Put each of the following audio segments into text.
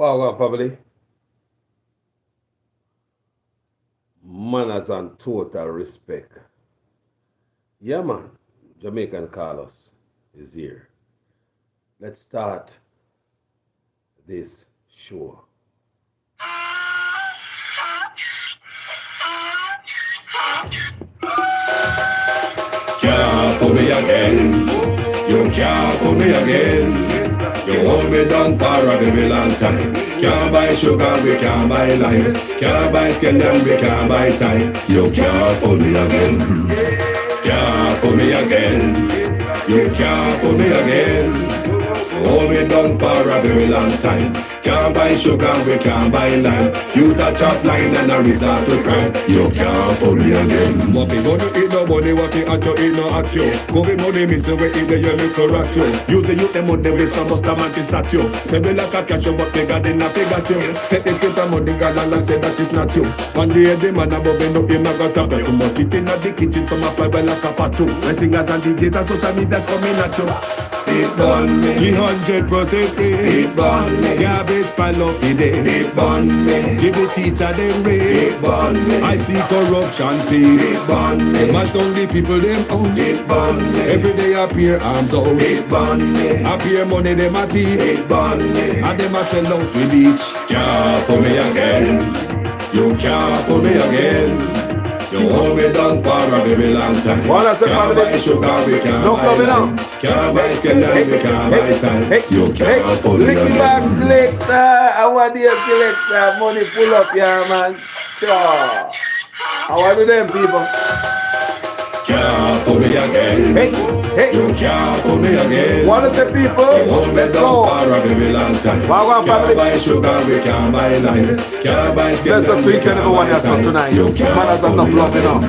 Well, family. Manners and total respect. Yeah, man. Jamaican Carlos is here. Let's start this show. Can't fool me again. You can't fool me again. You hold me down for a very long time. Can't buy sugar, we can't buy lime. Can't buy skin and we can't buy time. You can't fool me again. Can't fool me again. You can't fool me again. Hold me down for a very long time. Can't buy sugar, we can't buy lime. You touch up line and a resort to crime. You can't fool me again. What we gonna eat no money, what we at you, eat no at you. COVID money, me say we eat the yellow correct you. Use the youth, them on the waste, and bust a man to statue. Say we like a catch you, but they got enough, they got you. Take this script and money, gal and say that is not you. One day the man above me, no him, I got a bed. But it in the kitchen, some fly well like a patu. When singers and DJs and social media's coming at you. It burn me. 300% free. It burn me. Garbage pile up the day. It burn me. Give the teacher them raise. It burn me. I see corruption fees. It burn me. Mash down the people them house. It burn me. Every day appear arms out. It burn me. Appear money them a thief. It burn me. And them a sell out with each. Can't fool me again. You can't fool me again. You hold me down for a very long time. Well, that's a Can't family. buy sugar, we can't No buy coming lime. out. Can't buy skin and we can't buy time. You can't fool me Licky again. back selector. I want the selector. Money pull up, yeah, man. Sure. I want to them people. Can't fool me again. Hey. You can't fool me again. Want to say people? You hold me Let's down go. for a very long time. Wow, Can't family. buy sugar, we can't buy lime. Can't buy skin Let's and we appreciate can't everyone buy that's on time. tonight. You Man can't has fool enough me love, you again. know.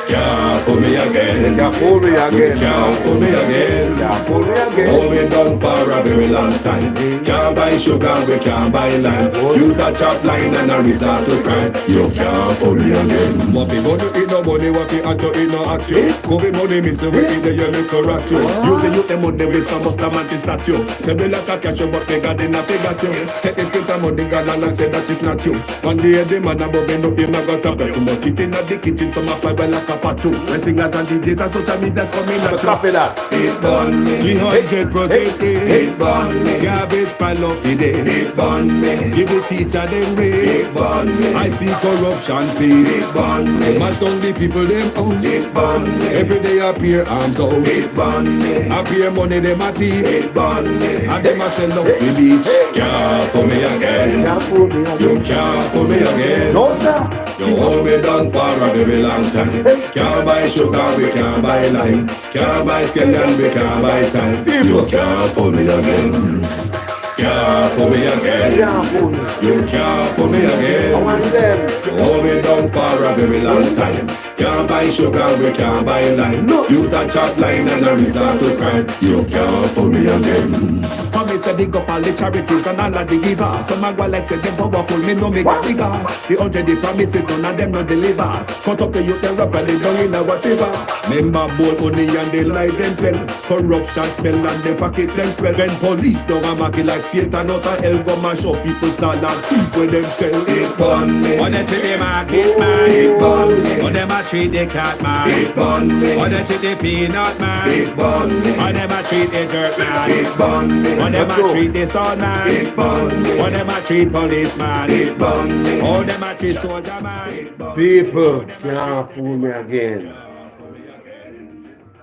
Can't fool me again. Can't fool me You again. can't fool me again. Can't fool me again. Hold me down for a very long time. Can't buy sugar, we can't buy lime. You touch up line and a resort to crime. You can't fool me again. What we gonna eat no money, what we at you, eat no at you. COVID money, me say we eat the yellow correct you. Use the youth, them on the waste, and bust a man to statue. Say we like a catch you, but they got enough, they got you. Take the script and money, gal and say that is not you. One day the man above me, no him, I got a bed. But it in the kitchen, some fly well like a patu. When singers and DJs and social media's coming at you. Copy that. It burn me. 300% free. It burn me. Garbage pile up the day. It burn me. Give the teacher them raise. It burn me. I see corruption fees. It burn me. Mash down the people them house. It burn me. Every day appear arms out. It burn me. Appear money them a thief. It burn me. And them a sell out the beach. Can't fool me again. Can't fool me again. You can't fool me again. No, sir. You hold me down for a very long time. Can't buy sugar, we can't buy lime. Can't buy skin and we can't buy time. You can't fool me again. Can't fool me again. Can't fool me. You can't fool me I again. want them. You hold me down for a very long time. Can't buy sugar, we can't buy lime. You touch up line and a resort to crime. You can't fool me again. For me say dig up all the charities and all of the givers. Some a go like say them powerful, me know me got bigger. The 100 the promises none of them no deliver. Cut up the youth and rap and they down in a whatever. Member bowl money and they lie them tell. Corruption smell and they pocket them swell. When police don't a market like Satan out of hell go mash up people start like thief when them sell. It burn me. On the treat the market man. It burn me. On them a treat the cat man. It burn me. On them treat the peanut man. It burn me. On them a treat the dirt man. It burn me. On them a treat the son man. It burn me. On them a treat policeman. It burn me. All them a treat soldier man. People can't fool me again.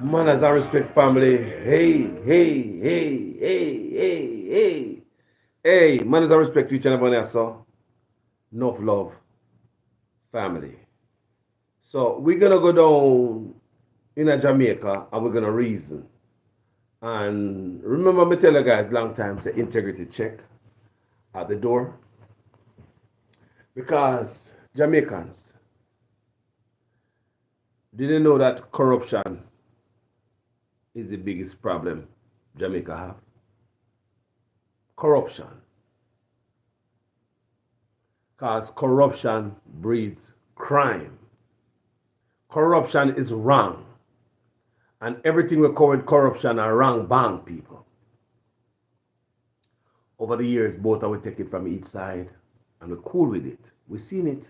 Manners and respect, family. Hey. Manners and respect to each and everyone else, so. Enough love, family. So we're gonna go down in Jamaica and we're gonna reason. And remember me tell you guys long time, say integrity check at the door. Because Jamaicans didn't know that corruption is the biggest problem Jamaica have. Corruption. Because corruption breeds crime. Corruption is wrong. And everything we call it corruption are wrong bang people. over the years, both of we take it from each side, and we're cool with it. We've seen it.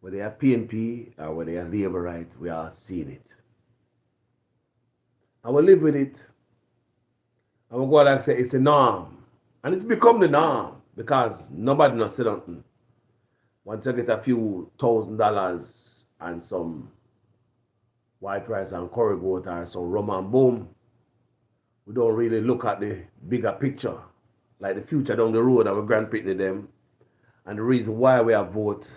Whether they are PNP or whether they are labor right, we are seeing it. And we live with it. And we go like say it's a norm. And it's become the norm because nobody knows nothing. Once you get a few $1,000 and some white rice and curry goat or some rum and boom, we don't really look at the bigger picture, like the future down the road and we're grandpicking them, and the reason why we are vote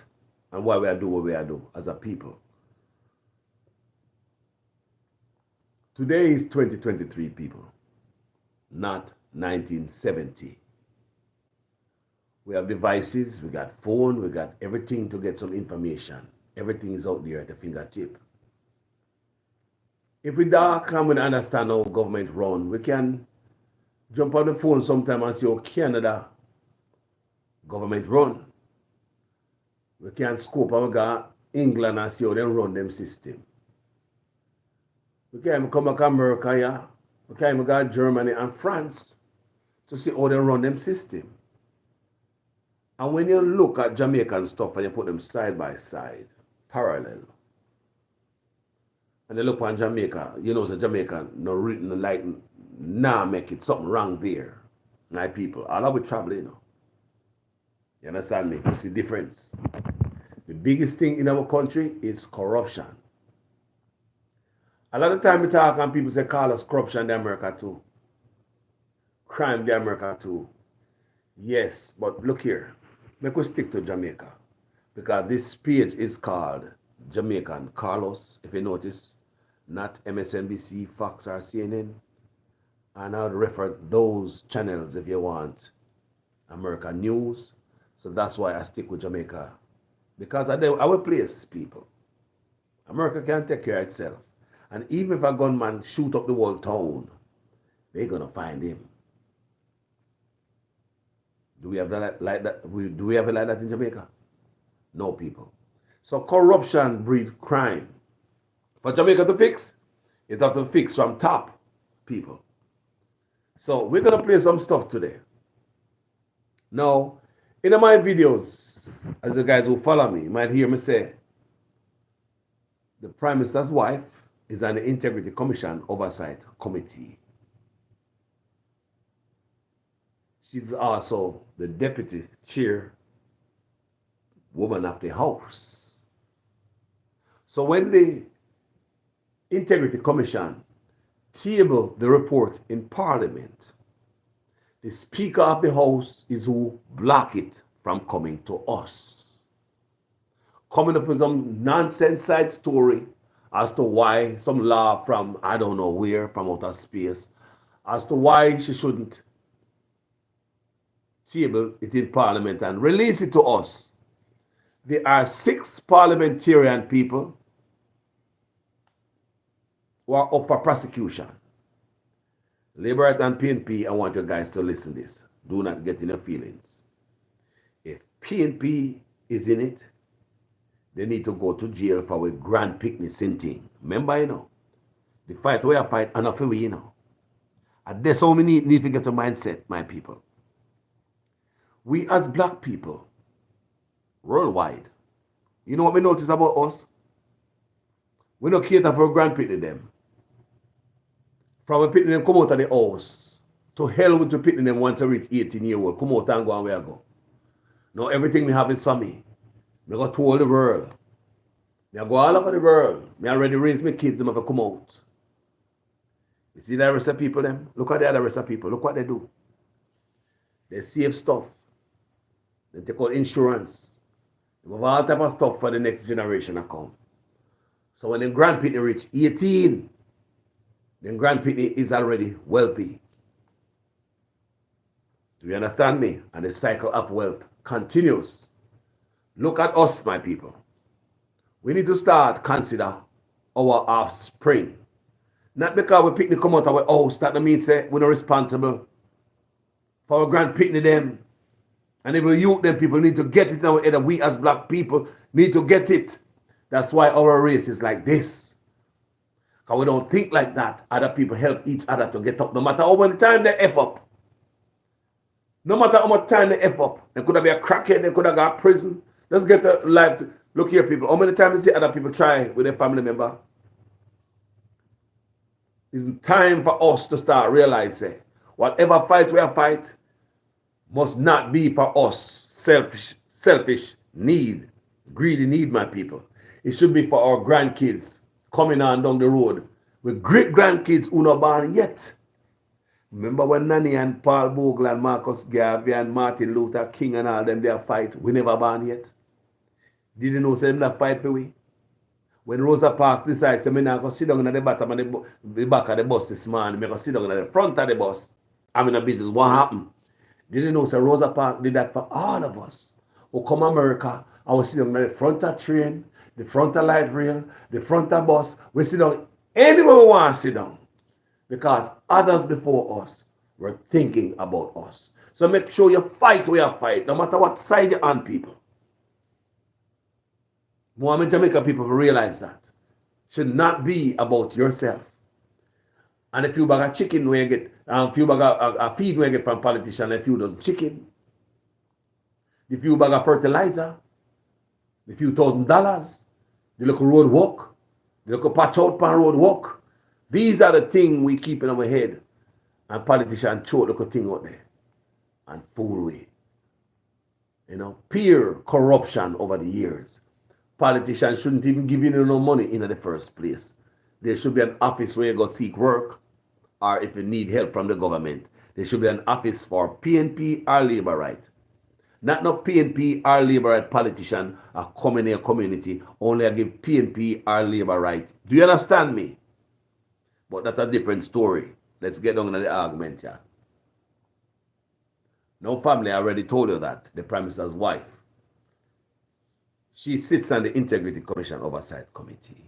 and why we are do what we are do as a people. Today is 2023, people, not 1970. We have devices, we got phone, we got everything to get some information. Everything is out there at the fingertip. If we dark and we understand how government run, we can jump on the phone sometime and see how Canada government run. We can scope and we got England and see how they run them system. We can even come back to America, yeah. We can even go to Germany and France to see how they run them system. And when you look at Jamaican stuff and you put them side by side, parallel, and you look on Jamaica, you know, the Jamaica no written like nah make it something wrong there. My people, all of we travel, you know. You understand me? You see the difference. The biggest thing in our country is corruption. A lot of time we talk and people say call us corruption in America too. Crime in America too. Yes, but look here. Make we stick to Jamaica. Because this page is called Jamaican Carlos, if you notice, not MSNBC, Fox, or CNN. And I would refer those channels if you want American news. So that's why I stick with Jamaica. Because our place, people. America can take care of itself. And even if a gunman shoot up the whole town, they're going to find him. Do we have that like that? Do we have it like that in Jamaica? No, people. So corruption breeds crime. For Jamaica to fix, it have to fix from top, people. So we're going to play some stuff today. Now, in my videos, as the guys who follow me, you might hear me say, the Prime Minister's wife is on the Integrity Commission Oversight Committee. She's also the deputy chair woman of the house. So when the Integrity Commission table the report in Parliament, the Speaker of the House is who block it from coming to us. Coming up with some nonsense side story as to why some law from I don't know where, from outer space, as to why she shouldn't table it in Parliament and release it to us. There are 6 parliamentarian people who are up for prosecution. Labour and PNP, I want you guys to listen to this. Do not get in your feelings. If PNP is in it, they need to go to jail for a grand picnic thing. Remember, you know, the fight we are fight, enough we, you know. And that's how we need to get a mindset, my people. We as black people, worldwide, you know what we notice about us? We don't cater for a grand picnic them. From a picnic them come out of the house. To hell with the picnic them once I reach 18 years old. Come out and go and where I go. Now everything we have is for me. I go to all the world. I go all over the world. I already raise my kids, them have to come out. You see the rest of people them? Look at the other rest of people. Look what they do. They save stuff. They take out insurance. They have all type of stuff for the next generation to come. So when the grand picnic reach 18, then grand picnic is already wealthy. Do you understand me? And the cycle of wealth continues. Look at us, my people. We need to start consider our offspring. Not because we picnic come out of our house, that means say we're not responsible for our grand picnic them. And if we youth them, people need to get it in our head. We as black people need to get it. That's why our race is like this. Because we don't think like that. Other people help each other to get up. No matter how many times they F up. No matter how much time they F up, they could have been a crackhead, they could have got prison. Let's get a life. Look here, people. How many times you see other people try with their family member? It's time for us to start realizing whatever fight we are fight must not be for us selfish need, greedy need, my people. It should be for our grandkids coming on down the road with great grandkids who not born yet. Remember when Nanny and Paul Bogle and Marcus Garvey and Martin Luther King and all them, they fight, we never born yet. Did you know say them that fight for we? When Rosa Parks decides, I'm going to sit down at the bottom of the back of the bus this morning, I'm going to sit down at the front of the bus. I'm in a business. What happened? Did you know say Rosa Parks did that for all of us who come America and we sit down at the front of train, the front of light rail, the front of bus. We sit down anywhere we want to sit down because others before us were thinking about us. So make sure you fight where you fight, no matter what side you're on, people. More Jamaica people realize that. Should not be about yourself. And a few bag of chicken when you get, a few bag of feed when you get from politicians, a few dozen chicken, a few bag of fertilizer, a few $1,000, the local road walk, the local patch out pan road walk. These are the things we keep in our head. And politicians throw the local thing out there and fool away. You know, peer corruption over the years. Politicians shouldn't even give you no money in the first place. There should be an office where you go seek work, or if you need help from the government, there should be an office for PNP or labor right. Not no PNP or labor right politician are coming in your community, only I give PNP or labor right. Do you understand me? But that's a different story. Let's get on to the argument here. No family, I already told you that, the Prime Minister's wife. She sits on the Integrity Commission Oversight Committee.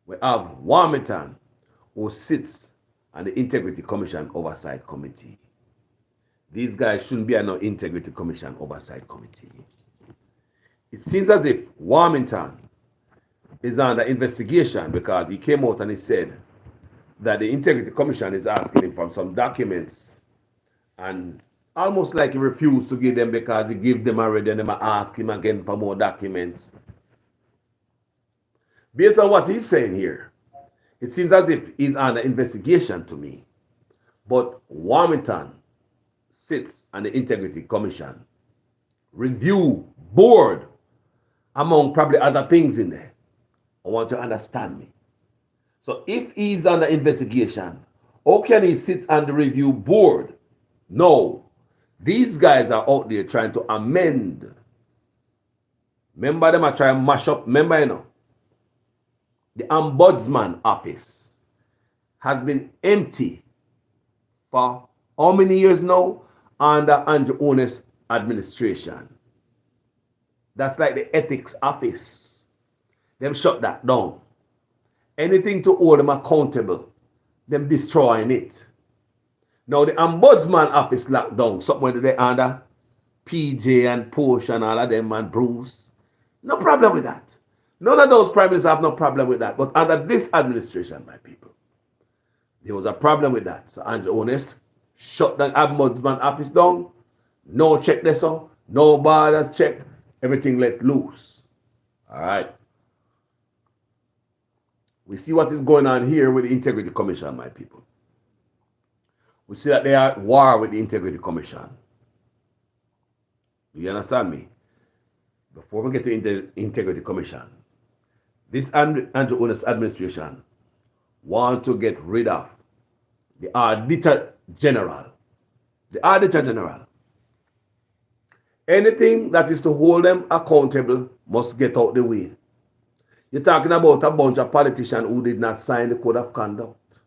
We have Warmington, who sits on the Integrity Commission Oversight Committee. These guys shouldn't be on no Integrity Commission Oversight Committee. It seems as if Warmington is under investigation because he came out and he said that the Integrity Commission is asking him for some documents, and almost like he refused to give them because he gave them already and they might ask him again for more documents. Based on what he's saying here, it seems as if he's under investigation to me. But Warmington sits on the Integrity Commission Review Board, among probably other things in there. I want you to understand me. So if he's under investigation, how can he sit on the review board? No. These guys are out there trying to amend. Remember them are trying to mash up. Remember, you know, the ombudsman office has been empty for how many years now under Andrew Holness administration. That's like the ethics office. Them shut that down. Anything to hold them accountable, them destroying it. Now the ombudsman office locked down, somewhere they under PJ and Porsche and all of them and Bruce. No problem with that. None of those prime ministers have no problem with that. But under this administration, my people, there was a problem with that. So Andrew Holness shut the ombudsman office down. No check this out. No borders checked. Everything let loose. All right. We see what is going on here with the Integrity Commission, my people. We see that they are at war with the Integrity Commission. Do you understand me? Before we get to the Integrity Commission, this Andrew Holness administration want to get rid of the Auditor General. The Auditor General. Anything that is to hold them accountable must get out the way. You're talking about a bunch of politicians who did not sign the Code of Conduct.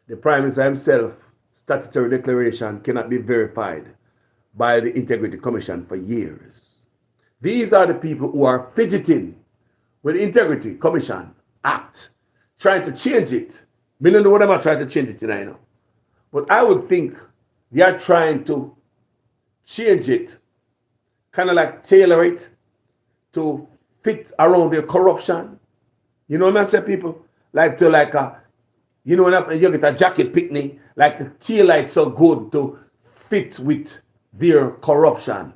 The Prime Minister himself, statutory declaration cannot be verified by the Integrity Commission for years. These are the people who are fidgeting with the Integrity Commission Act, trying to change it. I don't know what I'm trying to change it tonight now. But I would think they are trying to change it, kind of like tailor it to fit around their corruption. You know what I say, people? You know when you get a jacket picnic, like the tail light so good fit with their corruption,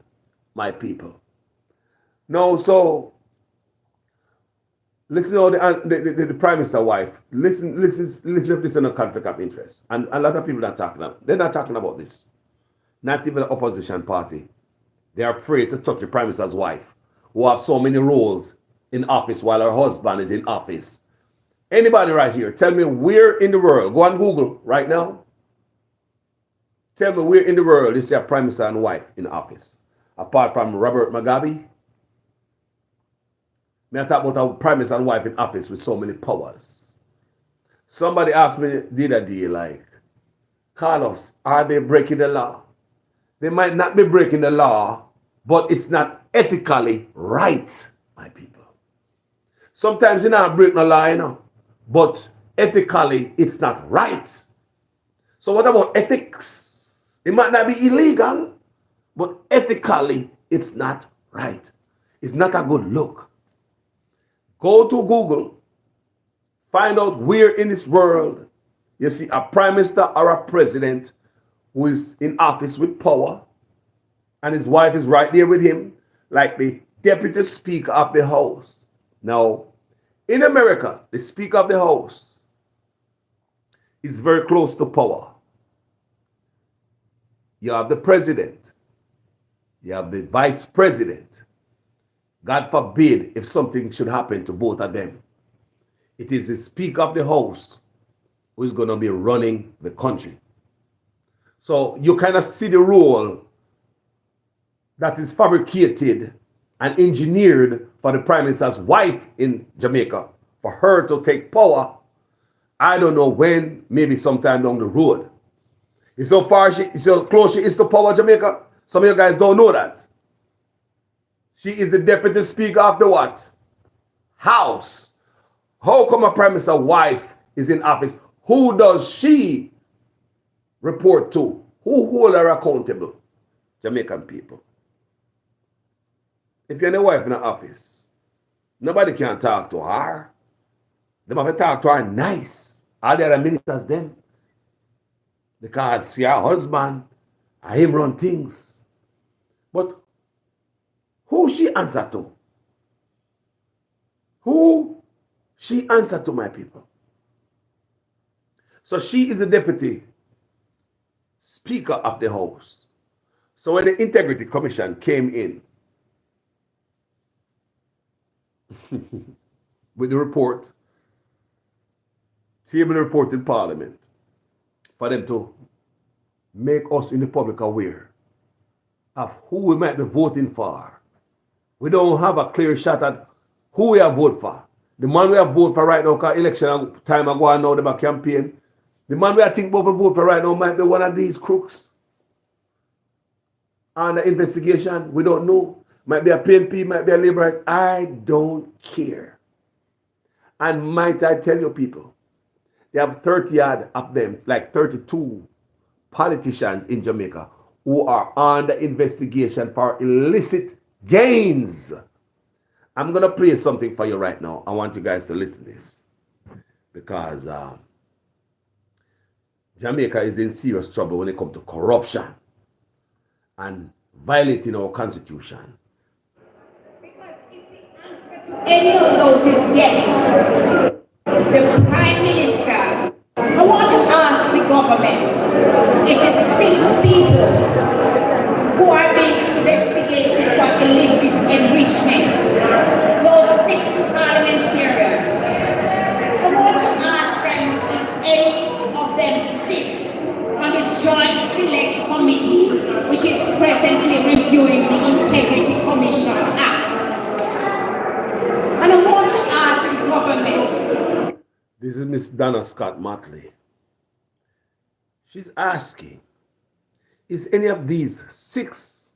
my people. Now, so listen to the prime minister wife. Listen if this is a conflict of interest. And a lot of people are talking about. They're not talking about this. Not even the opposition party. They're afraid to touch the prime minister's wife, who have so many roles in office while her husband is in office. Anybody right here, tell me where in the world, go on Google right now. Tell me where in the world you see a prime minister and wife in office. Apart from Robert Mugabe. May I talk about a prime minister and wife in office with so many powers. Somebody asked me the other day, like, Carlos, are they breaking the law? They might not be breaking the law, but it's not ethically right, my people. Sometimes you not break the law, you know, but ethically it's not right. So what about ethics? It might not be illegal, but ethically it's not right. It's not a good look. Go to Google, find out where in this world you see a prime minister or a president who is in office with power, and his wife is right there with him, like the deputy speaker of the house. Now, in America, the speaker of the house is very close to power. You have the president, you have the vice president. God forbid if something should happen to both of them. It is the speaker of the house who is going to be running the country. So you kind of see the role that is fabricated and engineered for the prime minister's wife in Jamaica, for her to take power. I don't know when, maybe sometime down the road. It's so close she is to power, Jamaica. Some of you guys don't know that. She is the deputy speaker of the what? House. How come a prime minister's wife is in office? Who does she report to? Who hold her accountable? Jamaican people. If you're a wife in the office, nobody can talk to her. They have to talk to her nice. All the other ministers them. Because she her husband, and him run things. But who she answer to? Who she answer to, my people? So she is the deputy speaker of the house. So when the Integrity Commission came in with the report, table the report in Parliament for them to make us in the public aware of who we might be voting for. We don't have a clear shot at who we have voted for. The man we have voted for right now, because election time ago and now they have campaign. The man we are thinking about vote for right now might be one of these crooks. Under investigation, we don't know. Might be a PNP, might be a Labour. I don't care. And might I tell you people, they have 30 odd of them, like 32 politicians in Jamaica who are under investigation for illicit gains. I'm going to play something for you right now. I want you guys to listen to this. Because Jamaica is in serious trouble when it comes to corruption and violating our constitution. Because if the answer to any of those is yes, the Prime Minister, I want to ask the government if the 6 people who are being investigated for illicit enrichment, those 6 parliamentarians, I want to ask them if any of them sit on the Joint Select Committee, which is presently reviewing the Integrity Commission Act. And I want to ask the government. This is Miss Donna Scott Motley. She's asking, is any of these 6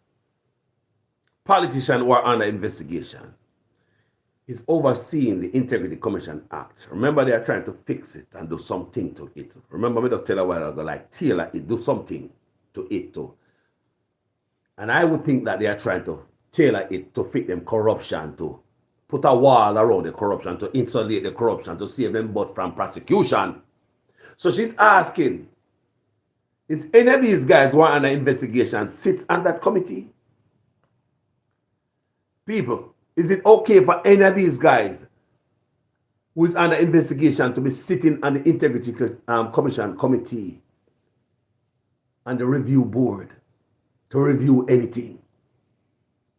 politicians who are under investigation is overseeing the Integrity Commission Act? Remember, they are trying to fix it and do something to it. Remember, me just tell a while ago, like, tailor it, do something to it too. And I would think that they are trying to tailor it to fit them corruption, to put a wall around the corruption, to insulate the corruption, to save them both from prosecution. So she's asking, Is any of these guys who are under investigation sits on that committee? People, is it okay for any of these guys who is under investigation to be sitting on the Integrity Commission committee and the review board to review anything?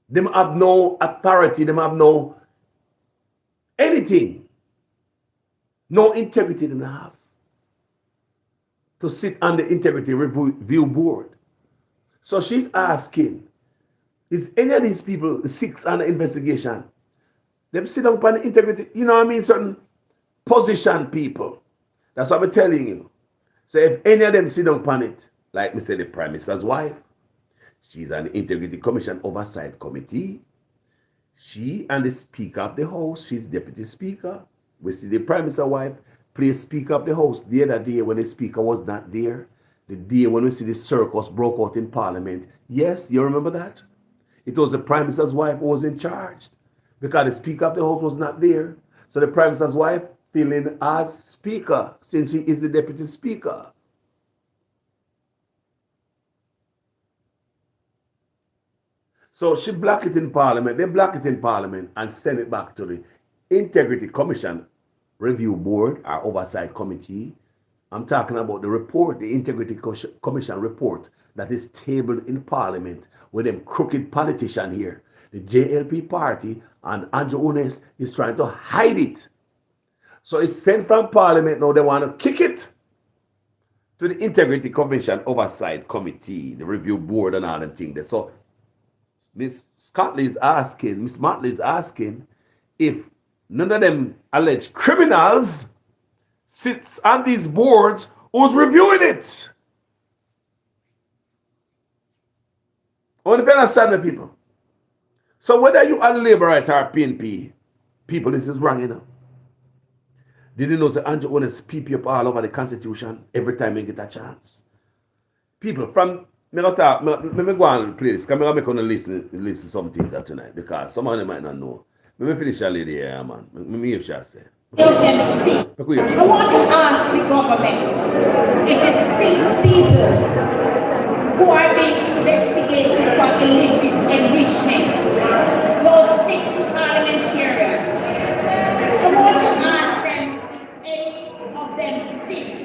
Them have no authority, them have no anything, no integrity them have to sit on the Integrity Review Board. So she's asking, is any of these people, the 6 under investigation, them sit down on the integrity, you know what I mean, certain position people. That's what I'm telling you. So if any of them sit down on it, like me say the Prime Minister's wife, she's on the Integrity Commission Oversight Committee. She and the Speaker of the House, she's Deputy Speaker. We see the Prime Minister's wife play Speaker of the House the other day when the Speaker was not there. The day when we see the circus broke out in Parliament. Yes, you remember that? It was the Prime Minister's wife who was in charge because the Speaker of the House was not there. So the Prime Minister's wife filling as Speaker since she is the Deputy Speaker. So she blocked it in Parliament. They block it in Parliament and send it back to the Integrity Commission Review Board or Oversight Committee. I'm talking about the report, the Integrity Commission report that is tabled in Parliament with them crooked politician here. The JLP party and Andrew Holness is trying to hide it. So it's sent from Parliament. Now they want to kick it to the Integrity Commission Oversight Committee, the Review Board and all them things. So Miss Motley is asking if none of them alleged criminals sits on these boards who's reviewing it. I want to understand the people. So whether you are Labour right or PNP, people, this is wrong, you know. Did you know that Andrew Holness PP up all over the Constitution every time they get a chance? People, from me go go and play this, because I'm going to listen something tonight, because some of them might not know. Let me finish a lady here, man. Let me hear what she say. I want to ask the government if the 6 people who are being investigated for illicit enrichment, those 6 parliamentarians, I want to ask them if any of them sit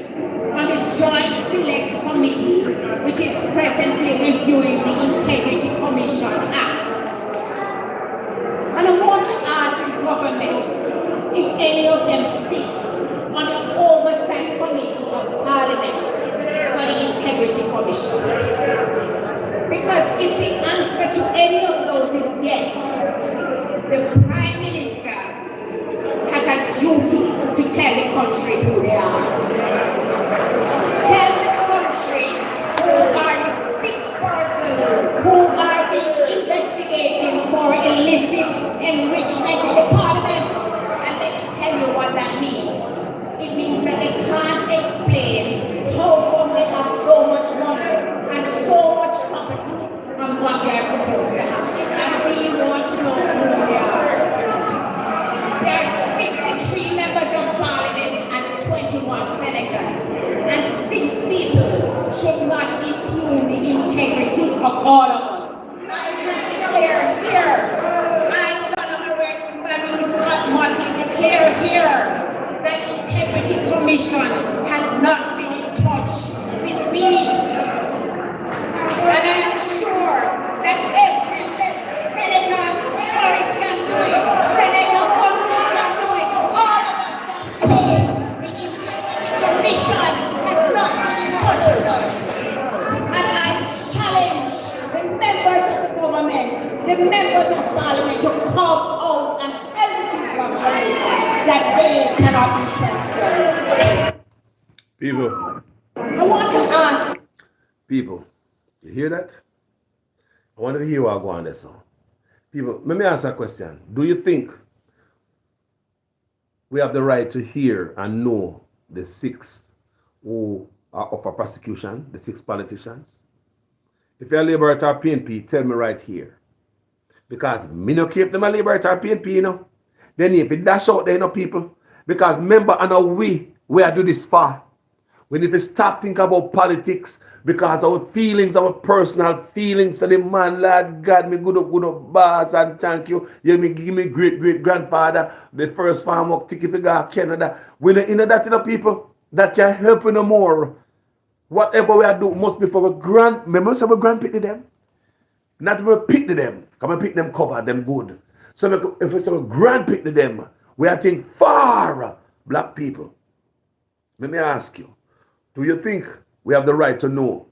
on the Joint Select Committee, which is presently reviewing the Integrity Commission Act. And I want to ask the government if any of them sit on the Oversight Committee of Parliament for the Integrity Commission. Because if the answer to any of those is yes, the Prime Minister has a duty to tell the country who they are. Tell the country who are the 6 persons who are being investigated for illicit enrichment in the Parliament. And let me tell you what that means. It means that they can't explain how come they have so much money and so much property and what they are supposed to have. And we want to know who they are. There are 63 members of Parliament and 21 senators. And 6 people should not impugn the integrity of all of us. I can declare here, I'm Donna Marie declare here that the Integrity Commission has not been in touch with me. And I am sure that every Senator Morris can do it, Senator Hunter can do it, all of us can say the Integrity Commission has not been in touch with us. And I challenge the members of the government, the members of Parliament to come out and tell the people of Jamaica that they cannot be questioned. People. I want to ask. People, you hear that? I want to hear what go on there, so. People, let me ask a question. Do you think we have the right to hear and know the 6 who are up for prosecution, the 6 politicians? If you're a Labour or PNP, tell me right here. Because me no care if them a Labour or PNP, you know. Then if it dash out there, you know, people. Because remember, I know we are do this far. We need to stop thinking about politics because our feelings, our personal feelings for the man, Lord God, me good up, boss, and thank you. You me give me great grandfather, the first farm work ticket for go Canada. We don't know that in the people that can help you no more. Whatever we are do must be for we must have a grandpick them. Not even pick them. Come and pick them cover them good. So if we say a grandpick them, we are thinking far black people. Let me ask you. Do you think we have the right to know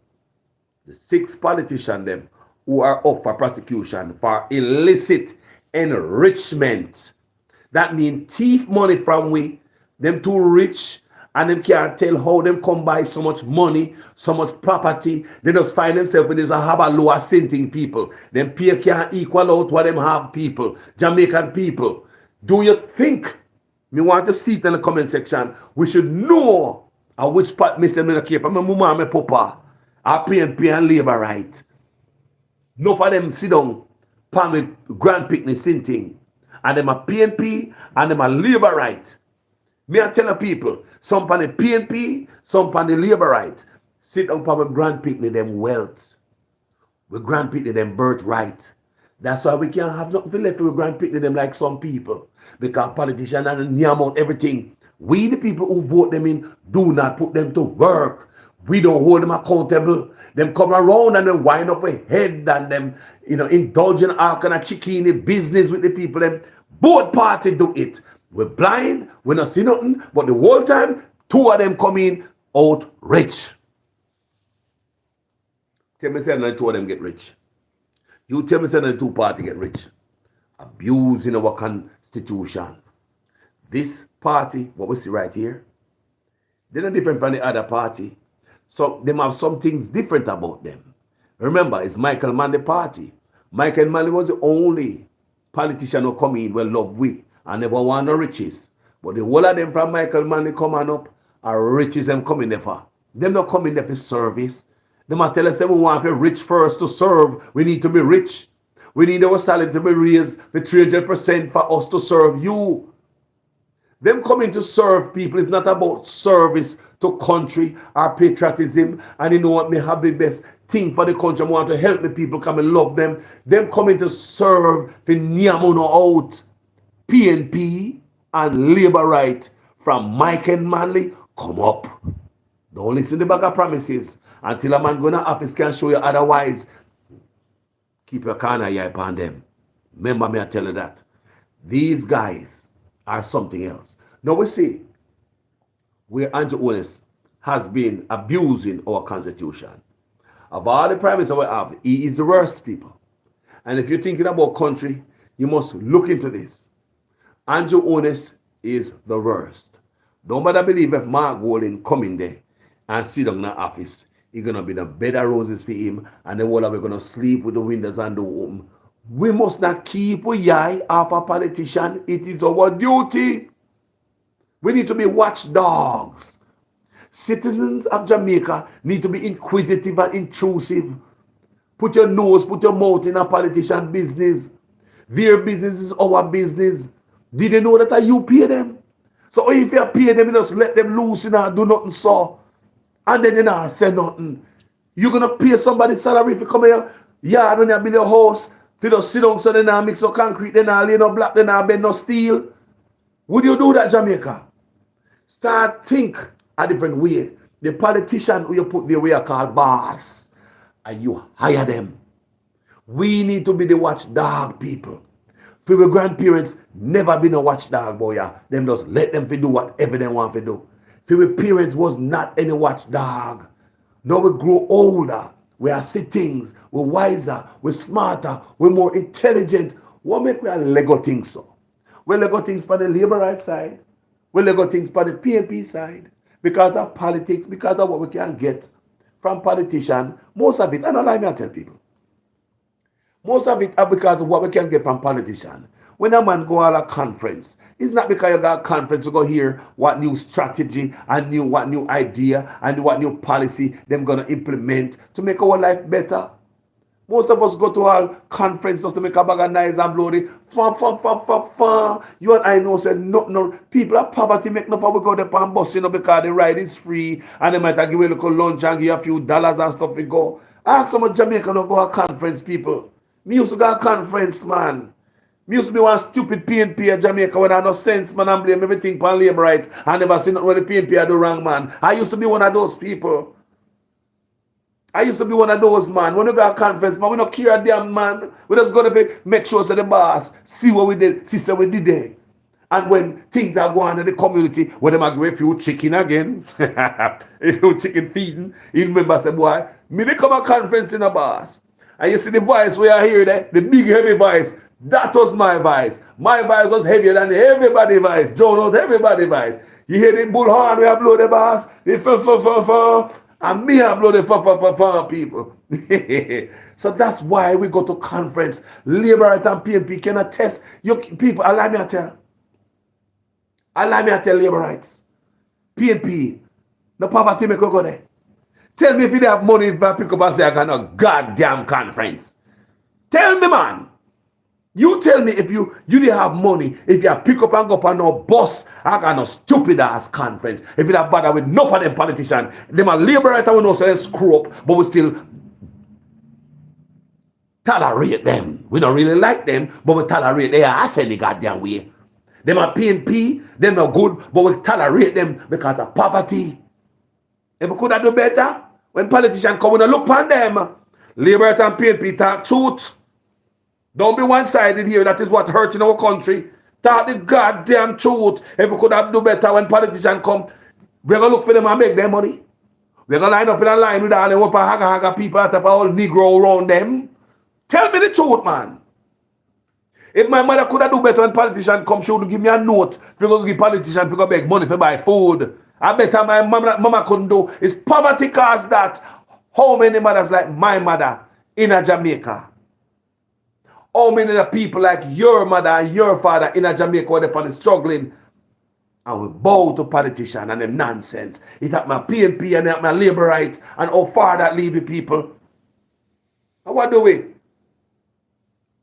the 6 politicians them who are up for prosecution for illicit enrichment? That means thief money from we, them too rich, and them can't tell how them come by so much money, so much property. They just find themselves with this have a lower sinting people. Them pay can't equal out what them have people, Jamaican people. Do you think, me want to see it in the comment section, we should know which part me say me not care for my mama and my papa, PNP and Labour right. No for them sit down, pan with grand picnic sinting, and them a PNP and them a Labour right. Me I tell the people, some pan the PNP, some pan the Labour right. Sit down pan with grand picnic them wealth, with grand picnic them birthright. That's why we can't have nothing left with grand picnic them like some people, because politicians and yam out everything. We, the people who vote them in, do not put them to work. We don't hold them accountable. Them come around and they wind up a head and them, indulge in all kind of chickeny business with the people. Them both parties do it. We're blind, we not see nothing, but the whole time, 2 of them come in out rich. Tell me say the 2 of them get rich. You tell me say the 2 parties get rich. Abusing our constitution. This party, what we see right here, they're not different from the other party. So they have some things different about them. Remember, it's Michael Manley party. Michael Manley was the only politician who come in well love we and never want no riches. But the whole of them from Michael Manley coming up are riches them coming there for. Them not coming there for service. They might tell us we want to be rich first to serve. We need to be rich. We need our salary to be raised for 300% for us to serve you. Them coming to serve people is not about service to country or patriotism. And you know what, me have the best thing for the country. I want to help the people come and love them. Them coming to serve for Nyamuno out. PNP and Labour right from Mike and Manley come up. Don't listen to the bag of promises until a man go to office can show you otherwise. Keep your corner eye upon them. Remember me, I tell you that. These guys are something else. Now we see where Andrew Holness has been abusing our constitution. Of all the prime minister we have, he is the worst people. And if you're thinking about country, you must look into this. Andrew Holness is the worst. Don't bother believe if Mark Golding come in there and sit down in the office, it's going to be the bed of roses for him, and then we're going to sleep with the windows and the open. We must not keep a eye off a politician. It is our duty. We need to be watchdogs. Citizens of Jamaica need to be inquisitive and intrusive. Put your nose, put your mouth in a politician business. Their business is our business. Did they know that you pay them? So if you pay them, you just let them loose and do nothing so. And then you not say nothing. You're going to pay somebody's salary if you come here. Yeah, when you build your house. If you just sit down so they not mix no concrete, they not lay no block, they not bend no steel. Would you do that, Jamaica? Start think a different way. The politician who you put there, we are called boss, and you hire them. We need to be the watchdog people. For our grandparents, never been a watchdog, boy. Them just let them do whatever they want to do. For our parents was not any watchdog. Now we grow older. We are sittings, we're wiser, we're smarter, we're more intelligent. What make we a Lego things so? We Lego things for the Labour right side. We Lego things for the PNP side. Because of politics, because of what we can get from politicians. Most of it, and allow me to tell people, most of it are because of what we can get from politicians. When a man go to a conference, it's not because you got a conference to go hear what new strategy and what new idea and what new policy them gonna implement to make our life better. Most of us go to all conferences to make a bag of noise and blow the fa. You and I know said no. People are poverty make enough we go there and bus, because the ride is free and they might give you a little lunch and give you a few dollars and stuff we go. Ask some of Jamaica no go a conference, people. Me used to go a conference, man. Me used to be one stupid PNP at Jamaica when I had no sense, man, and blame everything for labor right. I never seen when the PNP had do wrong, man. I used to be one of those people. When you go to a conference, man, we don't care a damn, man. We just go to make sure that the boss see what we did, see what we did there. And when things are going on in the community, when they might give a few chicken again, a few chicken feeding, you remember, say, boy, me they come a conference in a boss. And you see the voice we are here there, the big heavy voice. That was my voice. My voice was heavier than everybody's voice. John out everybody's voice. You hear the bullhorn, we have blow the boss, the and me have blow the people. So that's why we go to conference. Labor right and PNP can attest. You people, allow me to tell labor rights. PNP, the poverty make go there. Tell me if you have money if I pick up and say I got a goddamn conference. Tell me, man. You tell me if you didn't have money, if you pick up and go up on no bus, I got no stupid ass conference. If you don't bother with enough of them politicians, them are labor right and we know so they screw up, but we still tolerate them. We don't really like them, but we tolerate their ass any goddamn way. Them are PNP, they're not good, but we tolerate them because of poverty. If we could have done better, when politicians come and look upon them, labor and PNP talk truth. Don't be one-sided here. That is what hurts in our country. Talk the goddamn truth. If we could have done better when politicians come, we're going to look for them and make their money. We're going to line up in a line with all the haga people that have all Negro around them. Tell me the truth, man. If my mother could have done better when politicians come, she would give me a note. We're going to give politicians to beg money for buy food. I better my mama couldn't do. It's poverty caused that. How many mothers like my mother in a Jamaica? How many of the people like your mother and your father in a Jamaica were upon struggling and we bow to politicians and the nonsense? It at my PNP and at my labor right and how far that leave the people. And what do we?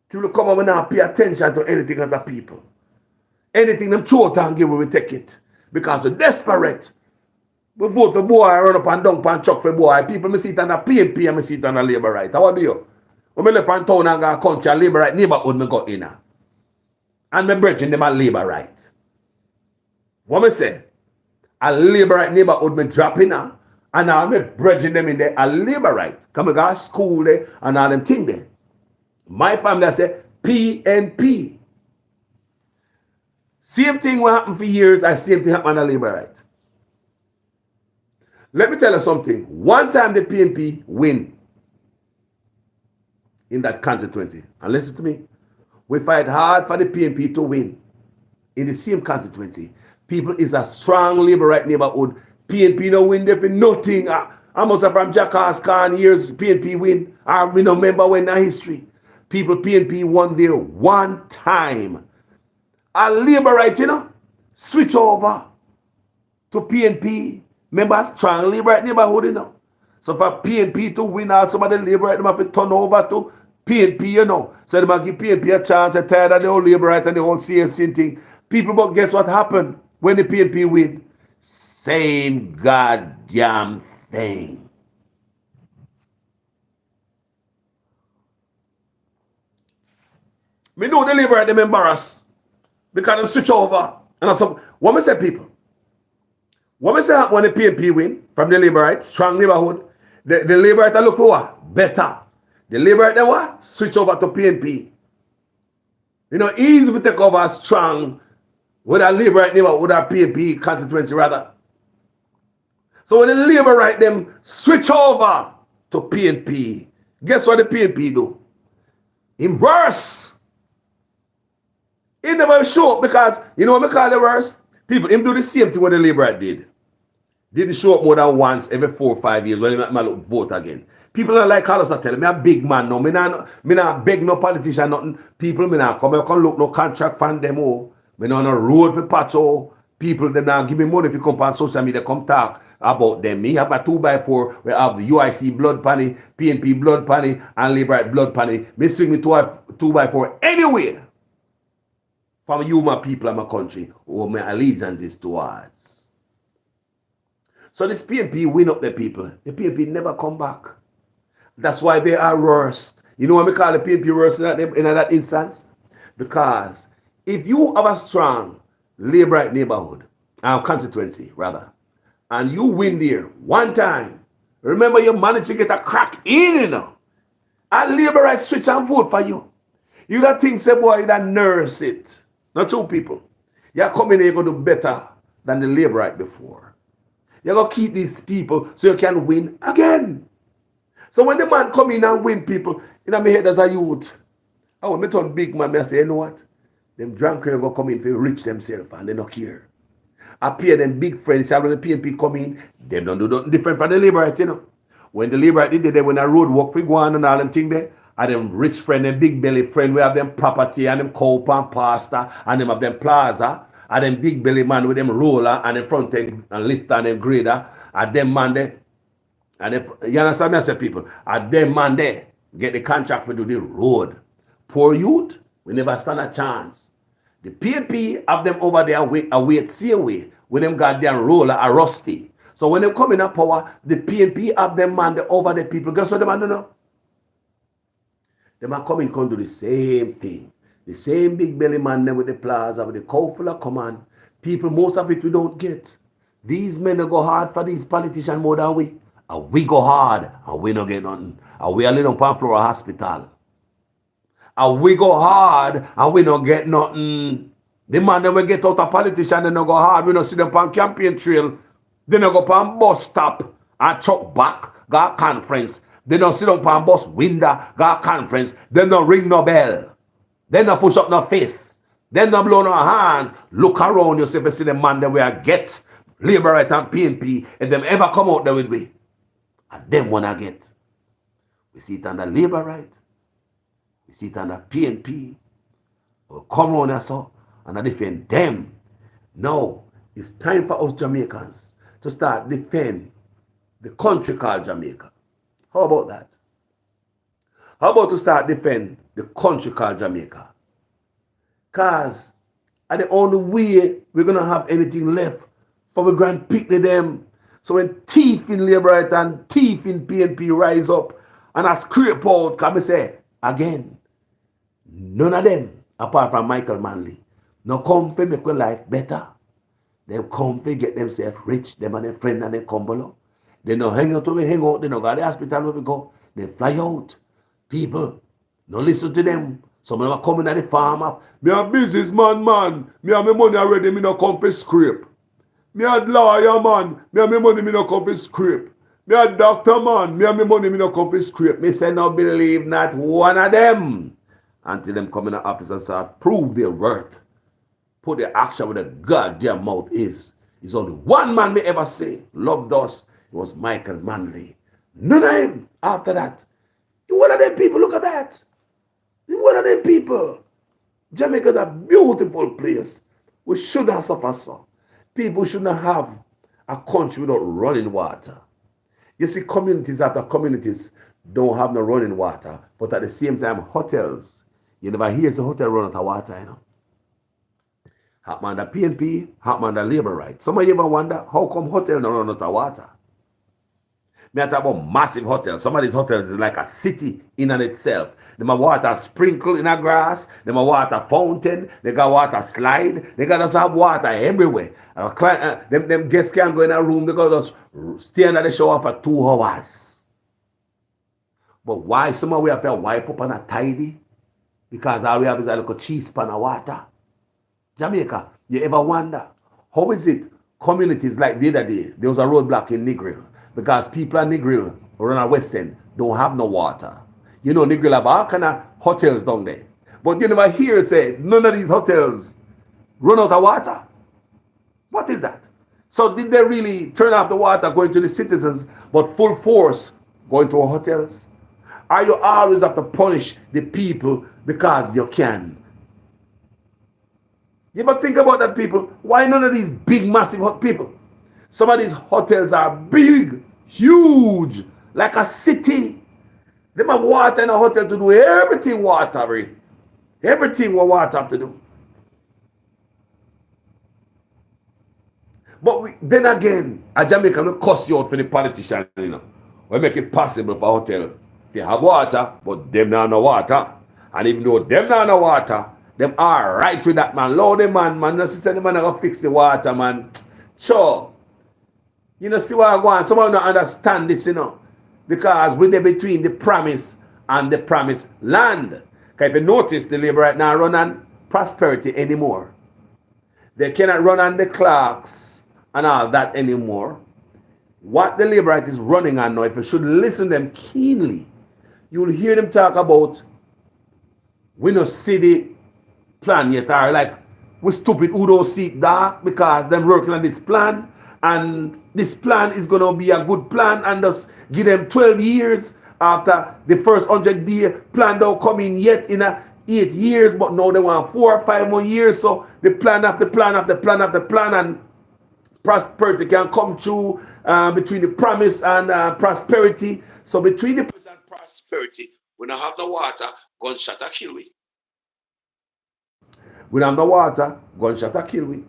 Till we come and we not pay attention to anything as a people. Anything them throw and give we take it. Because we're desperate. We vote for boy, run up and down and chuck for boy. People me sit on a PNP and me sit on a labor right. How do you? When I left from town and go country, a labor right neighborhood me go in. And my brethren them a labor right. What me say? A labor right neighborhood me drop in and all my brethren them in there a labor right. Come I go to school there and all them thing there. My family say PNP. Same thing will happen for years and same thing happen on a labor right. Let me tell you something. One time the PNP win in that constituency. And listen to me. We fight hard for the PNP to win in the same constituency. People is a strong labor right neighborhood. PNP no win there for nothing. I must have from Jackass Khan years PNP win. I remember when in history. People PNP won there one time. A labor right, switch over to PNP. Remember a strong labor right neighborhood, So for PNP to win out, some of the labor right, they have to turn over to PNP, So they might give PNP a chance. They're tired of the whole labor right and the whole CSC thing. People, but guess what happened when the PNP win? Same goddamn thing. Me know the labor right, them embarrassed. Because them switch over. And that's what me say, people. What me say when the PNP win from the labor right, strong neighborhood, the labor right look for what? Better. The labor right then what? Switch over to PNP. Easy to take over strong with a labor right neighborhood with a PNP constituency rather. So when the labor right them switch over to PNP, guess what the PNP do? In worse. It never show up because, what we call the worst? People, him do the same thing what the labor right did. Didn't show up more than once every 4 or 5 years when he look vote again. People don't like Carlos tell me a big man no. Me not beg no politician nothing. People me not come look no contract from them. Me not on a road for patrol. People they now give me money if you come on social media, come talk about them. Me have a 2x4, we have UIC blood panny, PNP blood panny, and Liberate blood panny. Me swing me 2x4 anywhere from you, my people and my country, who my allegiance is towards. So this PNP win up the people. The PNP never come back. That's why they are worst. You know what we call the PNP worst in that instance? Because if you have a strong Labourite neighborhood, constituency rather, and you win there one time, remember you managed to get a crack in, you know, and Labourite switch and vote for you. You don't think, say, boy, you don't nurse it. Not two people. You're coming here, you're going to do better than the Labourite before. You're going to keep these people so you can win again. So when the man come in and win people, in my head as a youth, I want me turn big man, I say, you know what? Them drunk here go come in for rich themselves and they don't care. I pay them big friends, when the PNP come in, them don't do nothing different from the Labourite, you know. When the Labourite did there, when a road work for go on and all them thing there, and them rich friend, them big belly friend, we have them property and them cow and pasta, and them have them plaza, and them big belly man with them roller and them front end and lift and them grader, and them man there, and them, you understand me, I say people, and them man there get the contract for do the road. Poor youth, we never stand a chance. The PNP have them over there wait, see away, when them got their roller a rusty. So when they come in a power, the PNP have them man over the people. Guess what the man do now? They man come in, come do the same thing. The same big belly man there with the plaza, with the cow full of command. People, most of it we don't get. These men they go hard for these politicians more than we. And we go hard and we don't get nothing. And we are living on Flora Hospital. And we go hard and we don't get nothing. The man that we get out of politician, they don't go hard. We don't see them on campaign trail. They don't go on bus stop and chuck back, go a conference. They don't sit up on bus window, go a conference. They don't ring no bell. They don't push up no face. They don't blow no hands. Look around yourself and see the man that we are get Labourite and PNP and them ever come out there with we. And them wanna get. We see it under Labourite. We see it under PNP. We'll come around and so and I defend them. Now, it's time for us Jamaicans to start defend the country called Jamaica. How about that? How about to start defend the country called Jamaica? Because at the only way we're going to have anything left for we grand pick them. So when thief in Labourite and thief in PNP rise up and I scrape out, come and say, again, none of them, apart from Michael Manley, no come to make your life better. They come to get themselves rich, them and their friend and their combo. They don't hang out where we hang out, they don't go to the hospital where we go. They fly out. People, don't listen to them. Some of them are coming at the farm. Me a businessman, man. Me have my money already, me no come for scrape. Me a lawyer, man. Me have my money, me no come for scrape. Me a doctor, man. Me have my money, me no come for scrape. Me say no believe not one of them. Until them come in the office and start prove their worth. Put their action where the goddamn mouth is. It's only one man may ever say, loved us. It was Michael Manley. None of him after that. You one of them people, look at that. You one of them people. Jamaica is a beautiful place. We shouldn't suffer so. People shouldn't have a country without running water. You see, communities after communities don't have no running water, but at the same time, hotels. You never hear a hotel run out of water, you know. Happen the PNP, happen the Labourite. Some of you ever wonder how come hotel don't run out of water? Me I talk about massive hotels. Some of these hotels is like a city in and itself. They have water sprinkle in a grass. They have water fountain. They got water slide. They got just have water everywhere. Them guests can't go in a room. They got just stay under the shower for 2 hours. But why some of we have to wipe up and a tidy? Because all we have is a little cheese pan of water. Jamaica, you ever wonder, how is it communities like the other day, there was a roadblock in Negril because people in Negril around the West End don't have no water. You know, Negril have all kind of hotels down there. But you never hear say, none of these hotels run out of water. What is that? So did they really turn off the water going to the citizens, but full force going to hotels? Are you always have to punish the people because you can? You ever think about that, people? Why none of these big, massive people? Some of these hotels are big, huge, like a city. They have water in a hotel to do everything watery. Everything what water have to do. But then again, a Jamaica will cuss you out for the politician, you know. We make it possible for a hotel. If you have water, but them not no water. And even though them not no water, them are right with that, man. Lord, the man, not say the man gonna fix the water, man. Sure. You know, see what I want. Someone don't understand this, you know. Because we're between the promise and the promised land. Because if you notice, the labor right now run on prosperity anymore. They cannot run on the clocks and all that anymore. What the labor right is running on now, if you should listen to them keenly, you will hear them talk about we no see the plan yet, or like we stupid who don't see it dark because them working on this plan, and this plan is gonna be a good plan, and just give them 12 years after the first 100-day plan don't come in yet in a 8 years, but now they want 4 or 5 more years. So the plan after plan after plan after plan, and prosperity can come through between the promise and prosperity. So between the promise and prosperity, we don't have the water, gunshot a kill we. We don't have the water, gunshot a kill we.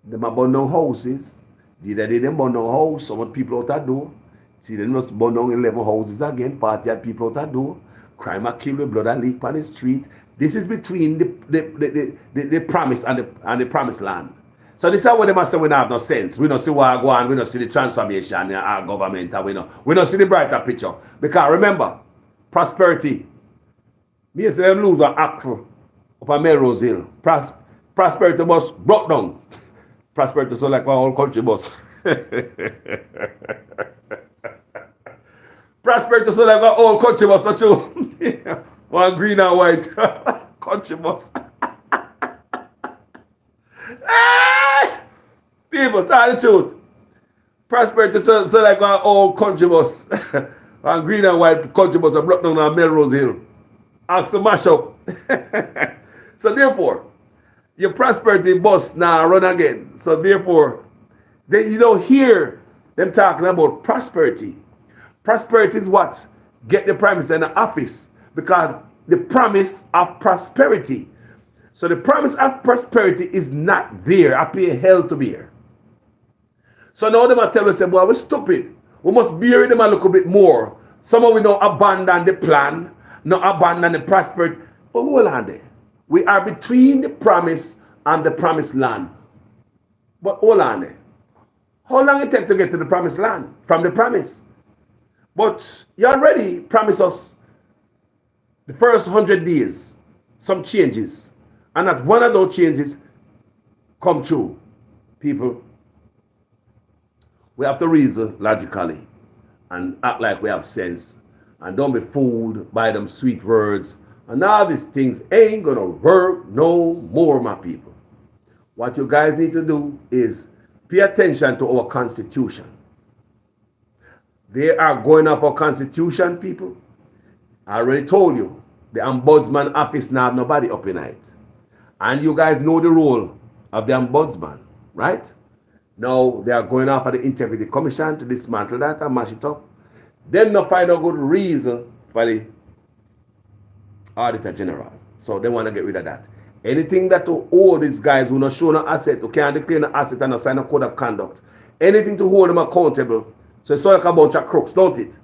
Them burn down houses. They them burn down house, some people out that door. See, they must burn down 11 houses again, 40 people out that door. Crime a kill with blood and leak on the street. This is between the promise and the promised land. So this is what they must say we don't have no sense. We don't see what go on, we don't see the transformation in our government, and we don't see the brighter picture. Because remember, prosperity. Me say them lose an axle up on Melrose Hill. Prosperity bus broke down. Prosperity so like our whole country bus. Prosperity so like our whole country bus, not true. One green and white country bus. People, tell the truth. Prosperity so like our whole country bus. One green and white country bus broke down on Melrose Hill. Ask a mash up. So therefore, your prosperity bus now run again. So therefore, then you don't hear them talking about prosperity. Prosperity is what? Get the promise in the office. Because the promise of prosperity. So the promise of prosperity is not there. I pay hell to bear. So now them tell us, well, we're stupid. We must bear them a little bit more. Some of we don't abandon the plan, not abandon the prosperity. But hold on there. We are between the promise and the promised land. But hold on there. How long it take to get to the promised land from the promise? But you already promised us the first 100 days, some changes. And not one of those changes come true. People, we have to reason logically and act like we have sense. And don't be fooled by them sweet words. And all these things ain't gonna work no more, my people. What you guys need to do is pay attention to our constitution. They are going off our constitution, people. I already told you, the ombudsman office now have nobody up in it. And you guys know the role of the ombudsman, right? Now they are going off of the integrity commission to dismantle that and mash it up. Then they find a good reason for the auditor general. So they want to get rid of that. Anything that to hold these guys who not show no asset, who can't declare no asset and not sign a code of conduct, anything to hold them accountable. So it's all like a bunch of crooks, don't it?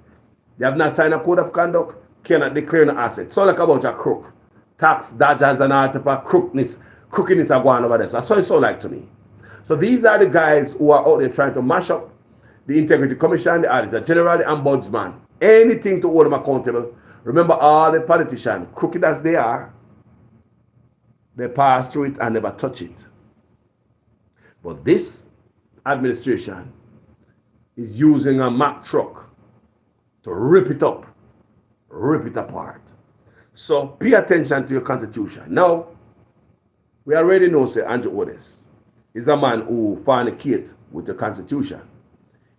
They have not signed a code of conduct, cannot declare no asset. It's all like a bunch of crook. Tax dodgers and all type of crookedness are going over there. So that's what it's all like to me. So these are the guys who are out there trying to mash up the Integrity Commission, the Auditor General, the Ombudsman. Anything to hold them accountable. Remember, all the politicians, crooked as they are, they pass through it and never touch it. But this administration is using a Mack truck to rip it up, rip it apart. So pay attention to your constitution. Now, we already know, say, Andrew Holness is a man who fornicate with the constitution.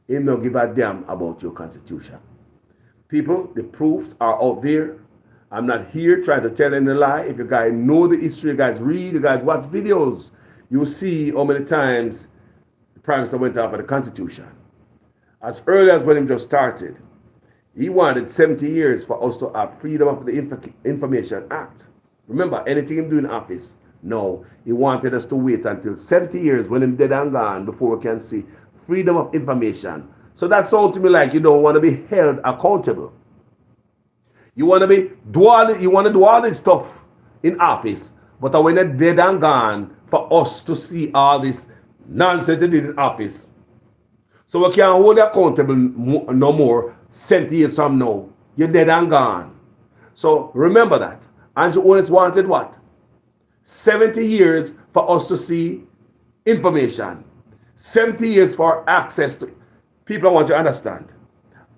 He don't give a damn about your constitution. People, the proofs are out there, I'm not here trying to tell any lie. If you guys know the history, you guys read, you guys watch videos, you'll see how many times the Prime Minister went after the Constitution. As early as when he just started, he wanted 70 years for us to have freedom of the Information Act. Remember, anything he do in office, no. He wanted us to wait until 70 years when he's dead and gone before we can see freedom of information. So that sounds to me like you don't want to be held accountable. You want to do all this stuff in office, but when they're dead and gone, for us to see all this nonsense you did in office. So we can't hold you accountable no more 70 years from now. You're dead and gone. So remember that. Andrew Holness wanted what? 70 years for us to see information. 70 years for access to people. I want to understand.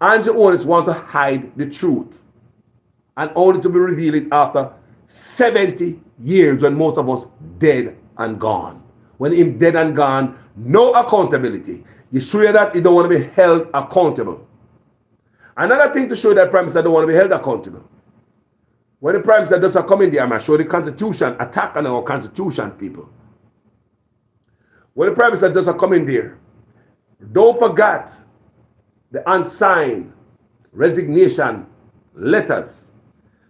Andrew Holness want to hide the truth and only to be revealed after 70 years when most of us dead and gone. When him dead and gone, no accountability. You show you that you don't want to be held accountable. Another thing to show that Prime Minister don't want to be held accountable. When the Prime Minister doesn't come in there, I'm going to show the Constitution, attack on our Constitution, people. When the Prime Minister doesn't come in there, don't forget the unsigned resignation letters.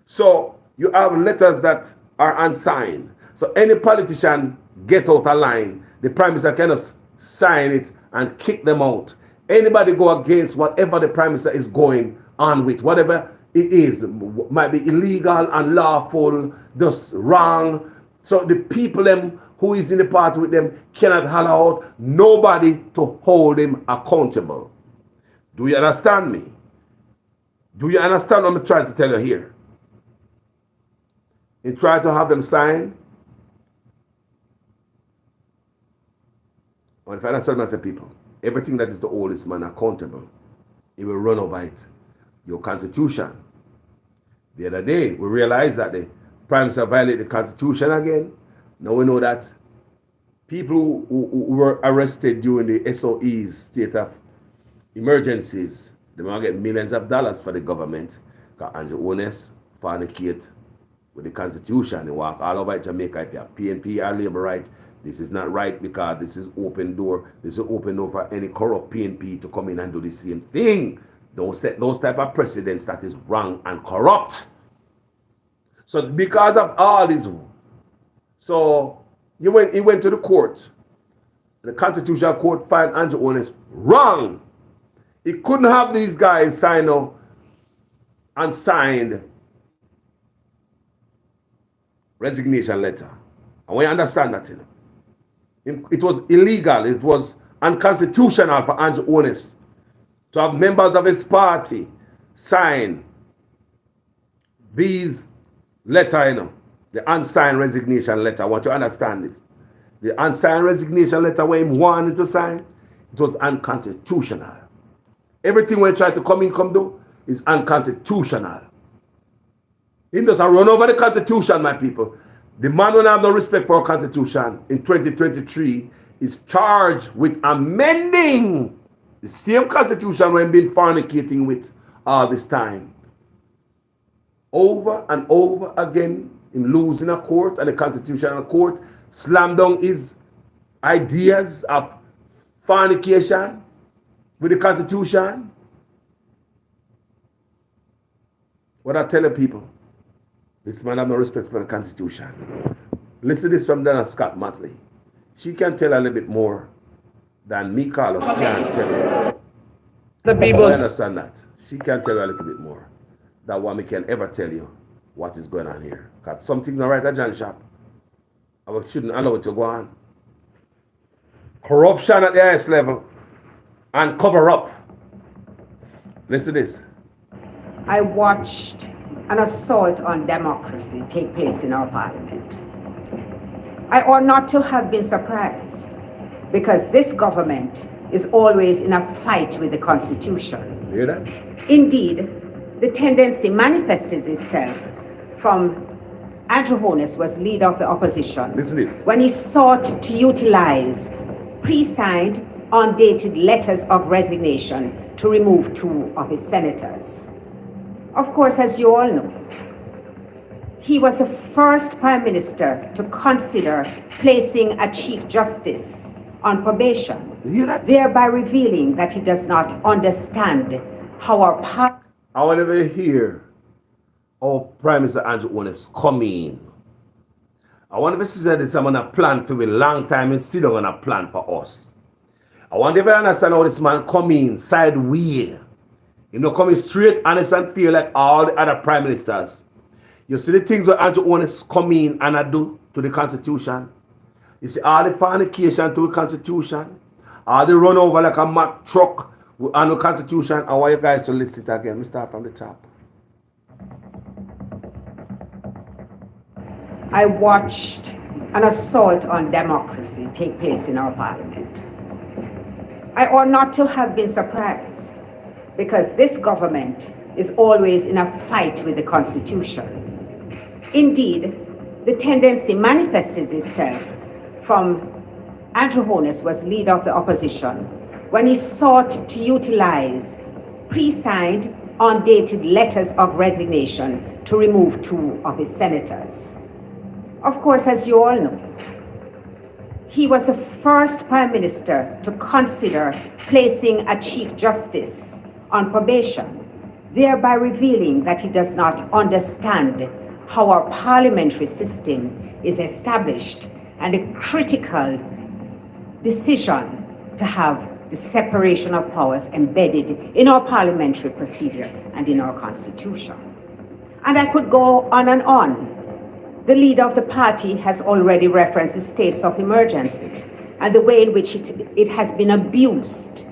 So you have letters that are unsigned. So any politician get out of line, the Prime Minister cannot sign it and kick them out. Anybody go against whatever the Prime Minister is going on with, whatever it is, might be illegal, unlawful, just wrong. So the people them who is in the party with them cannot holler out, nobody to hold him accountable. Do you understand me? Do you understand what I'm trying to tell you here? You try to have them sign. Well, if I understand myself, people, everything that is the oldest man accountable, he will run over it. Your Constitution. The other day, we realized that the Prime Minister violated the Constitution again. Now we know that people who were arrested during the SOE's state of emergencies, they might get millions of dollars for the government. Because Andrew Holness fornicate with the Constitution. They walk all over Jamaica. If you have PNP or labor rights, this is not right because this is open door. This is open door for any corrupt PNP to come in and do the same thing. Don't set those type of precedents that is wrong and corrupt. So because of all this, so he went to the court. The Constitutional Court found Andrew Holness wrong. He couldn't have these guys sign up unsigned resignation letter. And we understand that, it was illegal. It was unconstitutional for Andrew Holness to have members of his party sign these letter, the unsigned resignation letter. I want you to understand it. The unsigned resignation letter where he wanted to sign, it was unconstitutional. Everything we try to come do is unconstitutional. He doesn't run over the Constitution, my people. The man who have no respect for our Constitution in 2023 is charged with amending the same Constitution we've been fornicating with all this time. Over and over again, in losing a court and the Constitutional Court slammed down his ideas of fornication with the Constitution. What I tell the people, this man have no respect for the Constitution. Listen to this from Donna Scott Motley. She can tell a little bit more than me, Carlos, can tell you. The people understand that. She can tell you a little bit more than what me can ever tell you what is going on here. Because some things are right at John Shop. I shouldn't allow it to go on. Corruption at the highest level and cover up. Listen to this. I watched an assault on democracy take place in our parliament. I ought not to have been surprised because this government is always in a fight with the Constitution. You hear that? Indeed, the tendency manifested itself from Andrew Holness was leader of the opposition. Listen to this. When he sought to utilize pre-signed, undated letters of resignation to remove 2 of his senators. Of course, as you all know, He was the first Prime Minister to consider placing a Chief Justice on probation, You hear that? thereby revealing that he does not understand how our parliament I want to hear how Prime Minister Andrew Holness come in. I want to see that this man a plan for a long time and sit down on a plan for us. I want to understand how this man come in sideways. You know, coming straight, honest, and feel like all the other prime ministers. You see the things that Andrew Holness come in and I do to the Constitution. You see all the fornication to the Constitution. All the run over like a Mack truck on the Constitution. I want you guys to listen to it again. We start from the top. I watched an assault on democracy take place in our parliament. I ought not to have been surprised because this government is always in a fight with the Constitution. Indeed, the tendency manifested itself from Andrew Holness was leader of the opposition when he sought to utilize pre-signed, undated letters of resignation to remove 2 of his senators. Of course, as you all know, he was the first Prime Minister to consider placing a Chief Justice on probation, thereby revealing that he does not understand how our parliamentary system is established and the critical decision to have the separation of powers embedded in our parliamentary procedure and in our Constitution. And I could go on and on. The leader of the party has already referenced the states of emergency and the way in which it has been abused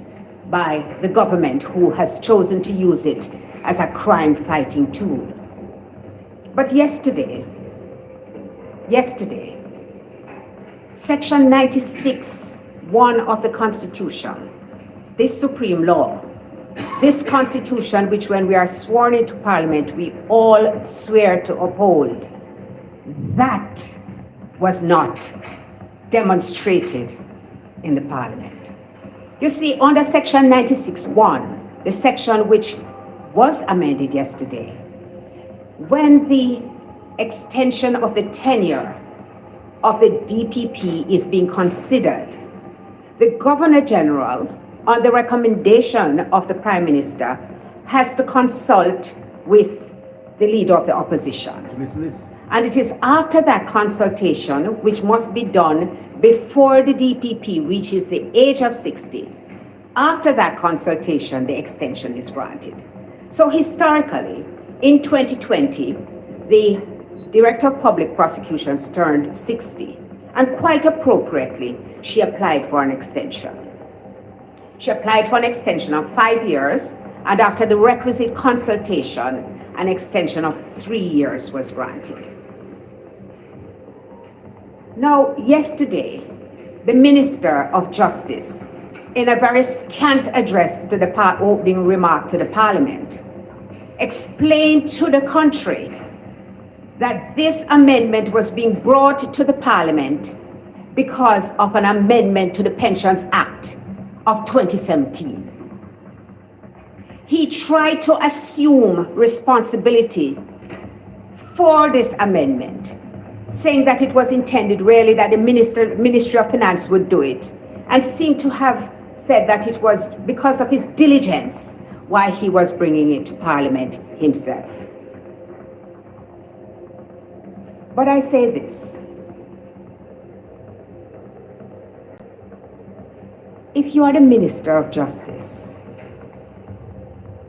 by the government who has chosen to use it as a crime-fighting tool. But yesterday, Section 96(1) of the Constitution, this supreme law, this Constitution which when we are sworn into Parliament we all swear to uphold, that was not demonstrated in the Parliament. You see, under Section 96(1), the section which was amended yesterday, when the extension of the tenure of the DPP is being considered, the Governor General, on the recommendation of the Prime Minister, has to consult with the leader of the opposition. And it is after that consultation, which must be done before the DPP reaches the age of 60, after that consultation, the extension is granted. So historically, in 2020, the Director of Public Prosecutions turned 60, and quite appropriately, she applied for an extension. She applied for an extension of 5 years, and after the requisite consultation, an extension of 3 years was granted. Now, yesterday, the Minister of Justice, in a very scant address to the opening remark to the Parliament, explained to the country that this amendment was being brought to the Parliament because of an amendment to the Pensions Act of 2017. He tried to assume responsibility for this amendment, saying that it was intended really that the Ministry of Finance would do it, and seemed to have said that it was because of his diligence why he was bringing it to Parliament himself. But I say this: if you are the Minister of Justice,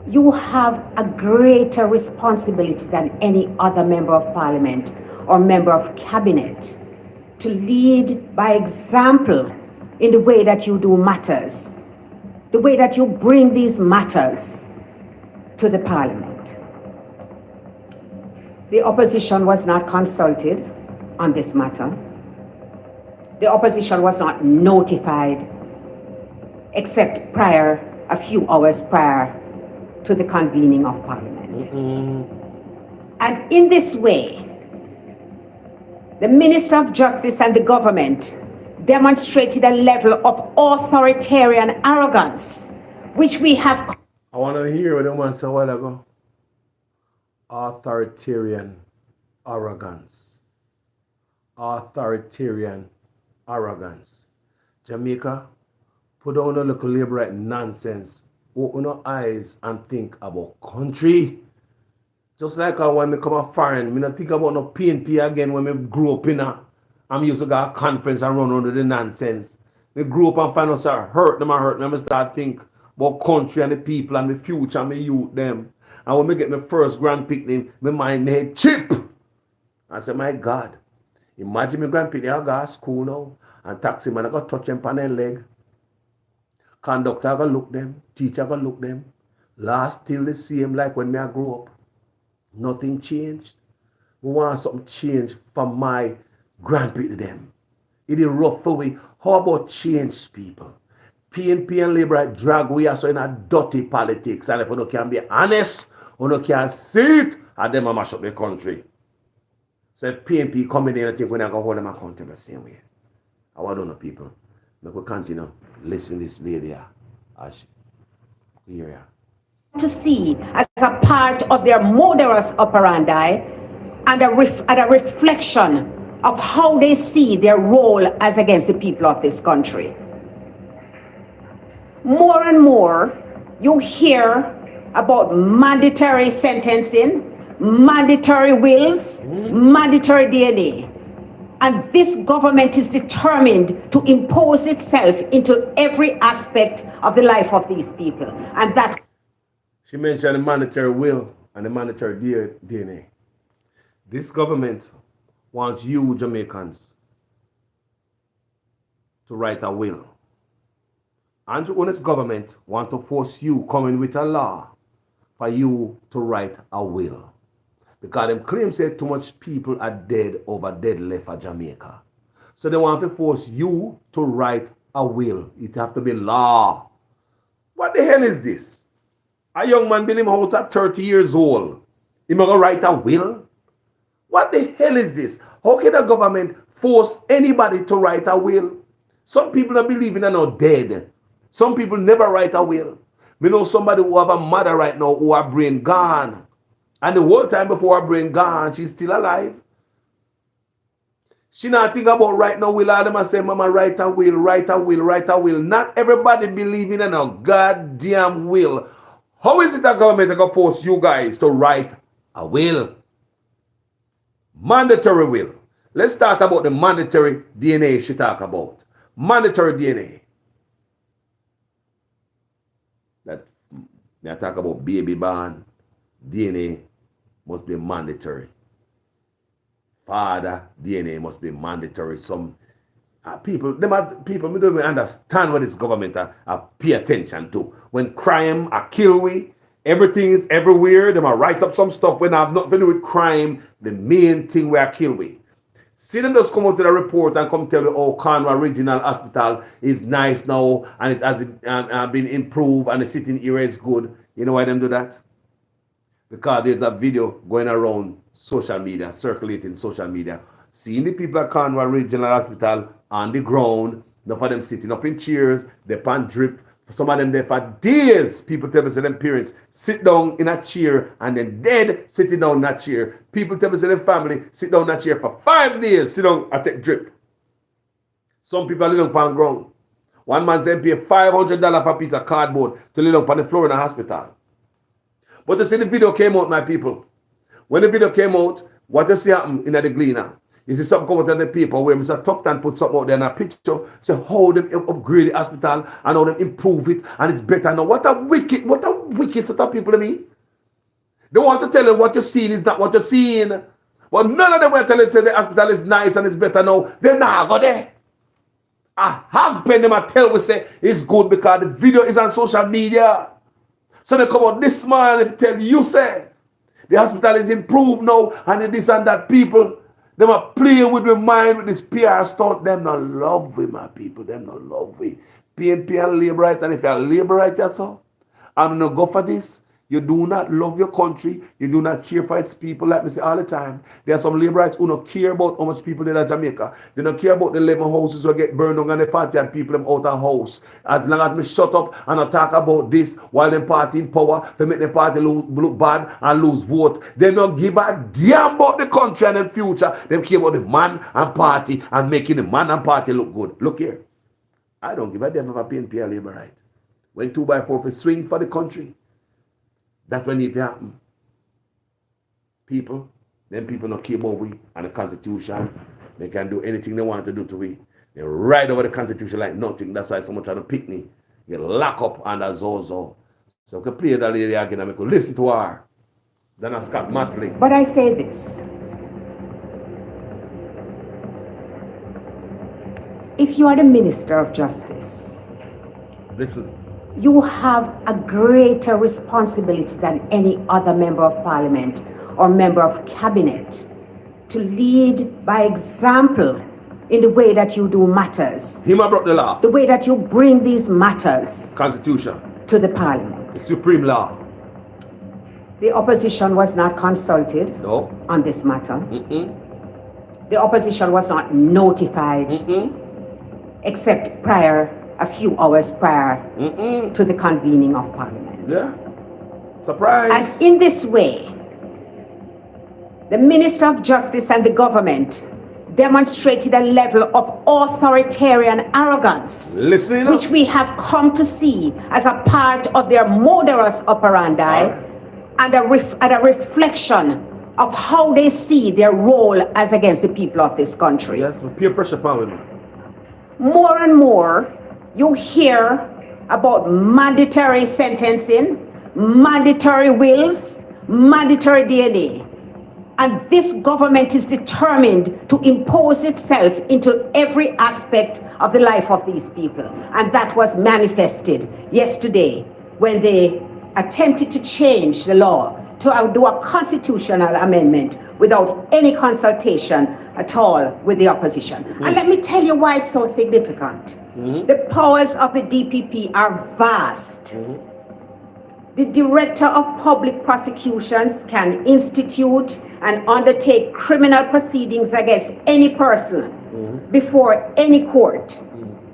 you have a greater responsibility than any other member of Parliament or member of Cabinet to lead by example in the way that you do matters, the way that you bring these matters to the Parliament. The opposition was not consulted on this matter. The opposition was not notified except a few hours prior to the convening of Parliament. And in this way, the Minister of Justice and the government demonstrated a level of authoritarian arrogance, which we have. I want to hear what the man said a while ago. Authoritarian arrogance, authoritarian arrogance. Jamaica, put down a little liberal nonsense. Open your eyes and think about country. Just like when me come a foreign, me not think about no PNP again when me grew up in I'm used to go a conference and run under the nonsense. Me grew up and find out hurt them and hurt them. I start think about country and the people and the future and the youth them. And when me get my first grand picnic, my mind made chip. I said, my God, imagine my grand picnic, I go to school now, and taxi man I go touch them on their leg. Conductor I go look them, teacher I go look them. Last still the same like when me I grew up. Nothing changed. We want something change for my grandparents them. It is rough for we. How about change, people? PNP and Labour drag we are so in a dirty politics. And if we can be honest, we can see it, and them mash up the country. So if PNP come in there and think we're not going to hold them accountable the same way. I want to know, people. Make we continue. Listen to this lady here. As she hear her. To see as a part of their modus operandi and a reflection of how they see their role as against the people of this country. More and more, you hear about mandatory sentencing, mandatory wills, mandatory DNA. And this government is determined to impose itself into every aspect of the life of these people. And that she mentioned the mandatory will and the mandatory DNA. This government wants you, Jamaicans, to write a will. Andrew Holness government wants to force you coming with a law for you to write a will. Because them claims that too much people are dead over dead left for Jamaica. So they want to force you to write a will. It have to be law. What the hell is this? A young man built him house at 30 years old. He going to write a will? What the hell is this? How can the government force anybody to write a will? Some people don't believe in are not dead. Some people never write a will. We know somebody who have a mother right now who her brain gone. And the whole time before her brain gone, she's still alive. She not think about right now will. All them and say, Mama, write a will, write a will, write a will. Not everybody believing in a goddamn will. How is it that government is going to force you guys to write a will? Mandatory will. Let's start about the mandatory DNA she talk about. Mandatory DNA. That I talk about baby born. DNA must be mandatory. Father DNA must be mandatory. Some people don't even understand what this government pay attention to. When crime kill we, everything is everywhere. They might write up some stuff when I have nothing to do with crime. The main thing we kill we. See them just come out to the report and come tell you, oh, Conway Regional Hospital is nice now and it has been improved and the sitting area is good. You know why them do that? Because there's a video going around social media, circulating social media, seeing the people at Conway Regional Hospital on the ground, enough of them sitting up in chairs, they pan drip. Some of them there for days. People tell me, say them parents sit down in a chair and then dead sitting down in that chair. People tell me, say them family sit down in that chair for 5 days, sit down and take drip. Some people live on the ground. One man said pay $500 for a piece of cardboard to live on the floor in a hospital. But you see the video came out, my people. When the video came out, what you see happen in the Gleaner? You see something come out in the paper where Mr. Tufton put something out there in a picture, say how them upgrade the hospital and how them improve it and it's better now. What a wicked set of people to me. They want to tell you what you're seeing is not what you're seeing. But none of them will tell you say the hospital is nice and it's better now. They're not go there. I have pen them and tell we say it's good because the video is on social media. So they come out this morning and tell you say the hospital is improved now and this and that people. Them a play with my mind with this PR stunt. Them not love we, my people. Them not love we. PNP and Labour right. And if you're Labour right, so I'm going to go for this. You do not love your country. You do not care for its people. Like me say all the time, there are some laborites who don't care about how much people in Jamaica. They don't care about the 11 houses who get burned down and the 40 people them out of house. As long as me shut up and I talk about this while them party in power, they make the party look bad and lose vote. They don't give a damn about the country and the future. They care about the man and party and making the man and party look good. Look here. I don't give a damn if I pay and pay a laborite. When 2x4 for swing for the country, that's when it happen. People don't care about we and the Constitution. They can do anything they want to do to we. They ride over the Constitution like nothing. That's why someone trying to pick me. Get locked up under Zozo. So we can play that lady again and we can listen to her. Then I Scott Matley. But I say this. If you are the Minister of Justice, Listen. you have a greater responsibility than any other member of parliament or member of cabinet to lead by example in the way that you do matters, Him brought the law. the way that you bring these matters Constitution. to the parliament. Supreme law. The opposition was not consulted No. on this matter. Mm-mm. The opposition was not notified Mm-mm. except a few hours prior Mm-mm. to the convening of parliament. Yeah. Surprise. And in this way, the Minister of Justice and the government demonstrated a level of authoritarian arrogance, Listen. which we have come to see as a part of their modus operandi and a reflection of how they see their role as against the people of this country. Yes, but peer pressure power, man. More and more, you hear about mandatory sentencing, mandatory wills, mandatory DNA. And this government is determined to impose itself into every aspect of the life of these people. And that was manifested yesterday when they attempted to change the law to do a constitutional amendment without any consultation at all with the opposition. And let me tell you why it's so significant. The powers of the DPP are vast. The Director of Public Prosecutions can institute and undertake criminal proceedings against any person before any court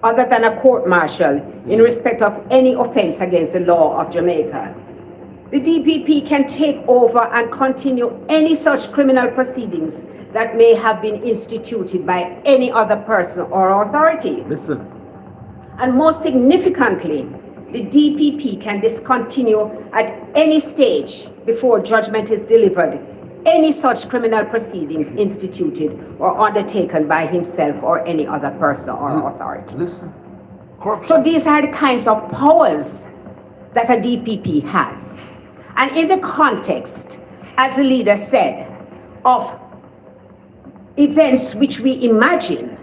other than a court-martial in respect of any offense against the law of Jamaica. The DPP can take over and continue any such criminal proceedings that may have been instituted by any other person or authority. Listen. And most significantly, the DPP can discontinue at any stage before judgment is delivered any such criminal proceedings instituted or undertaken by himself or any other person or authority. Listen. So these are the kinds of powers that a DPP has. And in the context, as the leader said, of events which we imagine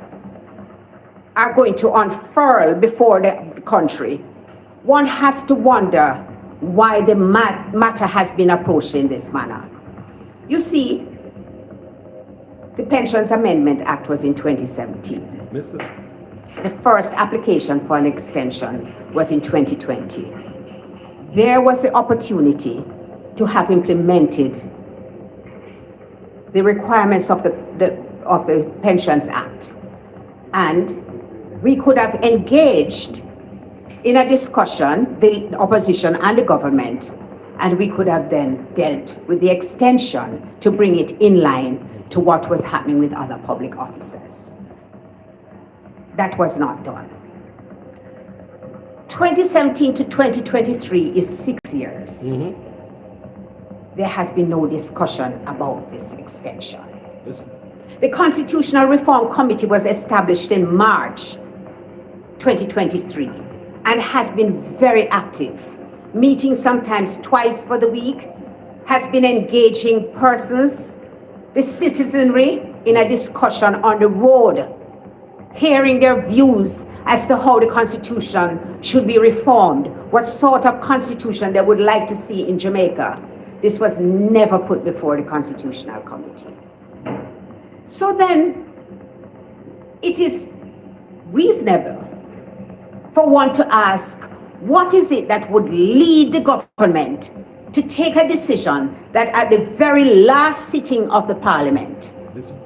are going to unfurl before the country, one has to wonder why the matter has been approached in this manner. You see, the Pensions Amendment Act was in 2017. Listen. The first application for an extension was in 2020. There was the opportunity to have implemented the requirements of the Pensions Act. And we could have engaged in a discussion, the opposition and the government, and we could have then dealt with the extension to bring it in line to what was happening with other public officers. That was not done. 2017 to 2023 is 6 years. There has been no discussion about this extension. Listen. The Constitutional Reform Committee was established in March 2023 and has been very active, meeting sometimes twice for the week, has been engaging persons, the citizenry, in a discussion on the road, hearing their views as to how the Constitution should be reformed, what sort of Constitution they would like to see in Jamaica. This was never put before the Constitutional Committee. So then, it is reasonable for one to ask, what is it that would lead the government to take a decision that at the very last sitting of the parliament, Listen.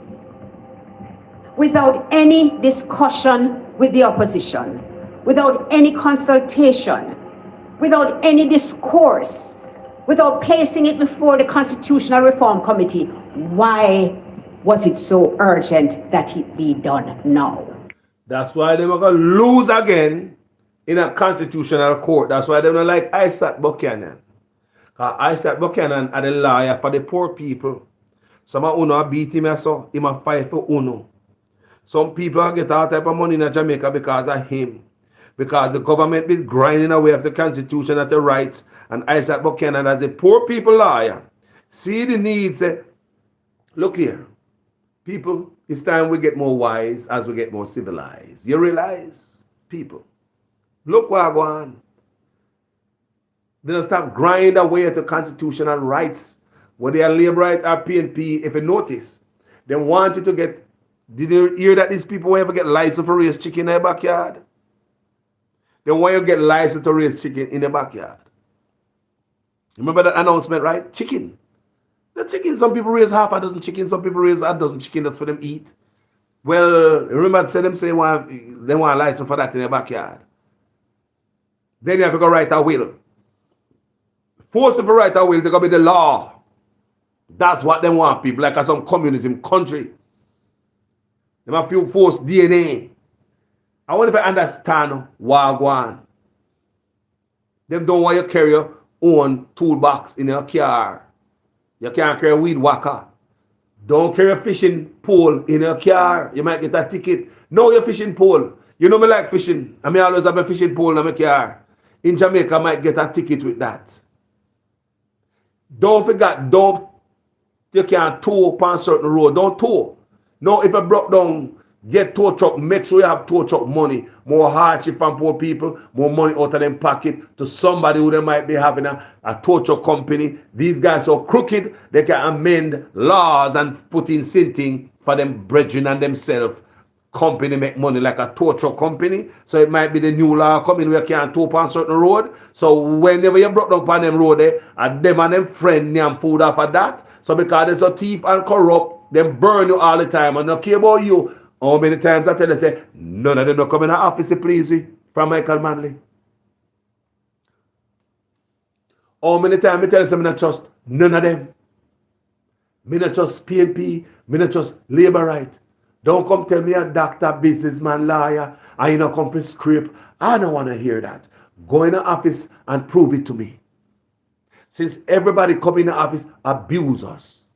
without any discussion with the opposition, without any consultation, without any discourse, without placing it before the Constitutional Reform Committee, why was it so urgent that it be done now? That's why they're going to lose again in a constitutional court. That's why they don't like Isaac Buchanan. Because Isaac Buchanan are the lawyer for the poor people. Some of Uno beat him so he must fight for Uno. Some people get all type of money in Jamaica because of him. Because the government is grinding away of the constitution and the rights. And Isaac Buchanan as a poor people lawyer. See the needs. Look here. People, it's time we get more wise as we get more civilized. You realize? People. Look what I go on. They don't stop grinding away at the constitutional rights. Whether they are labor right or PNP, if you notice, they want you to get, did you hear that these people will ever get license for raise chicken in their backyard? They want you to get license to raise chicken in their backyard. Remember that announcement, right? Chicken. The chicken, some people raise half a dozen chicken, some people raise a dozen chicken just for them eat. Well, remember I said them say they want a license for that in their backyard. Then you have to go write a will. Force them to write a will, they're going to be the law. That's what they want, people, like some communism country. They have to force DNA. I wonder if I understand Wagwan. Them don't want you to carry your own toolbox in your car. You can't carry a weed whacker. Don't carry a fishing pole in your car. You might get a ticket. No, your fishing pole. You know me like fishing. I mean, I always have a fishing pole in my car. In Jamaica, I might get a ticket with that. Don't forget, you can't tow upon certain road. Don't tow. No, if I broke down, get tow truck. Make sure you have tow truck money. More hardship from poor people. More money out of them pocket to somebody who they might be having a tow truck company. These guys are crooked. They can amend laws and put in something for them brethren and themselves. Company make money like a tow truck company. So it might be the new law coming where you can't tow upon certain road. So whenever you broke down upon them road there, and them and them friend name food off of that. So because there's a thief and corrupt, them burn you all the time and don't care about you. How many times I tell you, say, none of them don't come in the office, please, from Michael Manley. How many times I tell you, say, I don't trust none of them. I don't trust PNP, I don't trust labor right. Don't come tell me a doctor, businessman, lawyer, and you don't come for script. I don't want to hear that. Go in the office and prove it to me. Since everybody come in the office, abuse us.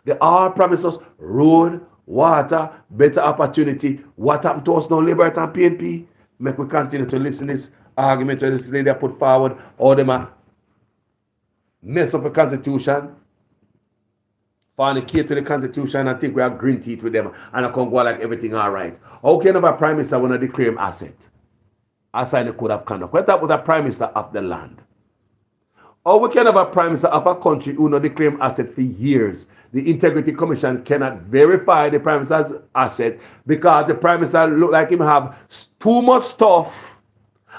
They all promise us road, water, better opportunity. What happened to us now, Liberty and PNP? Make we continue to listen to this argument where this lady put forward, all them are mess up the Constitution, fornicate to the Constitution and think we are green teeth with them and I can go like everything all right. How can a prime minister want to declare him asset? Aside the code of conduct. What about the prime minister of the land? Or we can have a prime minister of a country who not declare him asset for years. The Integrity Commission cannot verify the prime minister's asset because the prime minister look like him have too much stuff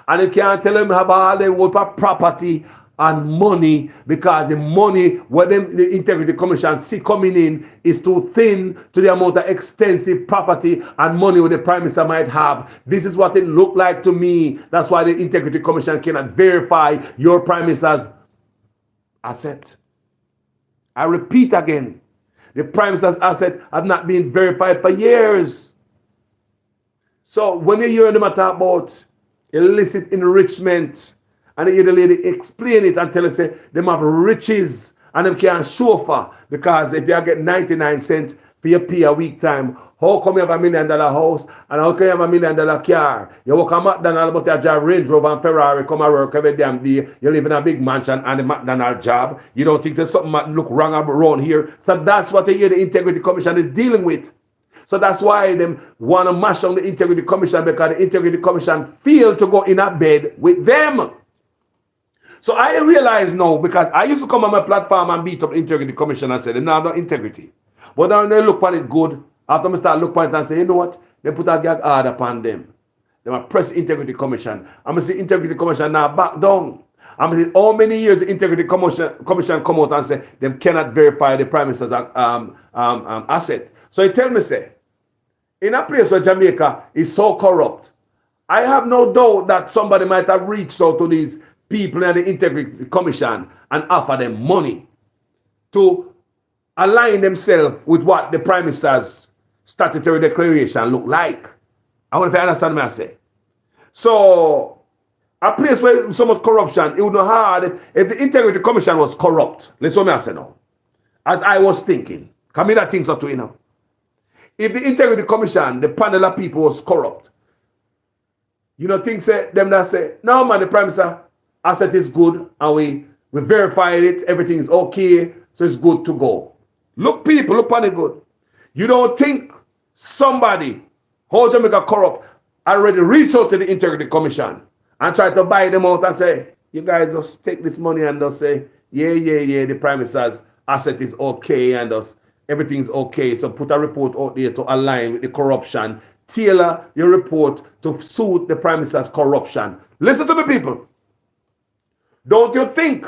and you can't tell him have all the whole property and money because the money what them the Integrity Commission see coming in is too thin to the amount of extensive property and money what the prime minister might have. This is what it looked like to me. That's why the Integrity Commission cannot verify your prime minister's asset. I repeat again, the prime minister's asset have not been verified for years. So when you hear them talk about illicit enrichment, and you hear the lady explain it and tell us say them have riches and them can't chauffeur because if you get 99 cents for your pay a week time, how come you have $1 million house and how come you have $1 million car? You work at McDonald's but you drive Range Rover and Ferrari, come and work every damn day. You live in a big mansion and a McDonald's job. You don't think there's something that look wrong around here. So that's what you hear the Integrity Commission is dealing with. So that's why them want to mash on the Integrity Commission because the Integrity Commission failed to go in a bed with them. So I realize now, because I used to come on my platform and beat up the Integrity Commission and say, they have no integrity. But then they look at it good. After I start look at it and say, you know what? They put a gag hard upon them. They might press Integrity Commission. I'm going to see Integrity Commission now back down. I'm saying how many years the Integrity Commission come out and say them cannot verify the Prime Minister's asset. So he tell me, say, in a place where Jamaica is so corrupt, I have no doubt that somebody might have reached out to these people in the Integrity Commission and offer them money to align themselves with what the Prime Minister's statutory declaration look like. I want to understand what I say. So, a place where so much corruption, it would not hard if the Integrity Commission was corrupt. Listen what I say now. As I was thinking. Come in that things up to you now. If the Integrity Commission, the panel of people was corrupt, you know, things say, them that say, no man, the Prime Minister asset is good and we verified it, everything is okay, so it's good to go. Look people, look on it good. You don't think somebody, whole Jamaica corrupt, already reach out to the Integrity Commission and try to buy them out and say, you guys just take this money and just say, yeah, the Prime Minister's asset is okay and just everything's okay. So put a report out there to align with the corruption. Tailor your report to suit the Prime Minister's corruption. Listen to me, people. Don't you think,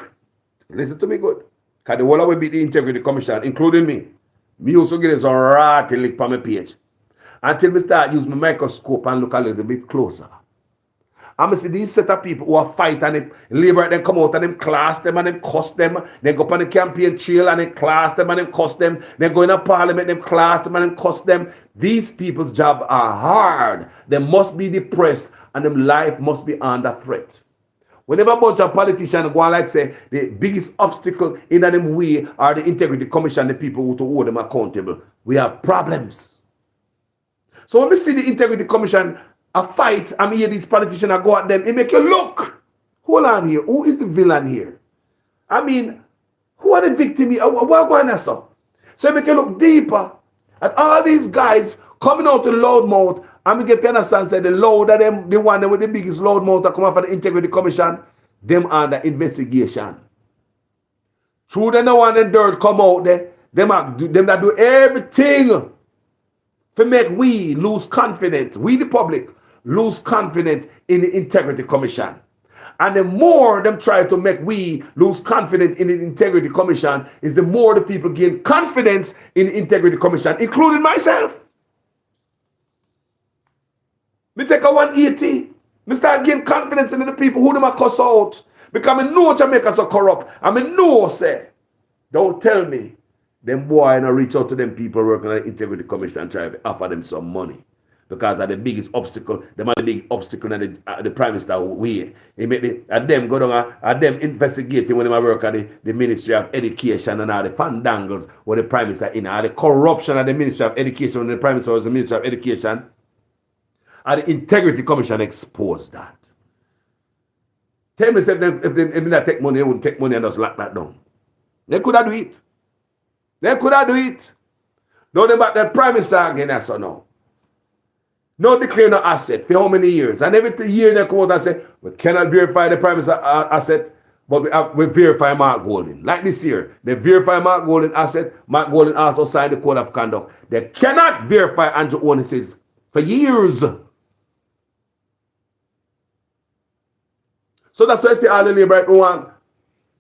listen to me good, because the whole will be the Integrity Commission, including me. Me also get this ratty lick on my page. Until we start using my microscope and look a little bit closer. I'm see these set of people who are fighting and the labor, them come out and them class them and them cuss them. They go up on the campaign trail and they class them and them cuss them. They go in a parliament, them class them and them cuss them. These people's job are hard. They must be depressed and them life must be under threat. Whenever a bunch of politicians go on like say the biggest obstacle in them way are the Integrity Commission, the people who to hold them accountable. We have problems. So when we see the Integrity Commission a fight, I hear these politicians go at them, it make you look. Hold on here. Who is the villain here? I mean, who are the victim here? What going on so? So it make you look deeper. And all these guys coming out to loudmouth, and we get to understand say the louder them, the one with the biggest loudmouth that come out for the Integrity Commission, them under investigation. True, they no want the dirt come out there. Them that do everything to make we lose confidence, we the public lose confidence in the Integrity Commission. And the more them try to make we lose confidence in the Integrity Commission is the more the people gain confidence in the Integrity Commission, including myself. Me take a 180. Me start gaining confidence in the people who them a cuss out. Because I know Jamaica so corrupt. And I know say, don't tell me them boy and I reach out to them people working on the Integrity Commission and try to offer them some money. Because of the biggest obstacle, them are the big obstacle in the Prime Minister way. He make them go down and them investigating when they work at the Ministry of Education and all the fandangles where the Prime Minister in, all the corruption at the Ministry of Education when the Prime Minister was the Minister of Education. And the Integrity Commission exposed that. Tell me if they not take money, they wouldn't take money and just lock that down. They could have do it. They could have do it. Now they back the Prime Minister again, that's so now. No declare no asset for how many years? And every year they come out and say, we cannot verify the Prime Minister asset, but we verify Mark Golding. Like this year, they verify Mark Golding asset. Mark Golding also signed the code of conduct. They cannot verify Andrew Holness for years. So that's why I say all the labor want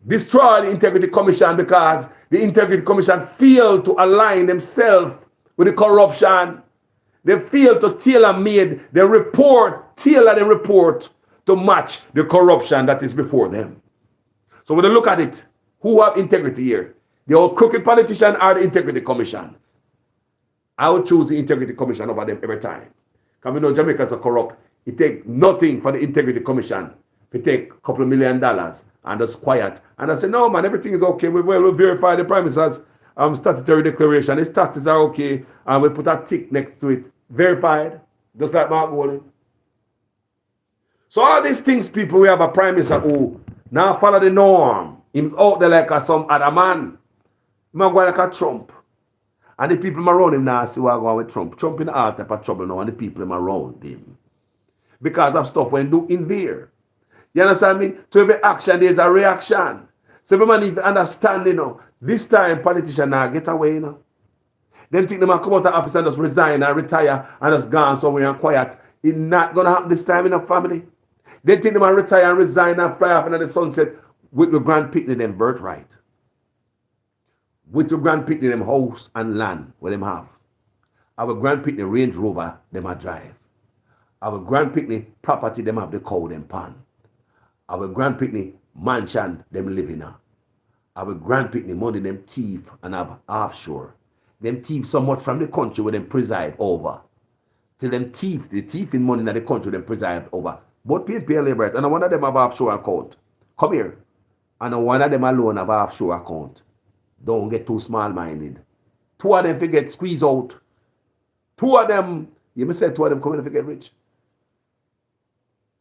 destroy the Integrity Commission because the Integrity Commission failed to align themselves with the corruption. They failed to tailor the report to match the corruption that is before them. So when they look at it, who have integrity here? The old crooked politician or the Integrity Commission? I would choose the Integrity Commission over them every time. Because we know Jamaicans are corrupt. It takes nothing for the Integrity Commission to take a couple of $1 million and just quiet. And I say, no man, everything is okay. We'll verify the Prime Minister's statutory declaration. His taxes are okay. And we put a tick next to it. Verified. Just like Mark Golding. So all these things, people, we have a Prime Minister who now follow the norm. He's out there like some other man. He's going like a Trump. And the people around him now see what going with Trump. Trump in all type of trouble now and the people around him. Because of stuff when do in there. You understand me? To every action, there's a reaction. So every man need to understand, this time politicians now get away, Them think they might come out of office and just resign and retire and just gone somewhere and quiet. It's not going to happen this time in a family. They think they might retire and resign and fly off into the sunset with the grand picnic them birthright. With the grand picnic them house and land where them have. Our grand picnic Range Rover them a drive. Our grand picnic property them have the cow them pan. Our grand picnic mansion them live in. Our grand picnic money them thief and have offshore. Them thief so much from the country where them preside over. Till them thief, the thief in money in the country them preside over. But pay labor, and one of them have offshore account. Come here. And one of them alone have offshore account. Don't get too small-minded. Two of them forget squeeze out. Two of them, you may say two of them come in and get rich.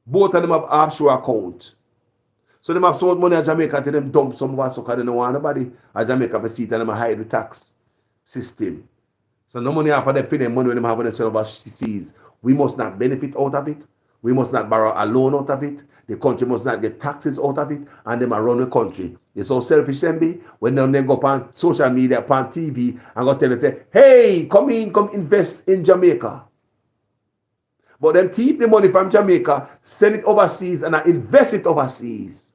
Both of them have offshore account. So them have so much money in Jamaica till them dump some of us so they don't want nobody at Jamaica for seat and them hide the tax system. So no money after them for them money when them have when they sell overseas. We must not benefit out of it. We must not borrow a loan out of it. The country must not get taxes out of it. And them are run the country. It's so selfish them be. When they go on social media, upon TV, and go tell them, say, hey, come invest in Jamaica. But them take the money from Jamaica, send it overseas, and invest it overseas.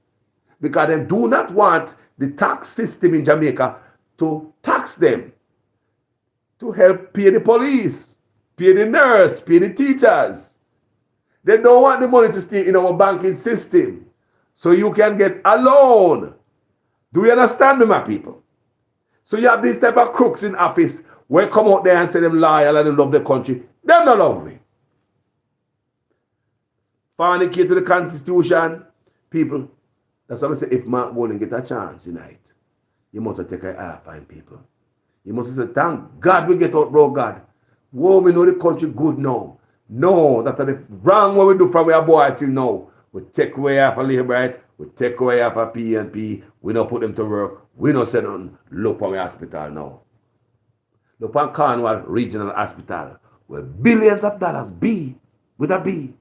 Because they do not want the tax system in Jamaica to tax them. To help pay the police, pay the nurse, pay the teachers. They don't want the money to stay in our banking system. So you can get a loan. Do you understand me, my people? So you have these type of crooks in office where come out there and say them loyal and they love the country. They don't love me. Fornicate to the Constitution. People, that's what I say, if Mark Bowling get a chance tonight, you must take an eye fine people. You must say, thank God we get out, bro, God. Whoa, we know the country good now. No, that's the wrong what we do from where boy till now. We take away half a labor right, we take away half a P&P, we don't put them to work, we don't send them look on the hospital now. Look on Cornwall Regional Hospital, where billions of dollars be with a B.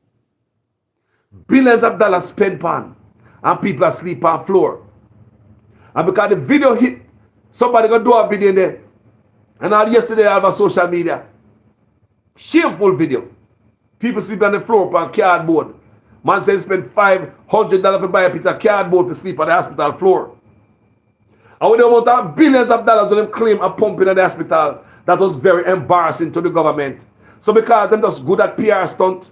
Billions of dollars spent on, and people are sleep on floor. And because the video hit, somebody gonna do a video in there. And all yesterday I have a social media. Shameful video. People sleep on the floor on cardboard. Man said spend $500 to buy a piece of cardboard to sleep on the hospital floor. And when they want to have billions of dollars on them claim and pumping at the hospital, that was very embarrassing to the government. So because them just good at PR stunt,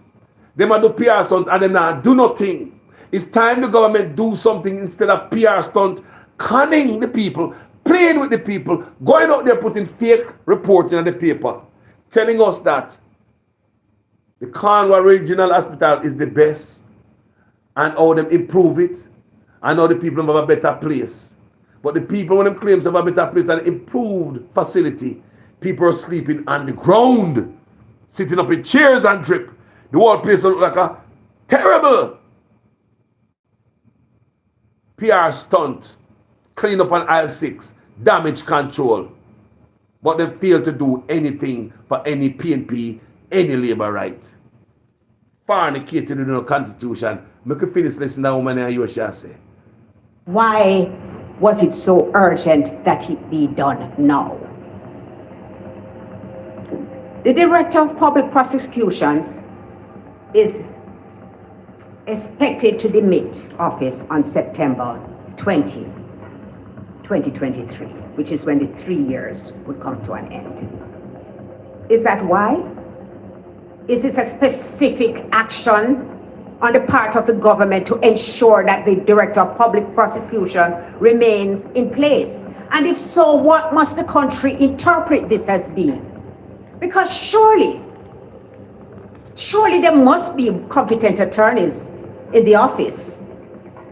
they might do PR stunt and them not do nothing. It's time the government do something instead of PR stunt, conning the people, playing with the people, going out there putting fake reporting on the paper, telling us that the Cornwall Regional Hospital is the best and how them improve it and how the people have a better place. But the people when them claims have a better place and improved facility, people are sleeping on the ground, sitting up in chairs and drip. The whole place look like a terrible PR stunt, clean up on aisle 6, damage control. But they fail to do anything for any P&P, any labor right. Fornicated in the Constitution. Make you finish listening to that woman and you shall say. Why was it so urgent that it be done now? The Director of Public Prosecutions is expected to demit office on September 20, 2023, which is when the 3 years would come to an end. Is that why? Is this a specific action on the part of the government to ensure that the Director of Public Prosecution remains in place? And if so, what must the country interpret this as being? Because surely there must be competent attorneys in the office.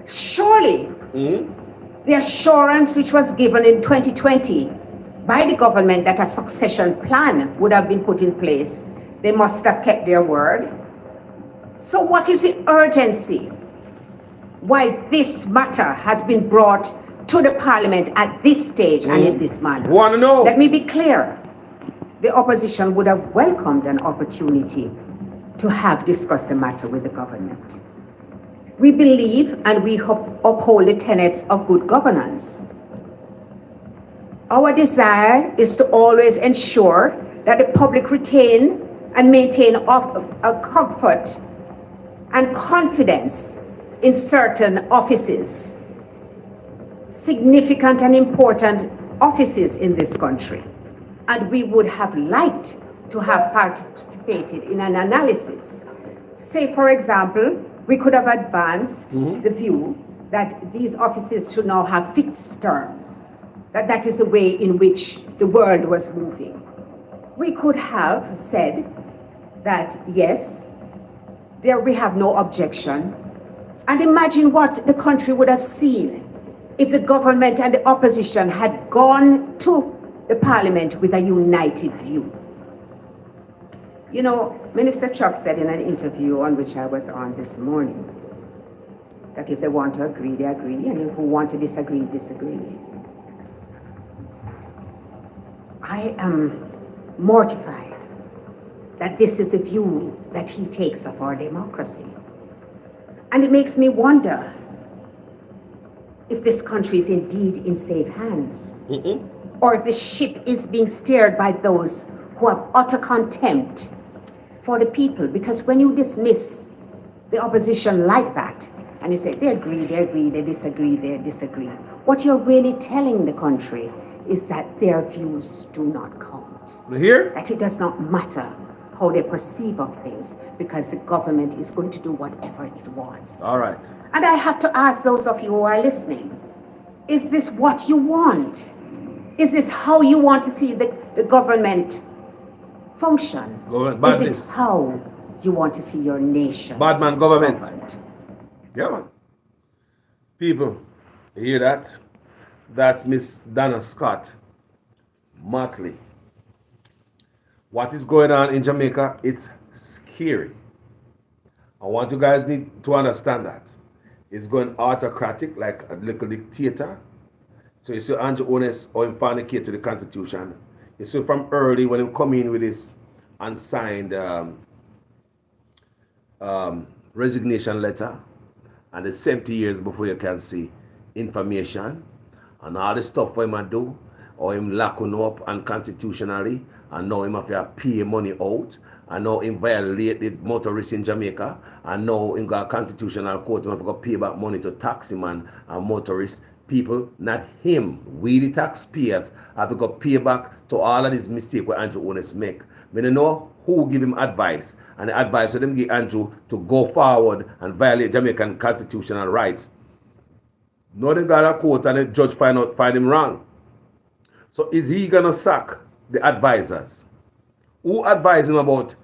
Surely the assurance which was given in 2020 by the government that a succession plan would have been put in place, they must have kept their word. So what is the urgency? Why this matter has been brought to the Parliament at this stage and in this manner? Want to know? Let me be clear. The opposition would have welcomed an opportunity to have discussed the matter with the government. We believe and we uphold the tenets of good governance. Our desire is to always ensure that the public retain and maintain a comfort and confidence in certain offices, significant and important offices in this country. And we would have liked to have participated in an analysis. Say, for example, we could have advanced the view that these offices should now have fixed terms, that is the way in which the world was moving. We could have said that, yes, there we have no objection. And imagine what the country would have seen if the government and the opposition had gone to the parliament with a united view. You know, Minister Chuck said in an interview on which I was on this morning that if they want to agree, they agree, and who want to disagree, disagree. I am mortified that this is a view that he takes of our democracy. And it makes me wonder if this country is indeed in safe hands, or if the ship is being steered by those who have utter contempt for the people. Because when you dismiss the opposition like that, and you say they agree, they disagree, they disagree, what you're really telling the country is that their views do not count. Here? That it does not matter how they perceive of things, because the government is going to do whatever it wants. All right. And I have to ask those of you who are listening, is this what you want? Is this how you want to see the government function? Government, is it how you want to see your nation bad man government. governed? Yeah, man. People, you hear that? That's Miss Donna Scott Martley. What is going on in Jamaica? It's scary. I want you guys need to understand that. It's going autocratic, like a little dictator. So you see Andrew Holness or him fornicate to the Constitution. You see from early when he come in with this unsigned resignation letter, and the 70 years before you can see information and all the stuff for him to do, or him locking up unconstitutionally, and now him have to pay money out, and now him violate the motorists in Jamaica, and now him got a constitutional court, him have to pay back money to taximan and motorists. People, not him, we the taxpayers have to go pay back to all of these mistakes where Andrew Holness make. We don't know who give him advice, and the advice for them give Andrew to go forward and violate Jamaican constitutional rights. No, they got a court and the judge find him wrong. So is he gonna sack the advisors? Who advise him about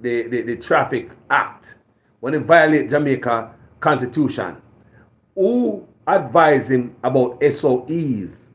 the Traffic Act when he violate Jamaica constitution? Who advise him about SOEs?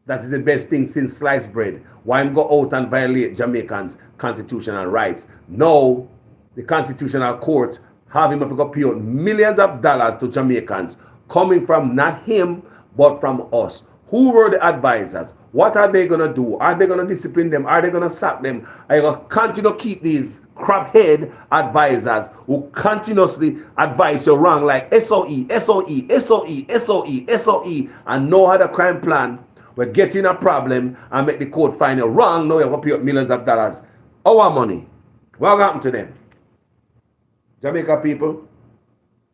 That is the best thing since sliced bread. Why him go out and violate Jamaicans' constitutional rights? No, the constitutional court have him to go pay out millions of dollars to Jamaicans, coming from not him, but from us. Who were the advisors? What are they going to do? Are they going to discipline them? Are they going to sack them? Are you going to continue to keep these craphead advisors who continuously advise you wrong, like SOE, and no other crime plan? We're getting a problem and make the court find you wrong. Now you have to pay up millions of dollars. Our money. What happened to them? Jamaica people,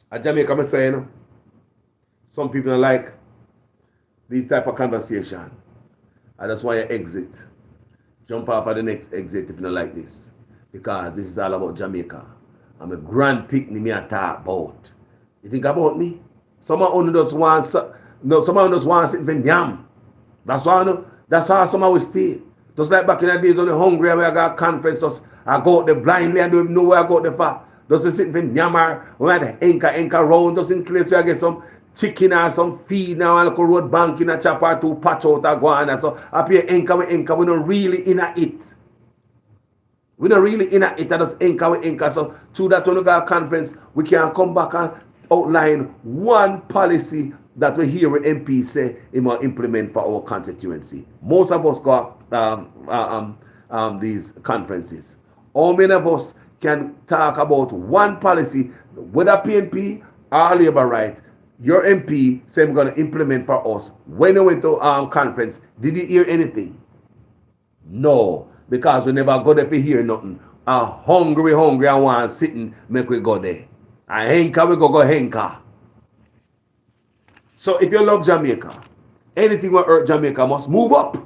at Jamaica, I'm saying, some people don't like these type of conversation. I just want you exit. Jump off at the next exit if you don't like this. Because this is all about Jamaica. I'm a grand picnic me I talk about. You think about me? Someone only just wants someone just wants it in yam. That's how someone will stay. Just like back in the days when you're hungry and I got a conference, just I go out there blindly and don't even know where I go out there for. Just sit in yammer, when I anchor round, just in place where I get some chicken or some feed now and a road bank in a chop or two patch out or go on. And so I pay anchor, we're not really in it. We're not really in it, I just anchor. So through that when we got a conference, we can come back and outline one policy that we hear with MPs say it will implement for our constituency. Most of us got these conferences. How many of us can talk about one policy, whether PNP or Labour right, your MP said we're going to implement for us. When you went to conference, did you hear anything? No, because we never go there to hear nothing. Hungry and want sitting, make we go there. And henka, we go henka. So if you love Jamaica, anything will hurt Jamaica must move up.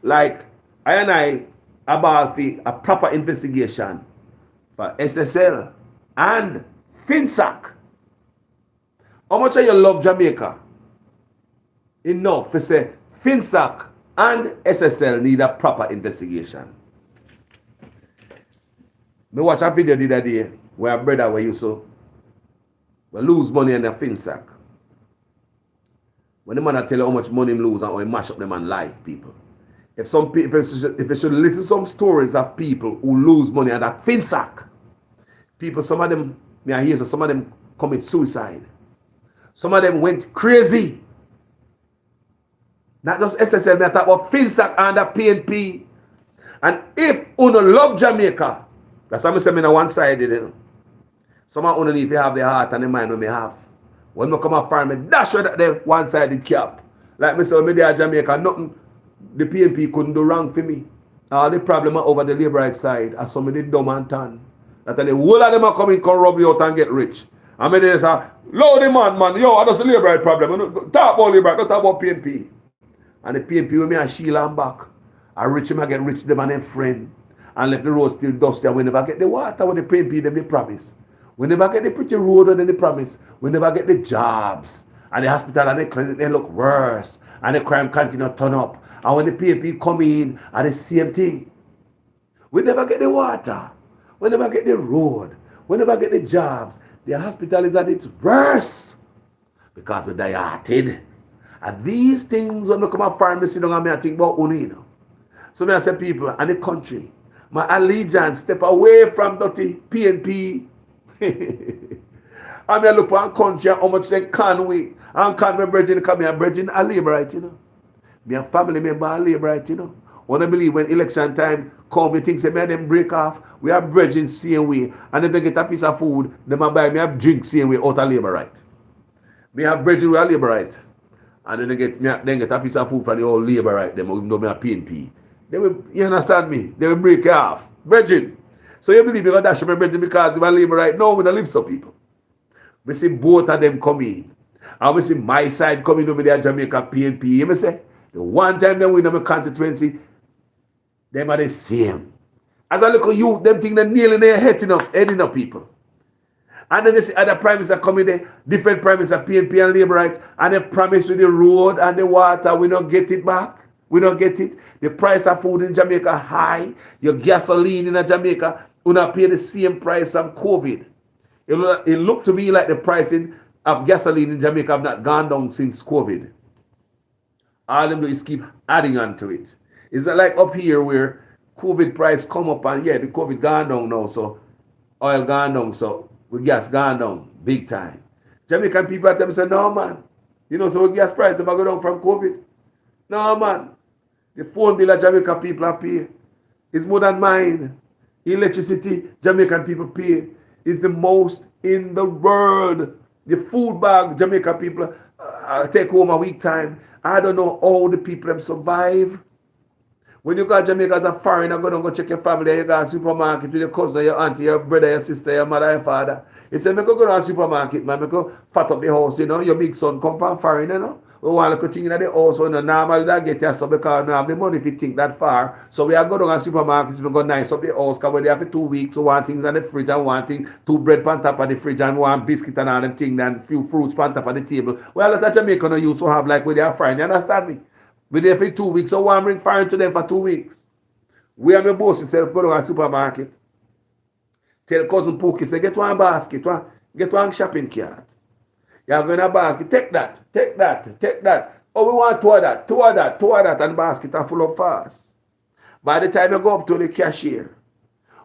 Like I about a proper investigation for SSL and FinSac. How much you love Jamaica? Enough to say FinSac and SSL need a proper investigation. Me watch a video the other day where a brother where you so we lose money in the FinSac. When the man tell you how much money him lose and how he mash up the man life, people. If some people, if you should listen to some stories of people who lose money and a FinSac, people, some of them, me I hear, so some of them commit suicide. Some of them went crazy. Not just SSL, me I talk about FinSac and the PNP. And if you love Jamaica, that's how I say me on one side, you know. Some of you need to have the heart and the mind when me have. When I come up farm, me dash with that one-sided cap. Like me say, when me there Jamaica, nothing the PNP couldn't do wrong for me. All the problem are over the labor right side. And some of the dumb and tan. That the whole of them are coming, come rob you out and get rich. And me they say, low demand, man. Yo, that's the labor right problem. Talk about labor right, don't talk about PNP. And the PNP with me and Sheila and back. I rich him, I get rich them and them friend. And left the road still dusty. And we never get the water with the PNP, them they promise. We never get the pretty road and then they promise. We never get the jobs. And the hospital and the clinic, they look worse. And the crime continue to turn up. And when the PNP come in, and the same thing. We never get the water. We never get the road. We never get the jobs. The hospital is at its worst. Because we're dilated. And these things, when we come up farm, me sit down and I think about only, you know. So I say people, and the country, my allegiance step away from dirty PNP. I look for a country and how much they can we. And can me brethren, because me a brethren a laborite, you know. Me a family member a laborite, you know. When I believe when election time come, me think say me and them break off, we are brethren same way. And if they get a piece of food, they might buy me a drink same way out of laborite. Me have brethren we a laborite. And then they get a piece of food from the old laborite, them even though me a PNP. They will, you understand me? They will break it off. Brethren. So you believe me going to dash my brethren because if I live right now, we don't live so people. We see both of them coming. And we see my side coming over there, Jamaica PNP. You may say, the one time they win in my constituency, them are the same. As I look at you, them think they're kneeling their heading up people. And then they see other prime minister coming there, different prime minister, PNP and Labour right, and they promise with the road and the water, we don't get it back. We don't get it. The price of food in Jamaica high. Your gasoline in Jamaica, you not pay the same price of COVID. It looked to me like the pricing of gasoline in Jamaica have not gone down since COVID. All them do is keep adding on to it. It's not like up here where COVID price come up and yeah, the COVID gone down now, so oil gone down, so with gas gone down big time. Jamaican people at them say, no man, you know, so with gas price if I go down from COVID. No man, the phone bill of Jamaican people are pay. It's more than mine. Electricity, Jamaican people pay. Is the most in the world. The food bag, Jamaican people take home a week time. I don't know how the people them survive. When you go to Jamaica as a foreigner, go check your family, you go to the supermarket with your cousin, your auntie, your brother, your sister, your mother, your father. You say, go to the supermarket, man, go fat up the house, you know, your big son come from foreign, you know. We want to thing in the house, so normally that get your son because we have the money if you think that far. So we are going to the supermarket, we go nice up the house, because we're there for 2 weeks, so one things on the fridge and one thing, 2 bread on top of the fridge and 1 biscuit and all them things and few fruits on top of the table. Well, that's Jamaica no used to have like with their friend, you understand me? We're there for 2 weeks, so one bring foreign to them for 2 weeks. We are my boss yourself, go to the supermarket. Tell cousin Pookie, say, get one basket, get one shopping cart. You're going to basket, take that. Oh, we want two of that, and basket are full of fast. By the time you go up to the cashier,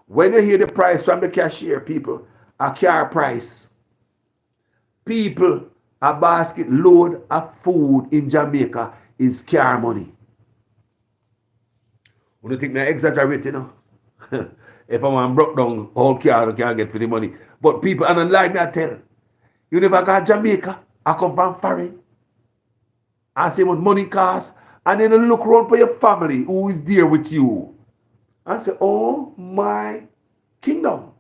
when you hear the price from the cashier, people, a car price, people, a basket load of food in Jamaica is car money. You don't think I exaggerate, you know? If I'm broke down, all car I can't get for the money. But people, and unlike me, I tell, you never got Jamaica, I come from foreign. I say what money costs, and then you look around for your family who is there with you. And say, oh my kingdom.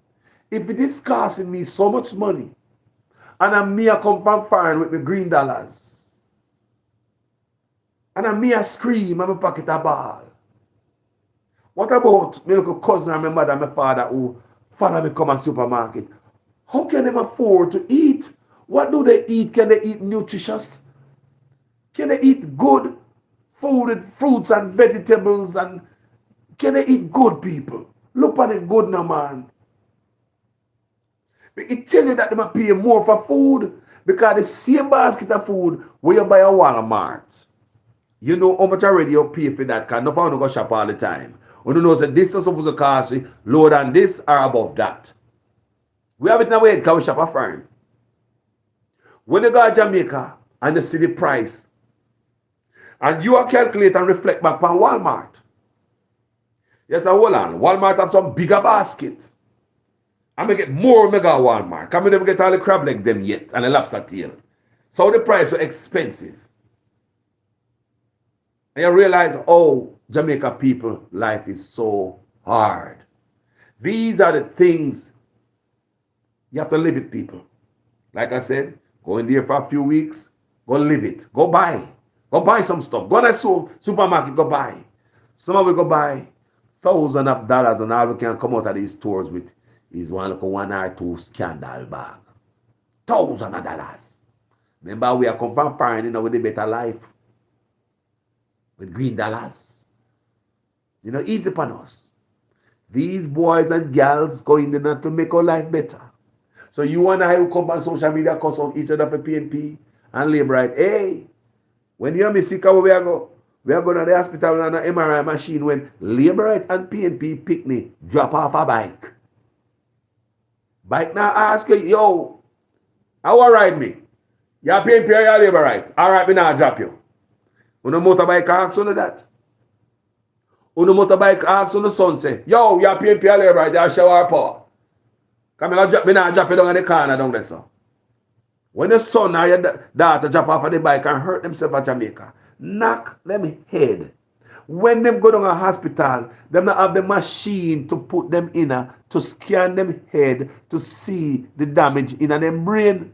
If it is costing me so much money And a me a come from foreign with my green dollars. And a me a scream and my pocket a ball. What about my little cousin and my mother and my father who follow me come a supermarket? How can they afford to eat? What do they eat? Can they eat nutritious? Can they eat good food with fruits and vegetables? And can they eat good, people? Look at it good now, man. It tell you that they might pay more for food because the same basket of food where you buy a Walmart. You know how much already you pay for that because nobody go shop all the time. You don't know that this is supposed to cost you lower than this or above that. We have it in our head because we shop a firm. When you go to Jamaica and you see the price, and you are calculate and reflect back on Walmart. Yes, hold on. Walmart have some bigger baskets. I'm going to get more mega Walmart. I'm never get all the crab leg them yet and the lobster tail. So the price is expensive. And you realize, oh, Jamaica people, life is so hard. These are the things you have to live it, people. Like I said, go in there for a few weeks, go live it. Go buy. Go buy some stuff. Go to the supermarket, go buy. Some of we go buy thousands of dollars and all we can come out of these stores with is one like a 1 or 2 scandal bag. Thousands of dollars. Remember, we are come from foreign, you know, with a better life. With green dollars. You know, easy upon us. These boys and girls going in there to make our life better. So you and I who come on social media cuss out each other for PNP and labor right. Hey, when you and me sick, we are going to the hospital on an MRI machine when labor right and PNP pick me, drop off a bike. Bike now ask you, yo, how will ride me? You PNP or you labor right? All right, me now drop you. Uno motorbike asks on that. Uno motorbike asks on the son say, yo, you PNP or labor right? You shower power. Come here, me now drop you down in the corner down there, so. When your son or your daughter drop off of the bike and hurt themselves at Jamaica, knock them head. When them go down a hospital, them not have the machine to put them in to scan them head to see the damage in them brain.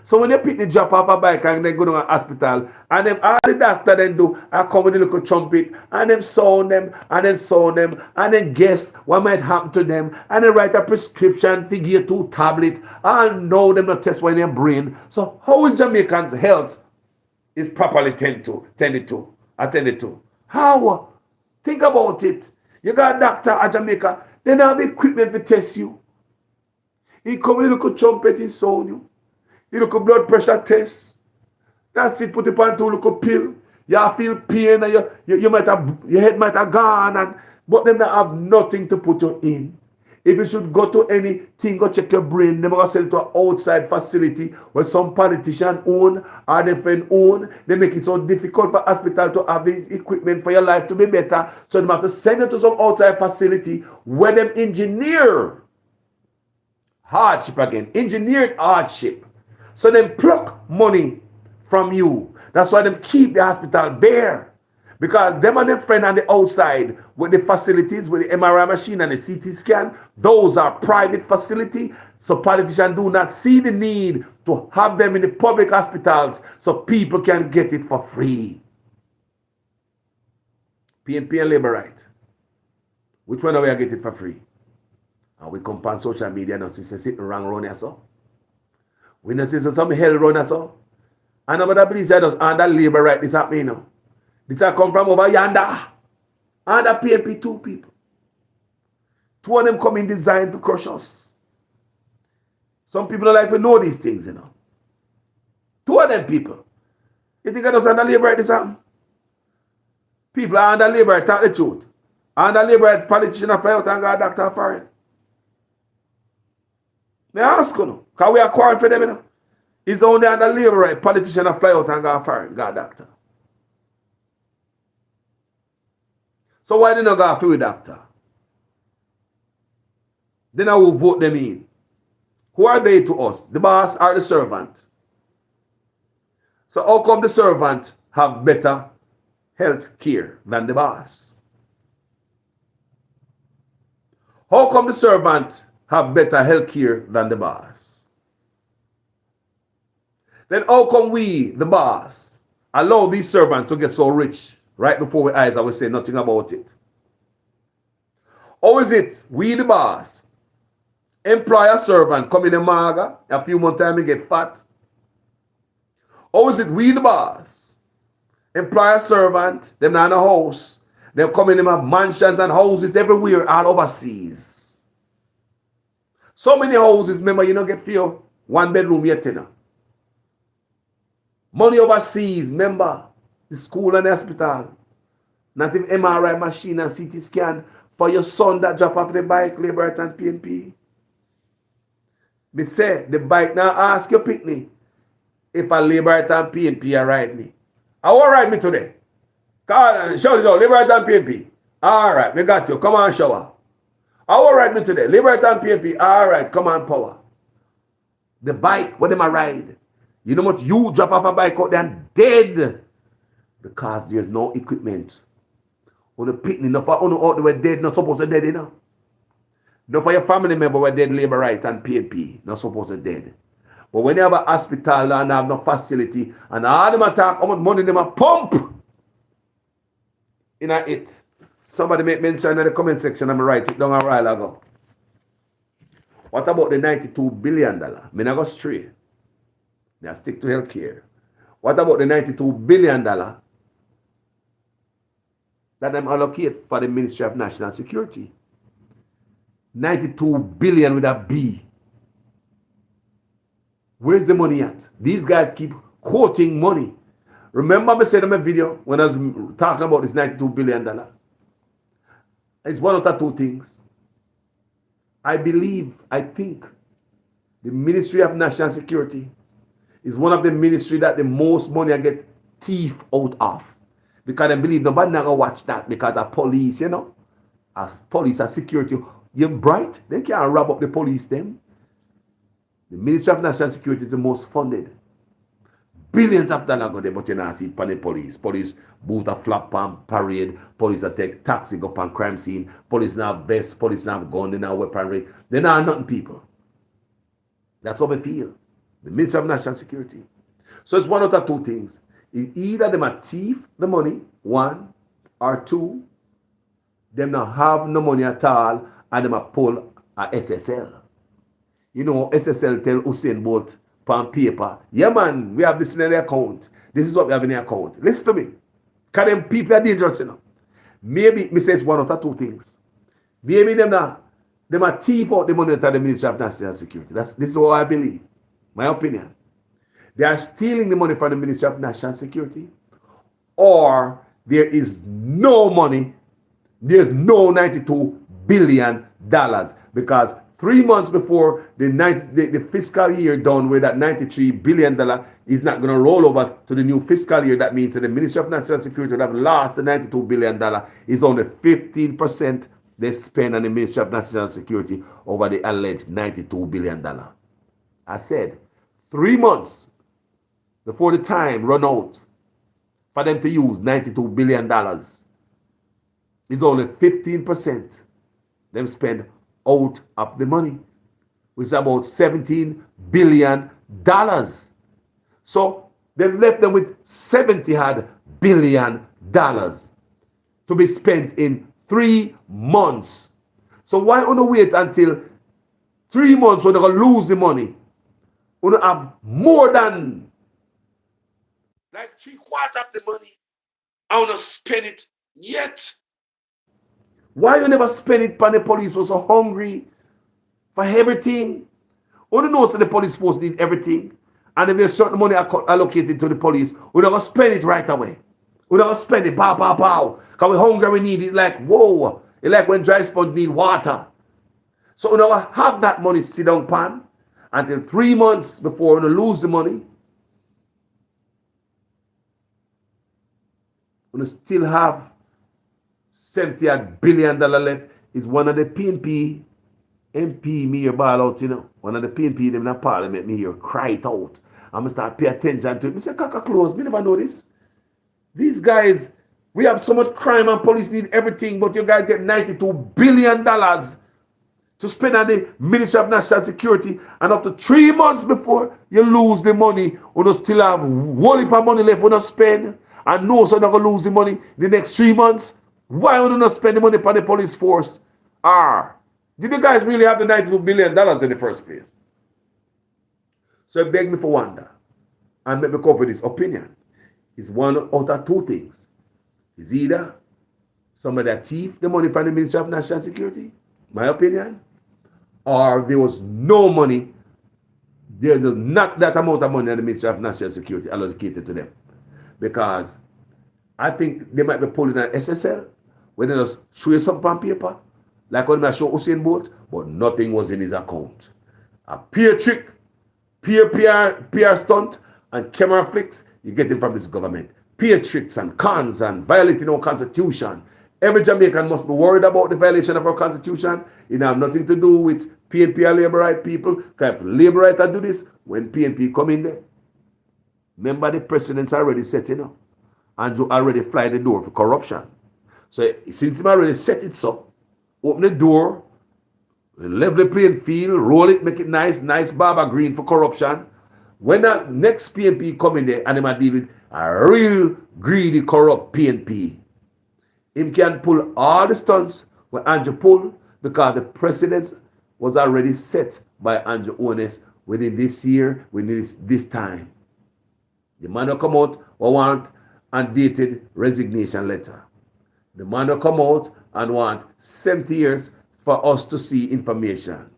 So when they pick the drop off a bike and they go to a hospital, and them all the doctor then do come with a little trumpet and them sound them and then sound them and then guess what might happen to them and then write a prescription, figure 2 tablet, and know them not test in their brain. So how is Jamaican's health is properly attended to? How? Think about it. You got a doctor at Jamaica, they don't have the equipment to test you. He come with a little trumpet, he sound you. You look a blood pressure test. That's it, put it on 2 little pill. You feel pain and you might have, your head might have gone, but then they have nothing to put you in. If you should go to anything, go check your brain, they're going to sell it to an outside facility where some politician own or their friend own. They make it so difficult for hospital to have this equipment for your life to be better. So they have to send you to some outside facility where them engineer hardship again. Engineered hardship. So they pluck money from you. That's why they keep the hospital bare. Because them and their friend on the outside with the facilities, with the MRI machine and the CT scan, those are private facility. So politicians do not see the need to have them in the public hospitals so people can get it for free. PNP and labor right. Which one are we get it for free? And we come on social media and see sitting wrong around here so. We don't see some hell run so. And nobody believes that does under labor right this happening now. This have come from over yonder. Under PNP 2 people. 2 of them come in design to crush us. Some people don't like to know these things, you know. 2 of them people. You think I just under labor right this happen? People are under labor right, tell the truth. Under labor right, politician are fly out and got a doctor for it. They ask you, because we are quarreling for them, you know. It's only under labor right, politician are fly out and got a foreign, got a doctor. So why didn't you go for a doctor? Then I will vote them in. Who are they to us? The boss or the servant? So how come the servant have better health care than the boss? How come the servant have better health care than the boss? Then how come we, the boss, allow these servants to get so rich right before our eyes and we say nothing about it? How is it we, the boss, employ a servant, come in the maga, a few more time and get fat? How is it we, the boss, employ a servant, them not in a house, them come in, them have mansions and houses everywhere, all overseas. So many houses, remember, you don't get for one bedroom yet, you know. Money overseas, remember, the school and the hospital, not even MRI machine and CT scan for your son that drop off the bike, labor and PNP. Me say, the bike now ask your picnic if I labor and PNP are ride me. I will ride me today. Call and shout it out, labor and PNP. All right, me got you. Come on, shower. I will ride me today. Labor and PNP. All right, come on, power. The bike, what am I ride? You know what? You drop off a bike out there and dead because there's no equipment. On the picnic, no for out there were dead, not supposed to dead, you know. No for your family member were dead, labor right and PNP, not supposed to dead. But when you have a hospital and have no facility and all them attack, how much money them a pump in it. Somebody make mention in the comment section and I write it down a while ago. What about the $92 billion? Me not go straight. Now stick to healthcare. What about the $92 billion that them allocate for the Ministry of National Security? 92 billion with a B. Where's the money at? These guys keep quoting money. Remember I said in my video when I was talking about this $92 billion? It's one of the two things. I think the Ministry of National Security is one of the ministry that the most money I get thief out of. Because I believe nobody not gonna watch that because of police, you know. As police and security, you're bright, they can't rob up the police them. The Ministry of National Security is the most funded. Billions of dollars go there, but you not see it on the police. Police boot a flap on parade, police a take taxi go on crime scene, police not have vests, police not have gun, they not have weaponry. They not have nothing people. That's how we feel. The Ministry of National Security. So it's one of the two things. Either them a thief the money, one, or two, them not have no money at all, and them a pull a SSL. You know, SSL tell Usain Bolt on paper, yeah man, we have this in the account. This is what we have in the account. Listen to me. Because them people are dangerous, you know. Maybe, me say it's one of the two things. Maybe them a thief out the money to the Ministry of National Security. This is what I believe. My opinion. They are stealing the money from the Ministry of National Security, or there is no money, there's no $92 billion because 3 months before the fiscal year done with that $93 billion is not going to roll over to the new fiscal year. That means that the Ministry of National Security would have lost the $92 billion. Is only 15% they spend on the Ministry of National Security over the alleged $92 billion. I said 3 months before the time run out for them to use $92 billion, is only 15% them spend out of the money, which is about $17 billion. So they've left them with $70 billion to be spent in 3 months. So why want to wait until 3 months when they're going to lose the money? We don't have more than like 3/4 of the money. I want to spend it yet. Why you never spend it when the police was so hungry for everything? We don't know so the police force need everything. And if there's certain money allocated to the police, we're not going to spend it right away. We're not going to spend it, pow, pow, pow. Because we're hungry, we need it like, whoa. It's like when dry sponge need water. So we're not going to have that money sit down pan until 3 months before we're going to lose the money. We're going to still have $70 billion left. Is one of the PNP MP me here ball out, you know. One of the PNP them in the parliament me here cry it out. I'm going to start pay attention to it. I say, Kaka close, me never know this. These guys, we have so much crime and police need everything, but you guys get $92 billion to spend on the Ministry of National Security, and up to 3 months before you lose the money, you still have one heap of money left you not spend, and no, so you're not going to lose the money the next 3 months. Why would you not spend the money on the police force? Did you guys really have the $92 billion in the first place? So it begged me for wonder and make me come up with this opinion. It's one out of two things. It's either somebody that thief the money from the Ministry of National Security, my opinion, or there was no money, there was not that amount of money in the Ministry of National Security allocated to them. Because I think they might be pulling an SSL when they just show you something on paper, like when I show Usain Bolt, but nothing was in his account. A peer trick, PR stunt, and camera flicks, you get it from this government. Peer tricks and cons and violating our constitution. Every Jamaican must be worried about the violation of our constitution. It have nothing to do with PNP or labor right people. Because if labor right do this, when PNP come in there, remember the precedents already set, and you already fly the door for corruption. So since you already set it so, open the door, level the playing field, roll it, make it nice barber green for corruption. When that next PNP come in there and they might deal with a real greedy, corrupt PNP, him can pull all the stunts where Andrew pulled because the precedence was already set by Andrew Holness within this year, within this time. The man will come out will want undated resignation letter. The man will come out and want 70 years for us to see information.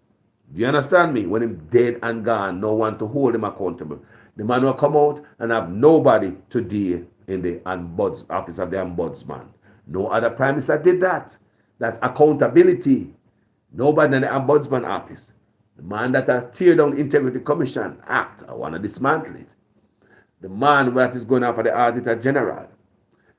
Do you understand me? When him dead and gone, no one to hold him accountable. The man will come out and have nobody to deal in the office of the ombudsman. No other prime minister did that. That's accountability. Nobody in the ombudsman office. The man that tear down Integrity Commission Act, I want to dismantle it. The man that is going after the Auditor General.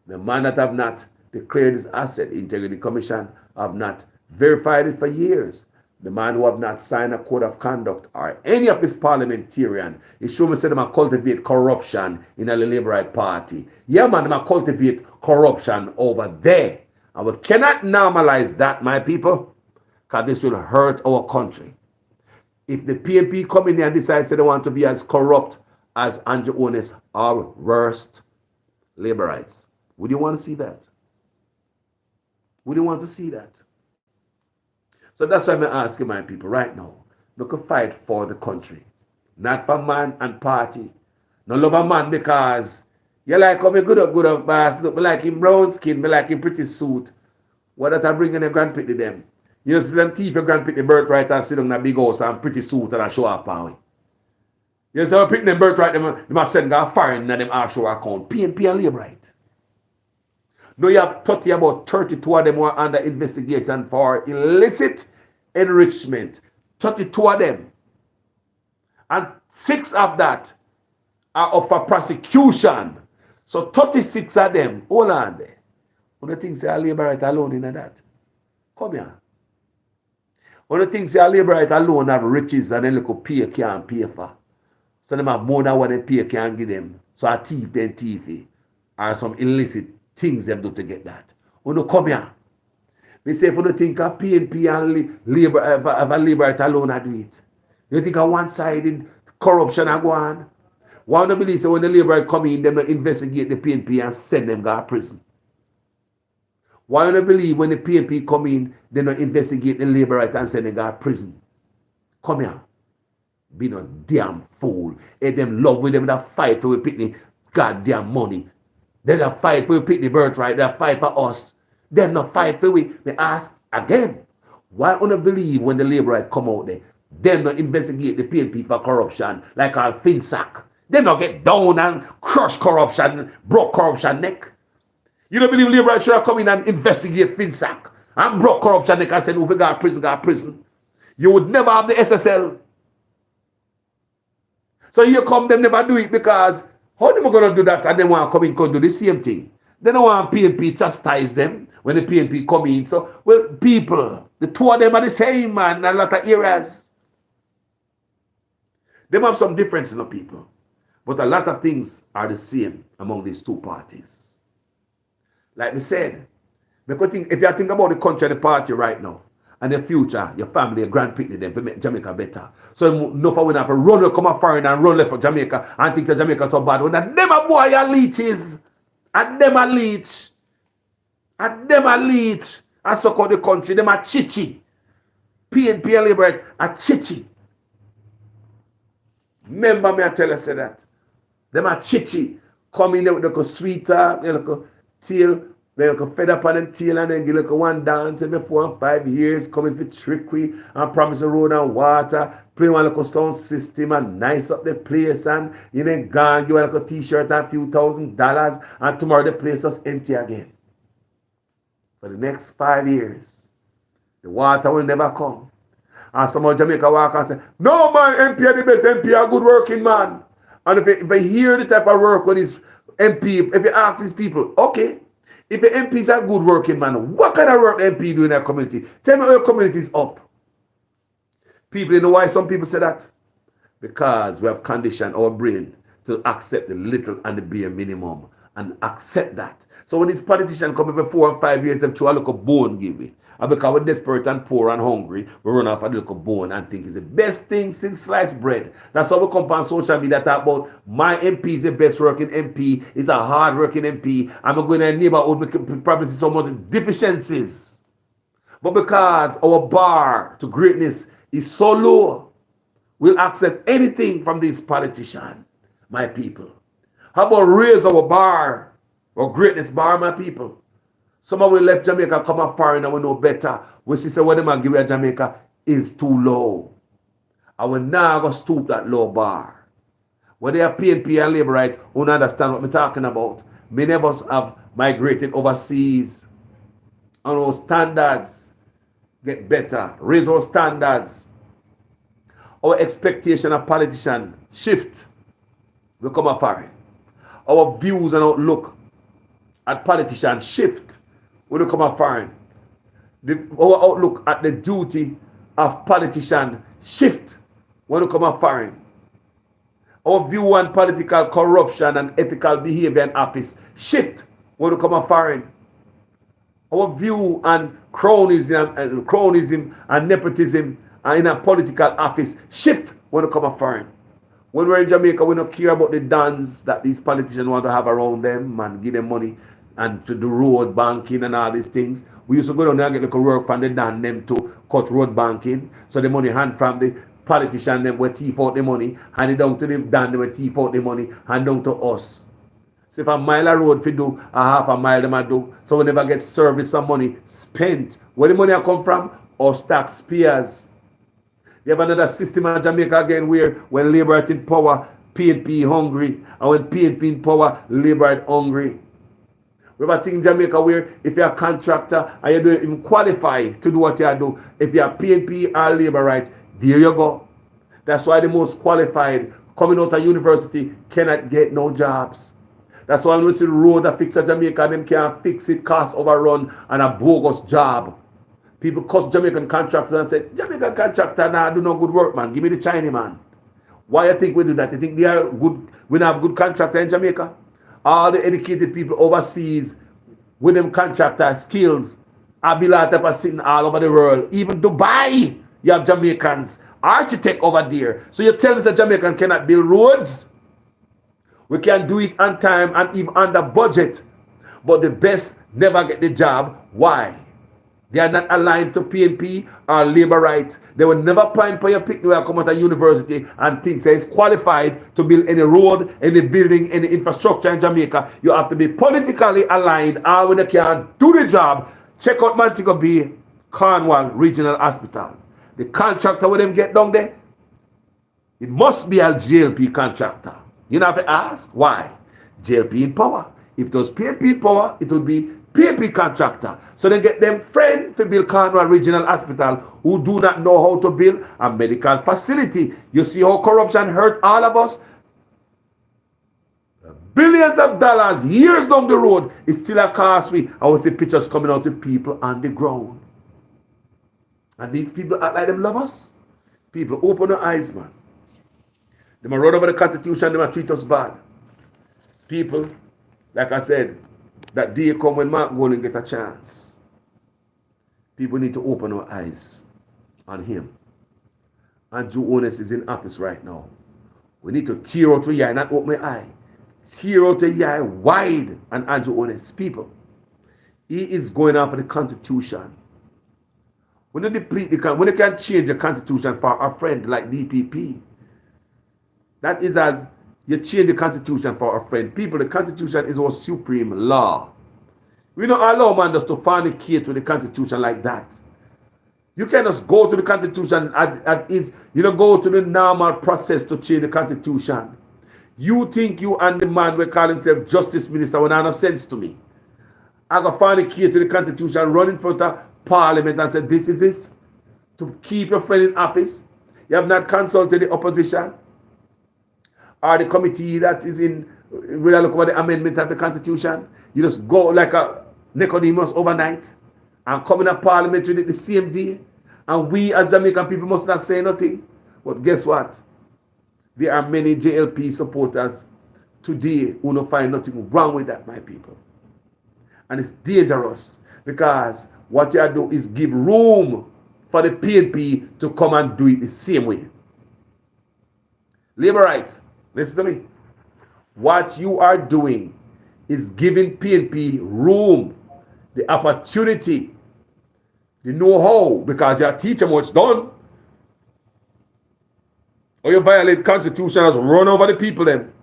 The man that have not declared his asset, Integrity Commission, have not verified it for years. The man who have not signed a code of conduct or any of his parliamentarian, he show me say them cultivate corruption in the Labour Right Party. Yeah, man, them cultivate corruption over there. And we cannot normalize that, my people, because this will hurt our country. If the PNP come in here and decide they want to be as corrupt as Andrew Holness or worst Labourites, would you want to see that? Would you want to see that? So that's why I'm asking my people right now. Look at fight for the country. Not for man and party. No love a man because you like how me good up, boss. Look, me like him brown skin, me like him pretty suit. What that I bring in the grandpit to them? You see them thief your grandpit the birthright and sit down in a big house and pretty suit and a show off power. You see how picking them birthright, they must send a foreign and them offshore account. PNP and Labour right. Now you have about 32 of them who are under investigation for illicit enrichment. 32 of them. And 6 of that are up for prosecution. So 36 of them, hold on there. One of the things are Labour right alone in that. Come here. One of the things are Labour right alone have riches and then look pay can't pay for. So them have more than what they pay can give them. So a thief then thief or some illicit things them do to get that. Uno come here. We say if you think of PNP and Labour have a Labour right alone I do it. You think of one-sided corruption I go on. One of believe so when the Labour come in, them investigate the PNP and send them to prison. Why don't believe when the PNP come in, they don't investigate the Labour right and send them to prison? Come here. Be no damn fool. Hey, them love with them that fight for we pick the goddamn money. They don't fight for we pick the birthright. They fight for us. They not fight for we. They ask again. Why don't believe when the Labour right come out there, they don't investigate the PNP for corruption like all FinSac. They not get down and crush corruption, broke corruption neck. You don't believe Labour right should have come in and investigate FinSac and broke corruption neck and said, we got prison. You would never have the SSL. So here come them never do it because how them going to do that and they want to come in and do the same thing? They don't want PNP chastise them when the PNP come in. So, well, people, the two of them are the same, man, in a lot of areas. They have some differences in the people. But a lot of things are the same among these two parties. Like we said, because if you think about the country and the party right now, and your future, your family, your grandpicnic, them to make Jamaica better. So enough of we have to run, come up foreign and run left for Jamaica and think that Jamaica so bad. When them a boy a leeches, and them a leech, and them a leech, and suck out the country, them a chichi. PNP and Liberate a chichi. Remember me I tell you say that. Them a chichi. Come in there with a sweeter, they look tail, they look fed up on them tail and then give like one dance every 4 and 5 years, coming for trickery and promise the road and water, play one little sound system and nice up the place and you then gone, give like a t-shirt and a few $1,000 and tomorrow the place is empty again. For the next 5 years, the water will never come. And some of Jamaica walk and say, no man, MP are the best, MP are good working man. And if I hear the type of work with this MP, if you ask these people, okay, if the MP is a good working man, what kind of work the MP do in their community? Tell me how your community is up. People, you know why some people say that? Because we have conditioned our brain to accept the little and the bare minimum and accept that. So when these politicians come every 4 and 5 years, them throw a little bone give it. And because we're desperate and poor and hungry, we run off a little bone and think it's the best thing since sliced bread. That's how we come on social media talk about my MP is the best working MP, is a hard working MP. I'm going to a neighborhood, we can probably see some other deficiencies. But because our bar to greatness is so low, we'll accept anything from this politician, my people. How about raise our bar, our greatness bar, my people? Some of we left Jamaica, come up foreign and we know better. We see what them give at Jamaica is too low. And we now go stoop that low bar. When they are PNP and Labour right, we don't understand what I'm talking about. Many of us have migrated overseas. And our standards get better. Raise our standards. Our expectation of politicians shift. We come up foreign. Our views and outlook at politicians shift. When we come up foreign. Our outlook at the duty of politicians shift when we come up foreign. Our view on political corruption and ethical behavior in office shift when we come up foreign. Our view on cronyism and nepotism in a political office shift when we come up foreign. When we're in Jamaica, we don't care about the dons that these politicians want to have around them and give them money and to do road banking and all these things. We used to go down there and get little work from the dan them to cut road banking. So the money hand from the politician them will thief out the money, hand it down to the dan them will thief out the money, hand down to us. So if a mile of road fi do, a half a mile them a do. So we never get service and money spent. Where the money come from? Us taxpayers. You have another system in Jamaica again where when Labour is in power, PNP hungry. And when PNP in power, Labour is hungry. We have a thing in Jamaica where if you're a contractor and you don't even qualify to do what you do, if you're PNP or Labour right, there you go. That's why the most qualified coming out of university cannot get no jobs. That's why when we see the road that fix a Jamaica, them can't fix it, cost overrun, and a bogus job. People cuss Jamaican contractors and say, Jamaican contractor nah, do no good work, man. Give me the Chinese man. Why you think we do that? You think they are good? We don't have good contractor in Jamaica? All the educated people overseas with them contractor skills are below sitting all over the world. Even Dubai, you have Jamaicans, architect over there. So you tell me that Jamaican cannot build roads? We can do it on time and even under budget. But the best never get the job. Why? They are not aligned to PNP or Labour rights. They will never point for your pick where come out of university and think that it's qualified to build any road, any building, any infrastructure in Jamaica. You have to be politically aligned, or when they can do the job. Check out Montego Bay, Cornwall Regional Hospital. The contractor when them get down there, it must be a JLP contractor. You don't have to ask why. JLP in power. If it was PNP in power, it would be PNP contractor. So they get them friend to build Cornwall Regional Hospital who do not know how to build a medical facility. You see how corruption hurt all of us? Billions of dollars, years down the road, it's still a costly. I will see pictures coming out to people on the ground. And these people act like them love us. People open their eyes, man. They might run over the Constitution, they might treat us bad. People, like I said, that day come when Mark Golden get a chance. People need to open our eyes on him. Andrew Holness is in office right now. We need to tear out the eye, not open my eye. Tear out the eye wide on Andrew Holness. People, he is going after the Constitution. When they deplete when they can change the Constitution for a friend like DPP, that is as you change the Constitution for a friend. People, the Constitution is our supreme law. We don't allow man just to fornicate with the Constitution like that. You can't just go to the Constitution as is. You don't go to the normal process to change the Constitution. You think you and the man will call himself Justice Minister when that no sense to me. I got fornicate with the Constitution, run in front of Parliament and said, this is it? To keep your friend in office? You have not consulted the opposition? Or the committee that is in, will I look over the amendment of the Constitution? You just go like a Nicodemus overnight and come in a Parliament with it the same day. And we as Jamaican people must not say nothing. But guess what? There are many JLP supporters today who don't find nothing wrong with that, my people. And it's dangerous because what you do is give room for the PNP to come and do it the same way. Labor right, listen to me. What you are doing is giving PNP room, the opportunity, the know-how, because your teacher what's done. Or you violate Constitution as run over the people then.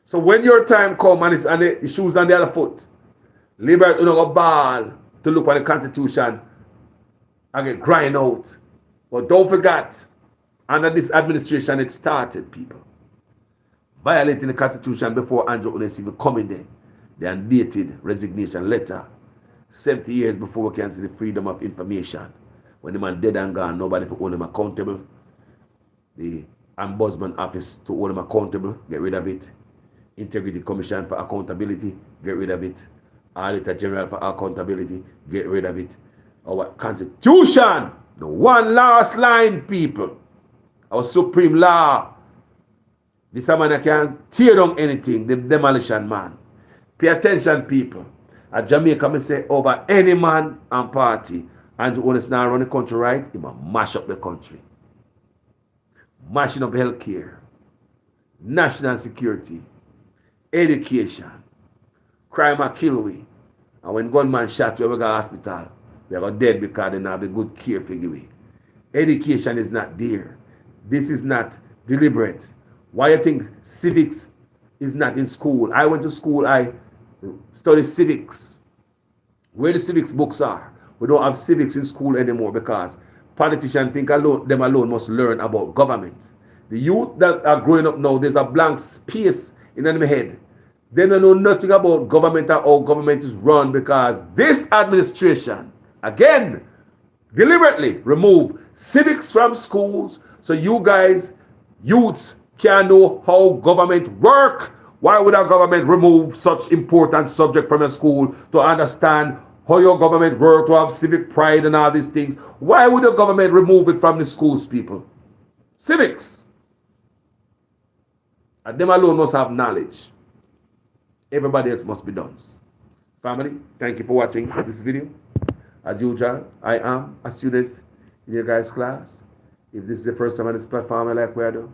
So when your time comes and it's on the shoes on the other foot, Labor you know go ball to look at the Constitution and get grind out. But don't forget, under this administration it started, people. Violating the Constitution before Andrew Holness even coming there. The undated resignation letter. 70 years before we can see the freedom of information. When the man dead and gone, nobody for hold him accountable. The Ombudsman Office to hold him accountable, get rid of it. Integrity Commission for accountability, get rid of it. Auditor General for accountability, get rid of it. Our Constitution, the one last line, people. Our supreme law. This man can tear down anything, the demolition man. Pay attention, people. At Jamaica, I say over any man and party, and when it's now run the country right, he must mash up the country. Mashing up healthcare, national security, education, crime and kill we. And when gunman shot, we have a hospital. We have a dead because they have a good care for we. Education is not there. This is not deliberate. Why you think civics is not in school? I went to school, I studied civics. Where the civics books are. We don't have civics in school anymore because politicians think them alone must learn about government. The youth that are growing up now, there's a blank space in their head. They don't know nothing about government or how government is run because this administration, again, deliberately remove civics from schools so you guys, youths, can know how government work. Why would our government remove such important subject from a school to understand how your government work, to have civic pride and all these things? Why would the government remove it from the schools, people? Civics. And them alone must have knowledge. Everybody else must be done. Family, thank you for watching this video. As usual, I am a student in your guys' class. If this is the first time on this platform, I like where I do.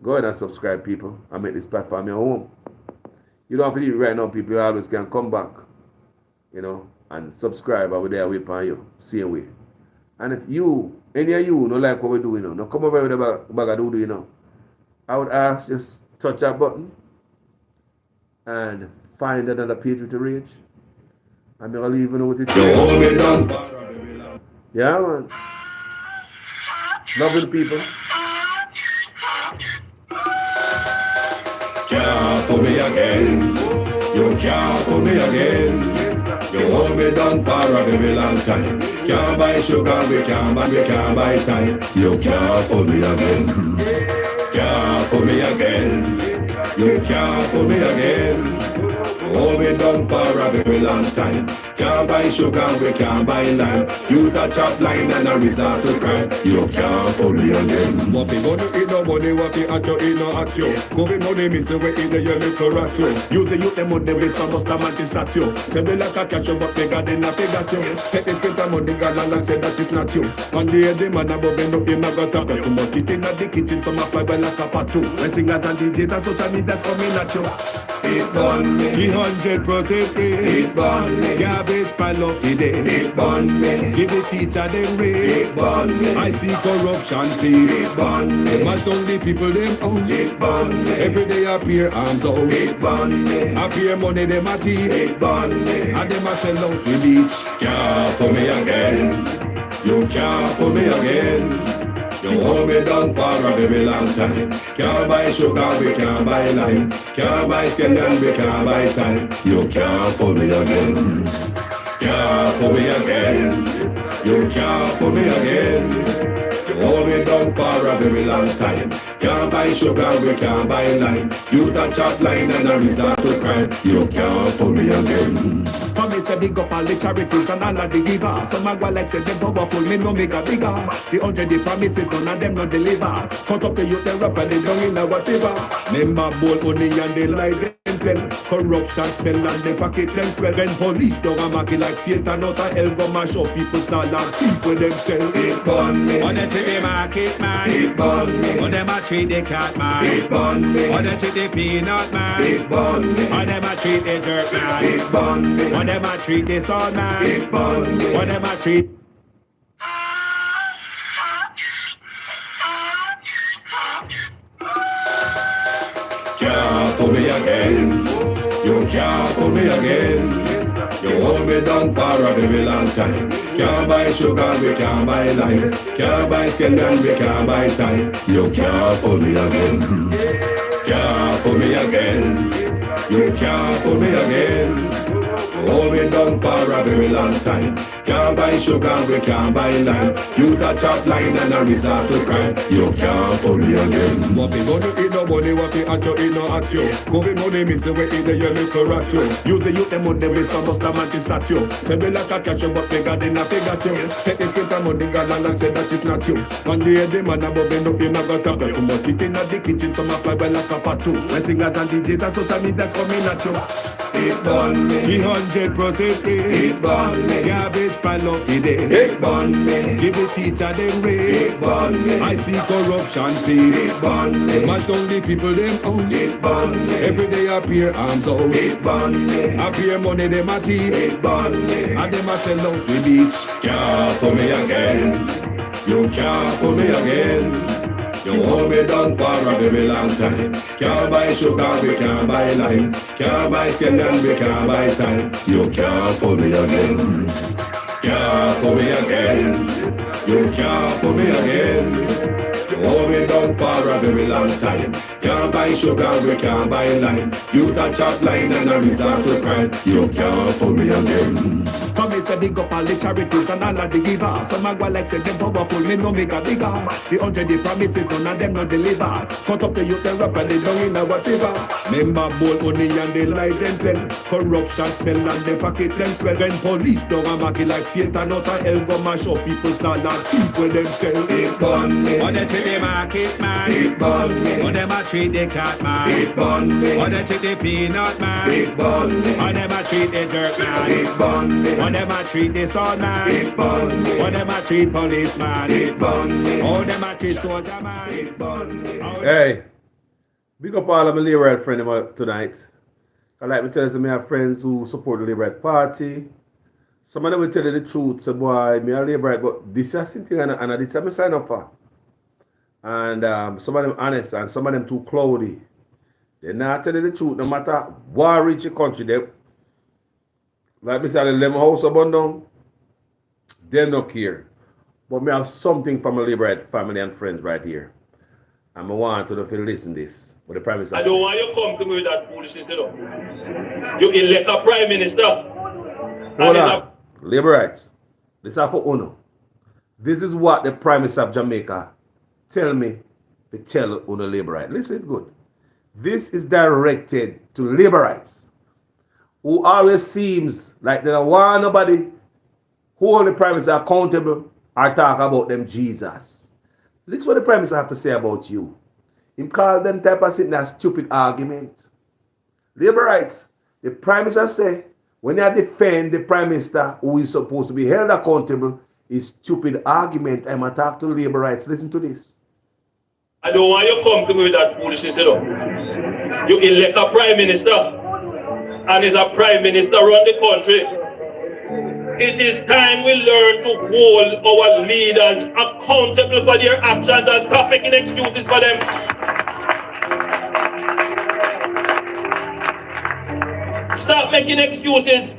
Go ahead and subscribe, people, and make this platform your home. You don't have to leave it right now, people. You always can come back, you know, and subscribe. I will there wait for you, same way. And if you, any of you, don't like what we do, you know, now come over with a bag of do, you know, I would ask just touch that button and find another page with the rage. I'm going to leave you know what it is. Yeah, man. Love the people. Can't fool me again. You can't fool me again. You hold me down for a very long time. Can't buy sugar, we can't buy time. You can't fool me again. Can't fool me again. You can't fool me again. Oh, we done for a very long time. Can't buy sugar, we can't buy lime. You touch up line and a resort to crime. You can't fool me again. What we gonna eat no money, what we at you, eat no at you. Covid money, me say we eat the your little rat you. Use the youth, them money, waste and bust a man to statue. Say we like a catch you, but they got in a figure you. Take this spit of money, got and say that is not you. And the head, the man above end up, him a got up. Too much it in the kitchen, some a fly by like a part two. When singers and DJs and social media's coming at you. It burn me. 300% raise. It burn me. Garbage pile up the day. It burn me. Give the teacher them raise. It burn me. I see corruption please. It burn me. They mash down the people them house. It burn me. Every day appear arms out. It burn me. Appear money them a thief. It burn me. And them a sell out the beach. Can't pull me again. You can't pull me again. You hold me down for a very long time. Can't buy sugar, we can't buy lime. Can't buy scallion, we can't buy time. You can't fool me again. Can't fool me again. You can't fool me again. You hold me down for a very long time. Can't buy sugar, we can't buy lime. You touch up line and a resort to crime. You can't fool me again. Come me say big up all the charities and all of the givers. Some a go like say them powerful, me no make a bigger. The 100 the promises none of them not deliver. Cut up the youth, they rough and they down in a whatever. Member bowl money and they lie them tell. Corruption smell and they pocket them swell. When police don't a market like Satan out of hell go mash up people start and thief when them sell. It burn me. On them treat the market man. It burn me. On them a treat the cat man. It burn me. On them treat the peanut man. It burn me. On them a treat the dirt man. It burn me. On them a treat the sun man. It burn me. On them a treat. Can't fool me again. You can't fool me again. You hold me down for a very long time. Can't buy sugar, we can't buy lime. Can't buy scallion, we can't buy time. You can't fool me again. Can't fool me again. You can't fool me again. You hold me down for a very long time. Can't buy sugar, we can't buy lime. You touch up line and a resort to crime. You can't fool me again. What we gonna eat no money, what we at you, eat no at you. Covid money, me say we eat the your little rat you. Use the youth, them money, waste and bust a man to statue. Say we like a catch you, but we got in a figure you. Take this spit of money, got and say that is not you. And the head, the man above end up, him a got up. Too much it in the kitchen, some a fly by like a part two. When singers and DJs and social media's coming at you. It burn me. 300% raise. It burn me. Garbage pile up the day. It burn me. Give the teacher them raise. It burn me. I see corruption please. It burn me. Mash down the people them house. It burn me. Every day appear arms out. It burn me. Appear money them a thief. It burn me. And them a sell out the beach. Can't fool me again. You can't fool me again. You hold me down for a very long time. Can't buy sugar, we can't buy lime. Can't buy scallion, we can't buy time. You can't fool me again. Can't fool me again. You can't fool me again. You hold me down for a very long time. Can't buy sugar, we can't buy lime. You touch up line and a resort to crime. You can't fool me again. Come me say big up all the charities and all of the givers. Some a go like say them powerful, me no make a bigger. The 100 the promises none of them not deliver. Cut up the youth, they rough and they down in a whatever. Member bowl money and they lie them tell. Corruption smell and they pocket them swell. When police don't a market like Satan out of hell go mash up people start and thief when them sell. It burn me. On them treat the market man. It burn me. On them a treat the cat man. It burn me. On them treat the peanut man. It burn me. On them a treat the dirt man. It burn me. On them a treat the sun man. It burn me. On them a treat policeman. It burn me. All them a treat soldier man. It burn me. Hey, big up all of my Labour friends tonight. I like to tell you, some of my friends who support the Labour Party. Some of them will tell you the truth, so boy, me a Labour, but this is something and this is I sign up for. And some of them honest and some of them too cloudy. They not tell you the truth, no matter what reach the country. They, like me say, the lemon house abandoned, they don't care. But me have something from my Labour family and friends right here. And I want to listen to this. What the Prime Minister I don't want you to come to me with that foolishness, you know. You elect a Prime Minister. Hold on. Laborites. This is for Uno. This is what the Prime Minister of Jamaica tell me to tell Uno Laborite. Listen good. This is directed to Laborites. who always seems like they don't want nobody hold the Prime Minister accountable or talk about them Jesus. This is what the Prime Minister have to say about you. Him call them type of sitting a stupid argument. Labor rights. The Prime Minister say, when you defend the Prime Minister who is supposed to be held accountable, is stupid argument. I'm attack to labor rights. Listen to this. I don't want you to come to me with that foolishness, you know. You elect a Prime Minister, and as a Prime Minister run the country. It is time we learn to hold our leaders accountable for their actions and stop making excuses for them. Stop making excuses.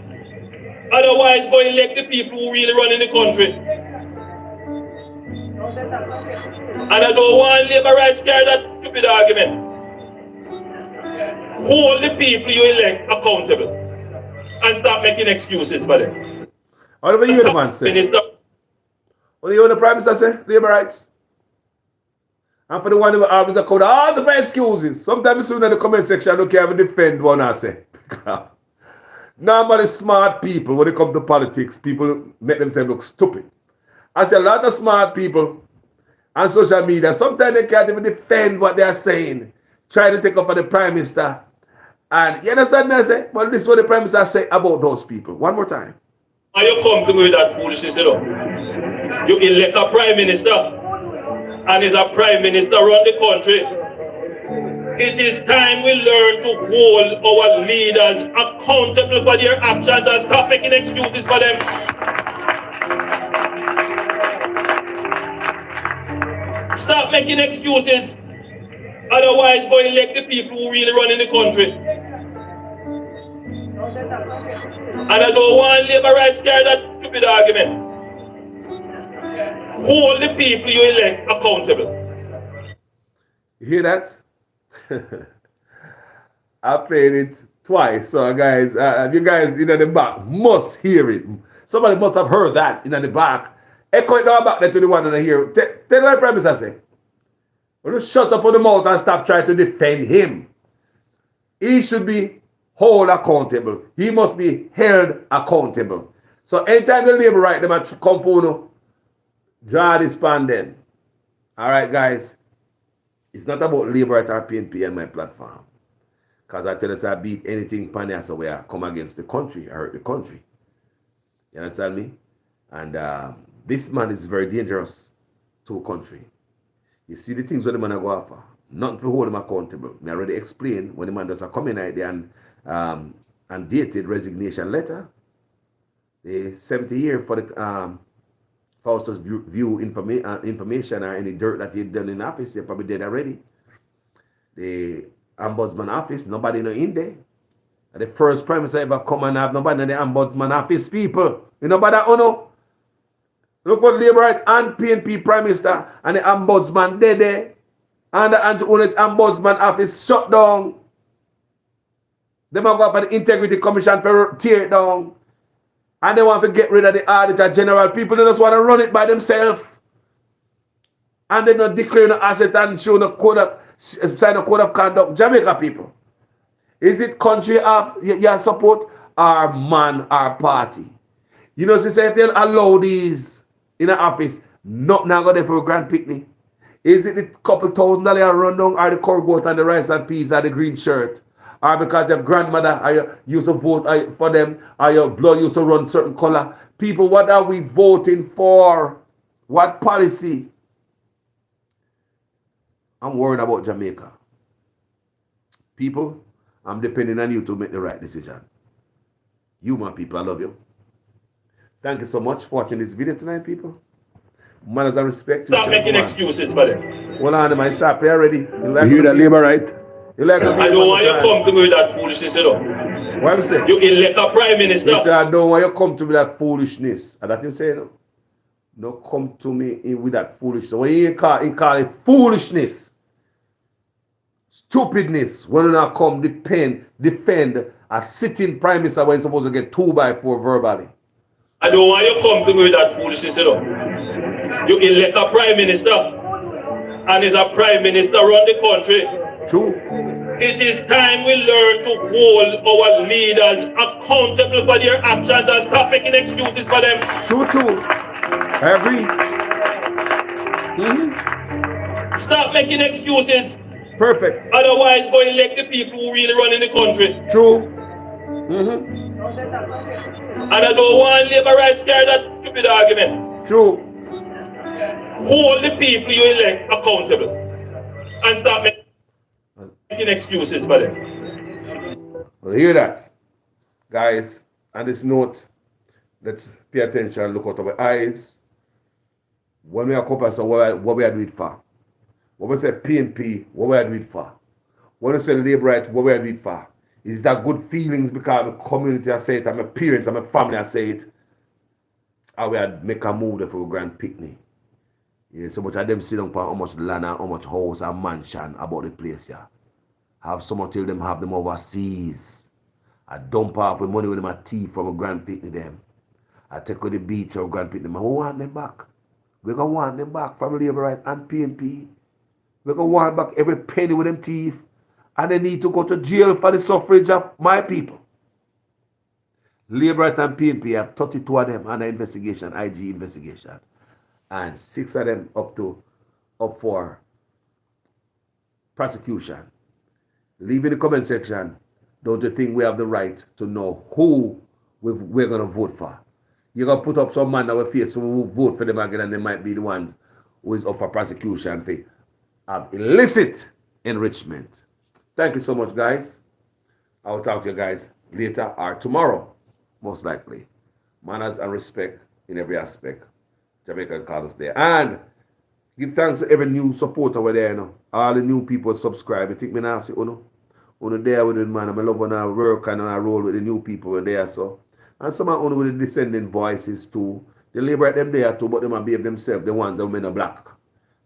Otherwise, go elect the people who really run in the country. And I don't want labor rights carry that stupid argument. Hold the people you elect accountable and stop making excuses for them. What do you hear the man say? Minister. What do you hear the Prime Minister say? Labor rights. And for the one who always called all the excuses. Sometimes soon in the comment section, I don't care if I defend one I say. Normally smart people, when they come to politics, people make themselves look stupid. I see a lot of smart people on social media, sometimes they can't even defend what they are saying, try to take up for the Prime Minister. And you understand me? I say, well, this is what the Prime Minister say about those people. One more time. Are you come to me with that foolishness, you know? You elect a Prime Minister, and as a Prime Minister run the country. It is time we learn to hold our leaders accountable for their actions and stop making excuses for them. Stop making excuses. Otherwise, go elect the people who really run in the country. And I don't want labor rights carry that stupid argument. Hold the people you elect accountable. You hear that? I played it twice, so guys, you guys in the back must hear it. Somebody must have heard that in the back. Echo it down back there to the one in the here. Tell what the Prime Minister say. Well, shut up on the mouth and stop trying to defend him. He should be held accountable. He must be held accountable. So anytime the labor right them come for draw this pan then. All right, guys. It's not about labor at our PNP and my platform. Because I tell us I beat anything pan so where I come against the country, I hurt the country. You understand me? And this man is very dangerous to a country. You see the things what the man go after. Nothing to hold him accountable. I already explained when the man does come in there and dated resignation letter. The 70 year for the Faustus view information or any dirt that he done in office, they probably dead already. The ombudsman office, nobody know in there. The first Prime Minister ever come and have nobody in the ombudsman office people. You know about that, no? Look what Labour right and PNP Prime Minister and the ombudsman dead there. And the anti-owners ombudsman office shut down. They might go for the Integrity Commission for tear it down. And they want to get rid of the Auditor General. People they just want to run it by themselves. And they not declare no asset and show no code of sign a code of conduct. Jamaica people. Is it country of your support or man or party? You know, say if they allow these in the office, not now go there for a grand picnic. Is it the couple $1,000 run down or the corngoat and the rice and peas or the green shirt? Or because your grandmother or you used to vote for them or your blood used to run certain color? People, what are we voting for? What policy? I'm worried about Jamaica. People, I'm depending on you to make the right decision. You, my people, I love you. Thank you so much for watching this video tonight, people. Manners and respect. Stop making excuses for them. Hold on, man. Stop here already. You hear that, Labour right? You like I don't want you to come to me with that foolishness, you know. What I'm saying? You elect a Prime Minister. He said, I don't want you to come to me with that foolishness. And that him say, no? No come to me with that foolishness. When he call it foolishness, stupidness, when you not come defend a sitting Prime Minister when he's supposed to get 2x4 verbally. I don't want you to come to me with that foolishness, you know. You elect a Prime Minister, and as a Prime Minister run the country. True. It is time we learn to hold our leaders accountable for their actions and stop making excuses for them. True. I agree. Stop making excuses. Perfect. Otherwise, go elect the people who really run in the country. True. And I don't want labor rights carry that stupid argument. True. Hold the people you elect accountable and stop making excuses for them. Well, hear that, guys. On this note, let's pay attention. Look out our eyes. When we are couple, so what we are doing for? When we say PNP, what we are doing for? When we say labor right, what we are doing for? Is that good feelings because the community I say it, and my parents and my family I say it? Or we are make a move there for a grand picnic? Yeah, so much of them sit down for how much land and how much house and mansion about the place, yeah. Have someone tell them have them overseas. I dump off with money with my teeth from a grand picnic them. I take to the beach or grand picnic them. We want them back. We're going to want them back from labor right and PNP. We're going to want back every penny with them teeth. And they need to go to jail for the suffrage of my people. Labor right and PNP have 32 of them under investigation, IG investigation. And 6 of them up for prosecution. Leave in the comment section, don't you think we have the right to know who we're going to vote for? You're going to put up some man that will face who will vote for them again, and they might be the ones who is up for prosecution for illicit enrichment. Thank you so much, guys. I will talk to you guys later or tomorrow, most likely. Manners and respect in every aspect. Jamaica call us there. And give thanks to every new supporter over there, you know. All the new people subscribe. You think me now see uno there with it, man. I'm love when I work and I roll with the new people over there, so. And some are only with the descending voices too. They liberate them there too, but they might behave themselves, the ones that are in black.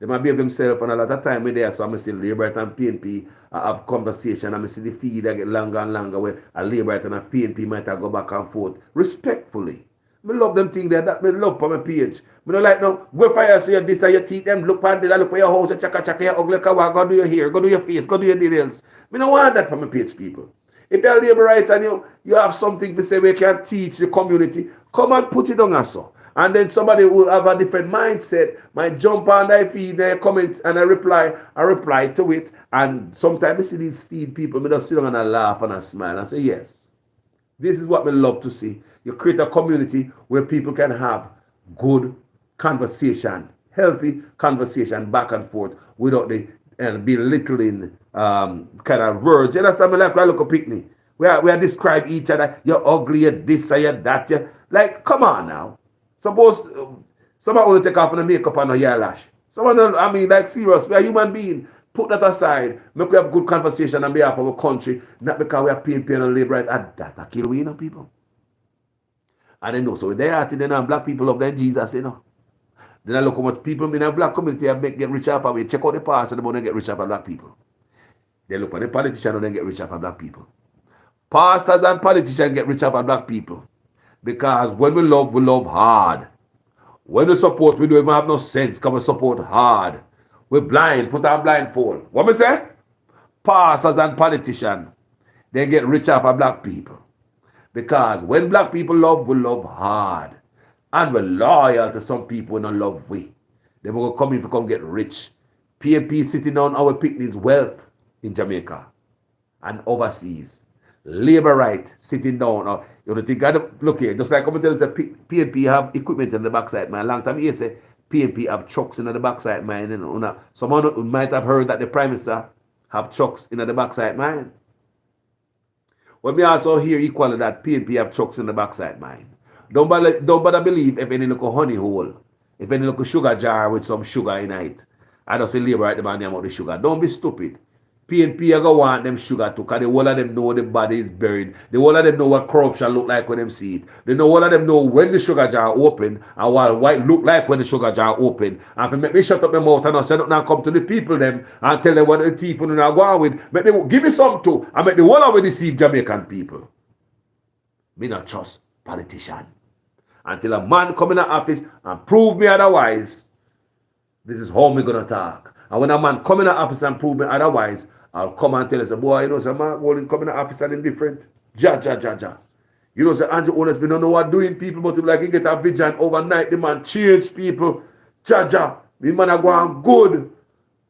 They might behave themselves, and a lot of time in there, so I'm see Liberate and PNP have conversation, and I see the feed that get longer and longer where a Liberate and a PNP might go back and forth respectfully. I love them thing there, that I love for my page. I don't like no, go fire, say this and your teeth, them look for this, look for your house, and chaka, your ugly kawa, go do your hair, go do your face, go do your details. I don't want that for my page, people. If you're a labor right and you have something to say we can teach the community, come and put it on us. And then somebody will have a different mindset, might jump on their feed, their comment, and I reply to it. And sometimes I see these feed people, I just sit down and I laugh and I smile and say, yes, this is what we love to see. You create a community where people can have good conversation, healthy conversation back and forth without the belittling kind of words. You know, something like I look a picnic. We are describe each other. You're ugly, you're this, you're that. You're, like, come on now. Suppose somebody want to take off on the makeup and your eyelash. Someone, I mean, like, serious. We are human beings. Put that aside. Make we have good conversation on behalf of our country. Not because we are paying and labor right. And that I kill we, you know, people. And they know. So they are then black people up there, Jesus, you know. Then I look how much people in the black community have get rich off of it. Check out the past and the money get rich off of black people. They look at the politicians and then get rich off of black people. Pastors and politicians get rich off of black people. Because when we love hard. When we support, we don't even have no sense because we support hard. We're blind, put on blindfold. What me say? Pastors and politicians, they get rich off of black people. Because when black people love, we love hard. And we're loyal to some people in a love way. They will come in to come get rich. PNP sitting on our picnics wealth in Jamaica and overseas. Labor right sitting down. You know, think, look here, just like I'm telling you, PNP have equipment in the backside, man. Long time here say PNP have trucks in the backside, man. You know, someone might have heard that the Prime Minister have trucks in the backside, man. Well, me also hear equally that PNP have trucks in the backside, man. Don't bother believe if any little honey hole, if any little sugar jar with some sugar in it. I don't say labor right the man about the sugar. Don't be stupid. PNP are going to want them sugar too, because the whole of them know the body is buried. The whole of them know what corruption look like when them see it. They know all of them know when the sugar jar open and what white look like when the sugar jar open. And if make me shut up my mouth and not say now come to the people them and tell them what the thief and go on with, make them give me some too and make the whole of them deceive Jamaican people. Me not trust politician. Until a man come in the office and prove me otherwise, this is how me gonna talk. And when a man come in the office and prove me otherwise, I'll come and tell you, say, boy, you know, say, Mark Walden come in the office and him different. Ja. You know, say, Andrew Holness, we don't know what doing people, but like he get a vision overnight, the man change people. Ja. The man are going good.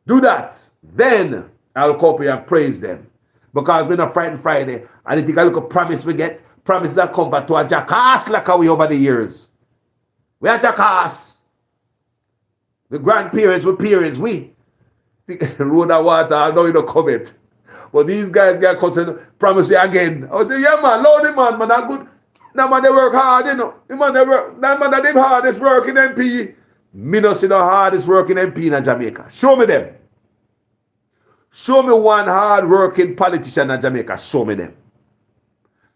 Do that. Then I'll come up here and praise them. Because we're not frightened Friday. And I think I look at promise we get. Promises are comfort to a jackass like how we over the years. We are jackass. The grandparents were parents. We road and water, I know you don't comment. But these guys get concerned, promise you again. I would say, yeah, man, Lord, man, that good. That man, they work hard, you know. The man, they work, that man, that them hardest work in MP. Me not see the hardest work in MP in Jamaica. Show me them. Show me one hard working politician in Jamaica. Show me them.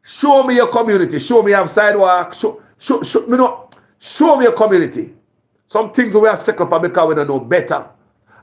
Show me your community. Show me have sidewalk. Show me your community. Some things we are second for because we don't know better.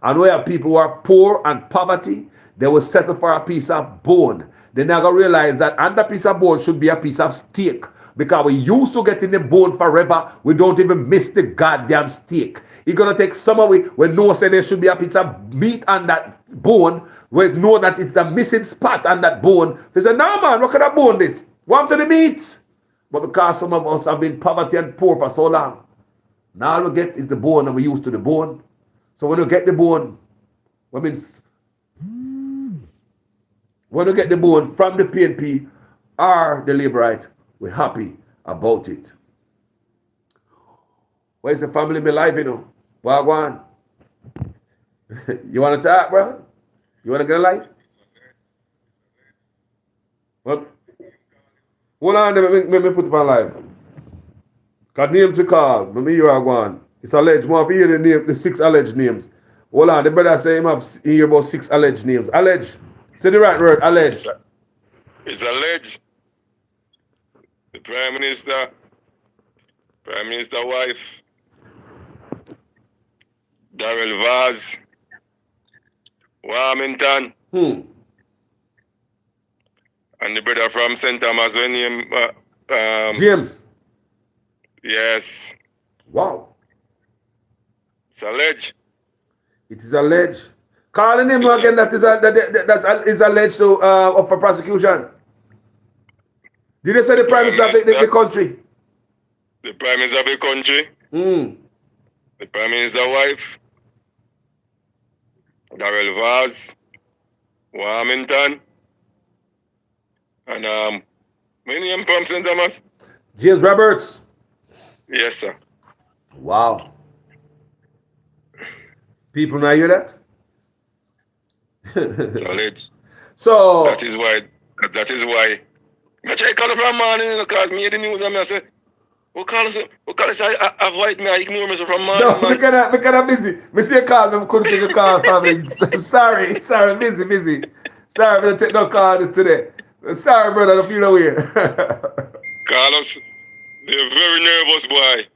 And we have people who are poor and poverty, they will settle for a piece of bone. They never realize that under piece of bone should be a piece of steak. Because we used to get in the bone forever, we don't even miss the goddamn steak. It's going to take some of it when no say there should be a piece of meat on that bone, we know that it's the missing spot on that bone. They say, no man, what kind of bone this? Want to the meat? But because some of us have been poverty and poor for so long, now all we get is the bone and we're used to the bone. So when you get the bone, when you get the bone from the PNP or the Labour right, we're happy about it. Where's the family be life, you know? Well, go on. You want to talk, bro? You want to get a life? Well, hold on, let me put it on live. Because names we call, when me you are going. It's alleged. More of you hear the name, the 6 alleged names. Hold on, the brother say him have hear about 6 alleged names. Alleged. Say the right word, alleged. It's alleged. The Prime Minister wife, Darrell Vaz, Warmington, and the brother from St. Thomas, when name James. Yes. Wow. It's alleged. It is alleged. Calling him again that is alleged to up for prosecution. Did they say the Prime Minister of the country? The Prime Minister of the country. The Prime Minister wife, Darrell Vaz, Warmington, and many name from St. Thomas? James Roberts. Yes, sir. Wow. People now hear that? It's alleged. So That is why. I try to call from morning because me the news and I say, who call us, I avoid me, I ignore me from morning. no, man. because busy. Me see a call, I couldn't take a call family. Sorry, busy. Sorry, I don't take no call today. Sorry, brother, I don't feel away. Carlos, they're very nervous, boy.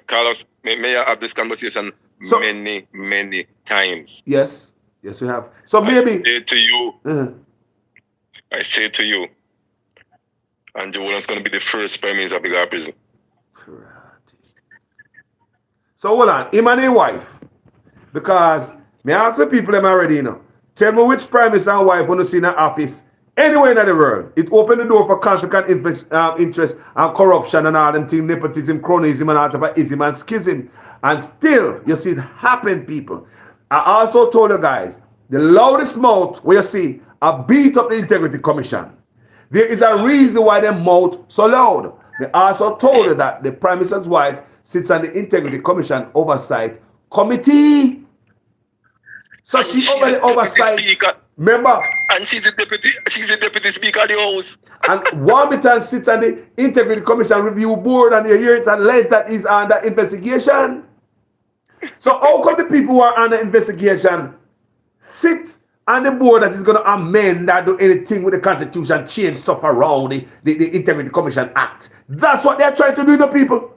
Carlos, may I have this conversation many times. Yes, we have. So maybe I say to you, Andrew Holness going to be the first Prime Minister of the Ghana prison. So hold on, him and his wife. Because me ask the people them already, you know. Tell me which Prime Minister and wife want to see in the office anywhere in the world. It opened the door for conflict and interest and corruption and all them things, nepotism, cronyism and antagonism and schism. And still, you see it happen, people. I also told you guys, the loudest mouth where you see, I beat up the Integrity Commission. There is a reason why their mouth so loud. They also told you that the Prime Minister's wife sits on the Integrity Commission Oversight Committee. So she over the oversight. Remember? And she's the deputy speaker of the House. And Warmington sits on the Integrity Commission Review Board and you hear it's alleged that is under investigation. So how come the people who are under investigation sit on the board that is going to amend that do anything with the Constitution, change stuff around the Integrity Commission Act? That's what they're trying to do to people.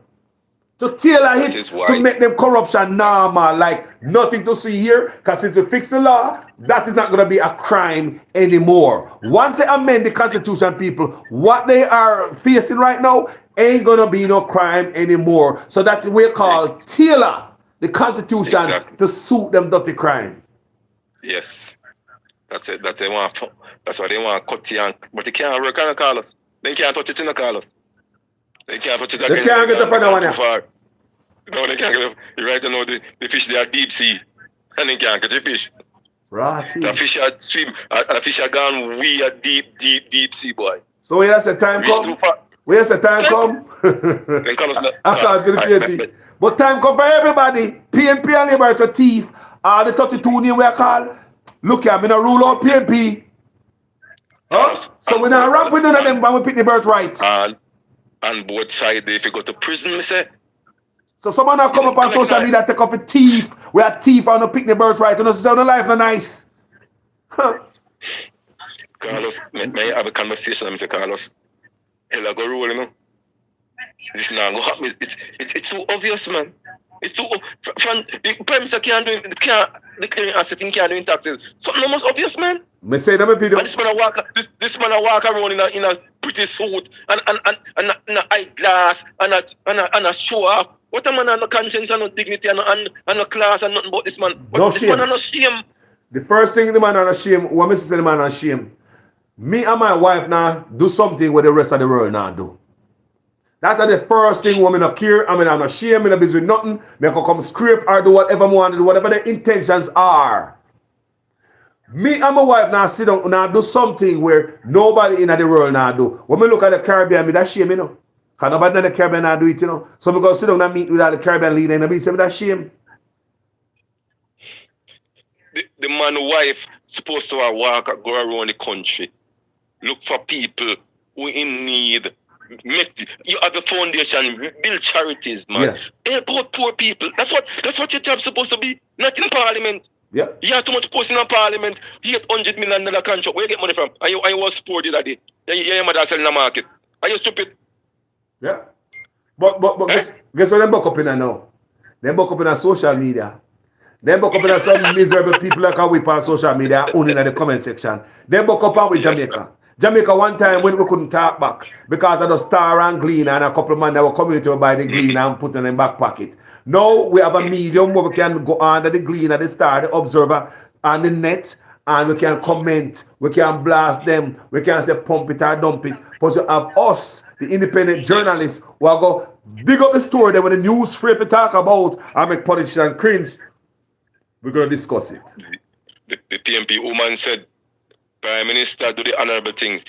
To tailor it, to make them corruption normal, like nothing to see here, because since we fix the law, that is not going to be a crime anymore. Once they amend the Constitution, people, what they are facing right now ain't going to be no crime anymore. So that we call tailor the Constitution to suit them dirty crime. Yes. That's it. That's why they want to cut you, but they can't work on Carlos. They can't touch it in the Carlos. They can't touch it again. They can't get the further one. Too far. No, they can't get the right now the fish they are deep sea. And they can't catch the fish. Right. The fish are swim, the fish are gone way a deep sea, boy. So where does the time come? Where does the time come? Then Carlos, After to the PNP. But time come for everybody. PNP and Liberty thief. All the 32 name we are called. Look here, I'm going to rule out PNP. Huh? So we're not rap with none of them when we pick the birthright. And both sides, if you go to prison, me say. So someone now come up on social media take off a thief. We are thief and no pick the birthright. You know, so the life not nice. Huh. Carlos, may I have a conversation with Mr. Carlos? Hell, I go roll, you know. This now go happen. It's too obvious, man. It's too from the Prime Minister can't do it, can't declare asset, can't do in taxes. Something almost obvious, man. Me say them a video. And this man a walk around in a pretty suit and a eyeglass and a show off. What a man has no conscience and no dignity and no class and nothing about this man. But No this shame. man has no shame. The first thing the man on a shame, what Mrs. the man on shame, me and my wife now do something where the rest of the world now do. That's the first thing women not care. I mean, I'm not shame, I'm not busy with nothing. I can come scrape or do whatever I want to do, whatever the intentions are. Me and my wife now sit down now do something where nobody in the world now do. When we look at the Caribbean, me that shame, you know. Because nobody in the Caribbean now do it, you know. So we go sit down and meet with all the Caribbean leader and I say, me that shame. The man wife supposed to walk go around the country, look for people who in need. You have a foundation, build charities, man. Yeah. Help out poor people. That's what your job's supposed to be. Not in parliament. Yeah. You have too much posting in parliament. You get $100 million contract. Where you get money from? And you was sport the other day. Your mother selling the market. Are you stupid? Yeah. But guess what they buck up in now? They buck up in social media. They buck up in some miserable people like we on social media only in the comment section. They buck up with Jamaica. Jamaica one time when we couldn't talk back because of the Star and Gleaner and a couple of men that were coming to buy the Gleaner and put in their back pocket. Now we have a medium where we can go under the Gleaner, the Star, the Observer and the Net and we can comment, we can blast them, we can say pump it or dump it. But you have us, the independent journalists, who are going to dig up the story that when the news free to talk about and make politicians cringe, we're going to discuss it. The PMP woman said, Prime Minister, do the honorable thing.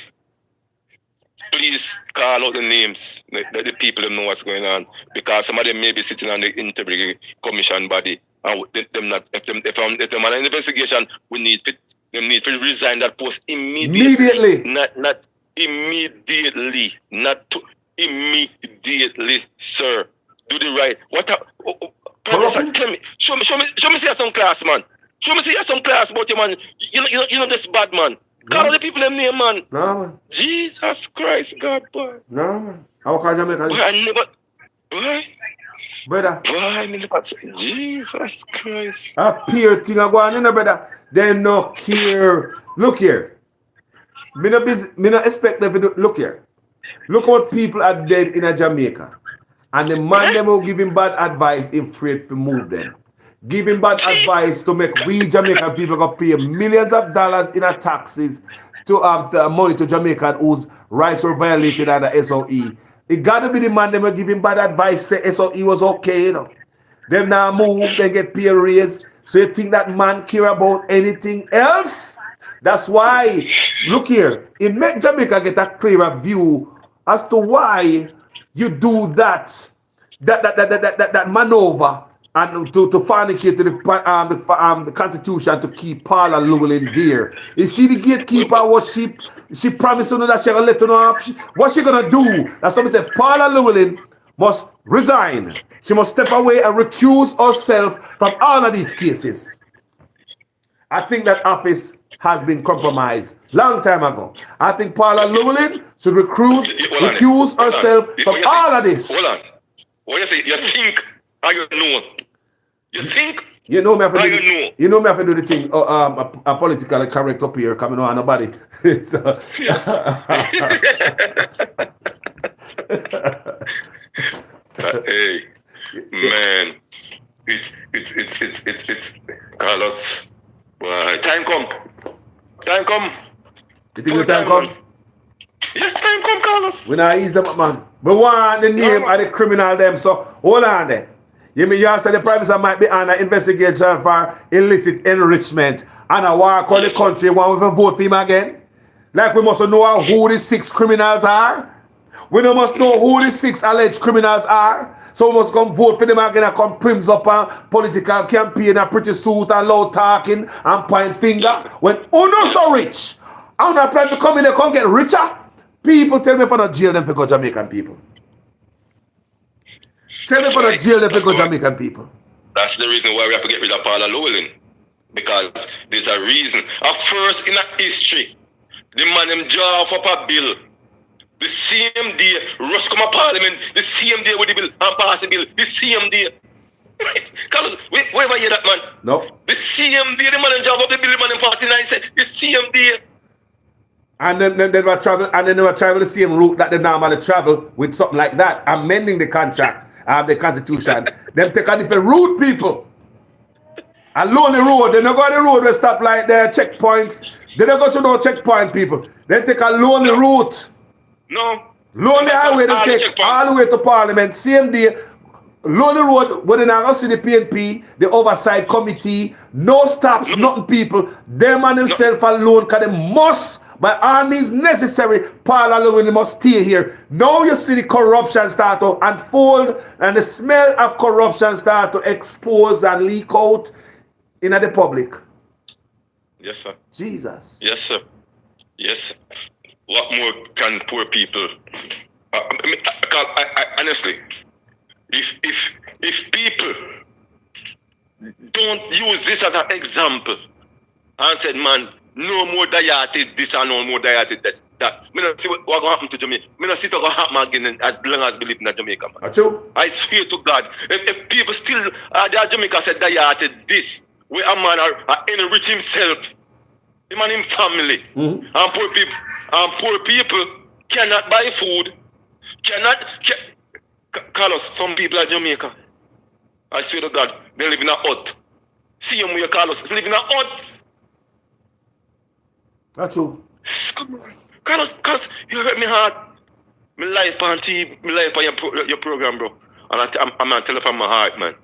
Please call out the names, let the people know what's going on. Because some of them may be sitting on the integrity commission body. And if them are an investigation, them need to resign that post immediately. Not immediately. Immediately, sir. Do the right. Prime Minister, tell me, show me see some class, man. Show me see some class about you, man. You know this bad, man. Call all the people them name, man. No, man. Jesus Christ, God, boy. No, man. I will call Jamaica. Boy, I never... Boy. Brother. Boy, I never... Jesus Christ. A peer thing I go on, you know, brother. They no care. Look here. Me no expect them to do... Look here. Look what people are dead in a Jamaica. And the man them will give him bad advice, him afraid to move them. Giving bad advice to make we Jamaican people go pay millions of dollars in taxes to money to Jamaican whose rights were violated under SOE. It gotta be the man them giving bad advice say SOE was okay, you know. Them now move, they get pay raise. So you think that man care about anything else? That's why, look here, it make Jamaica get a clearer view as to why you do that maneuver and to fornicate to the Constitution to keep Paula Llewellyn there. Is she the gatekeeper? Was she promised her that she gonna let her off? What's she gonna do? That's what we said. Paula Llewellyn must resign. She must step away and recuse herself from all of these cases. I think that office has been compromised long time ago. I think Paula Llewellyn should recuse herself from all of this. Hold on. What you say? You think or you know? You think? You know me have to do you know me have to do the thing. A politically correct up here coming on nobody. So, hey, man, it's Carlos. Boy, time come. Time come. You think the time come? Man. Yes, time come, Carlos. We not ease them up, man. We want the name of the criminal them, so hold on there. You mean you say the Prime Minister might be on an investigation for illicit enrichment and a walk on the country when we vote for him again? Like we must know who the 6 criminals are. We must know who the 6 alleged criminals are. So we must come vote for them again and come prims up a political campaign and pretty suit and loud talking and point finger. When uno so rich, I'm not planning to come in and come get richer. People tell me for not jail them for go Jamaican people. Tell me for not jail them for go Jamaican people. That's the reason why we have to get rid of Paula Llewellyn. Because there's a reason. At first in a history, the man them draw up a bill. The same day, Russ come a parliament, the same day with the bill and pass the bill, the same day. Carlos, where ever hear that, man? No. The same day, the man them draw up the bill, the man them pass it, said, the same day. And then they were travel, and then they were travel the same route that they normally travel with something like that, amending the contract, the constitution. Them take a different route, people. A lonely road. They don't go on the road where stop like their checkpoints. They don't go to no checkpoint, people. They take a lonely route. No. Lonely highway they take all the way to Parliament. Same day. Lonely road where they now go see the PNP, the oversight committee. No stops, nothing, people. Them and themselves alone, because they must. By all means necessary, Paula Llewellyn must stay here. Now you see the corruption start to unfold and the smell of corruption start to expose and leak out in the public. Yes, sir. Jesus. Yes, sir. Yes, sir. What more can poor people? I honestly, if people don't use this as an example and said, man, no more diet this and no more diet that. Me not see what going to happen to Jamaica. Me not see what going to happen again as long as we live in Jamaica, man. True. I swear to God, if people still, Jamaica said diet this, where a man are enrich himself, him and him family, and poor people cannot buy food, Carlos, some people at Jamaica, I swear to God, they live in a hut. See him where Carlos live in a hut. That's true. Carlos, you hurt me hard. My life on TV, my life on your program, bro. And I'm gonna tell you from my heart, man.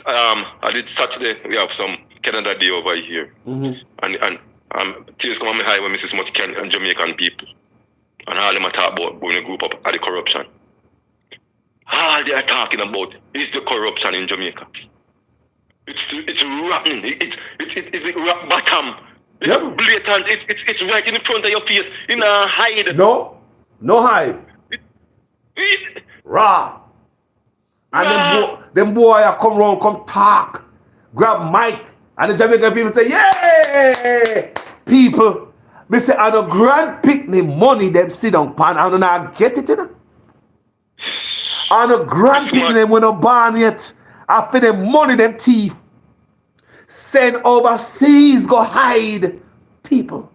I did Saturday, we have some Canada Day over here. And tears come on my high when I see so much Jamaican people. And all them are talking about going to group up at the corruption. All they are talking about is the corruption in Jamaica. It's rotten. It's rock bottom. It's blatant. It's right in front of your face. In a hide. No hide. Raw. And them boy come round, come talk, grab mic, and the Jamaican people say, "Yay!" People, me say, "I the grand picnic money them sit down pan, I don't know get it, you know. And the grand picnic when no born yet, after them money them teeth, send overseas go hide people,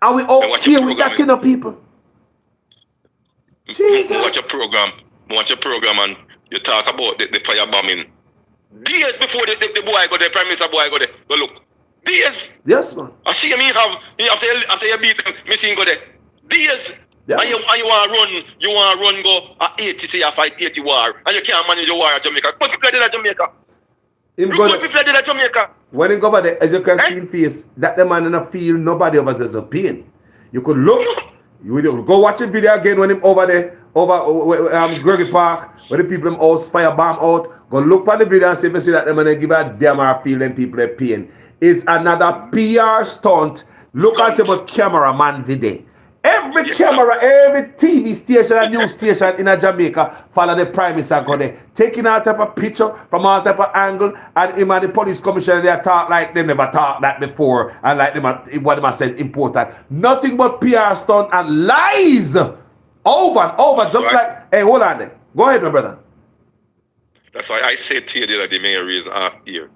and we okay with that, you know, people." Jesus. Watch your program, and you talk about the fire bombing. Days before the boy go there, Prime Minister boy go there. Go look. Days. Yes, man. I see me after you beat them, me see him go there. Days. Yeah. And you want to run go at 80, say you fight 80 war, and you can't manage your war at Jamaica. But people did at Jamaica. People did at Jamaica. When he go over there, as you can see in face, that the man in a field, nobody of us is a pain. You could look, you will go watch the video again when him over there, Gregory Park, where the people them all fire bomb out. Go look at the video and see if you see that the man give a damn or feel them people are pain. It's another PR stunt. Look and see what cameraman did there. Every camera, every TV station and news station in Jamaica follow the Prime Minister go there, taking all type of picture from all type of angle, and him and the police commissioner they talk like they never talked that before, and like them what them said important. Nothing but PR stunt and lies over and over. That's just right. Hey, hold on there. Go ahead, my brother. That's why I said to you the main reason here.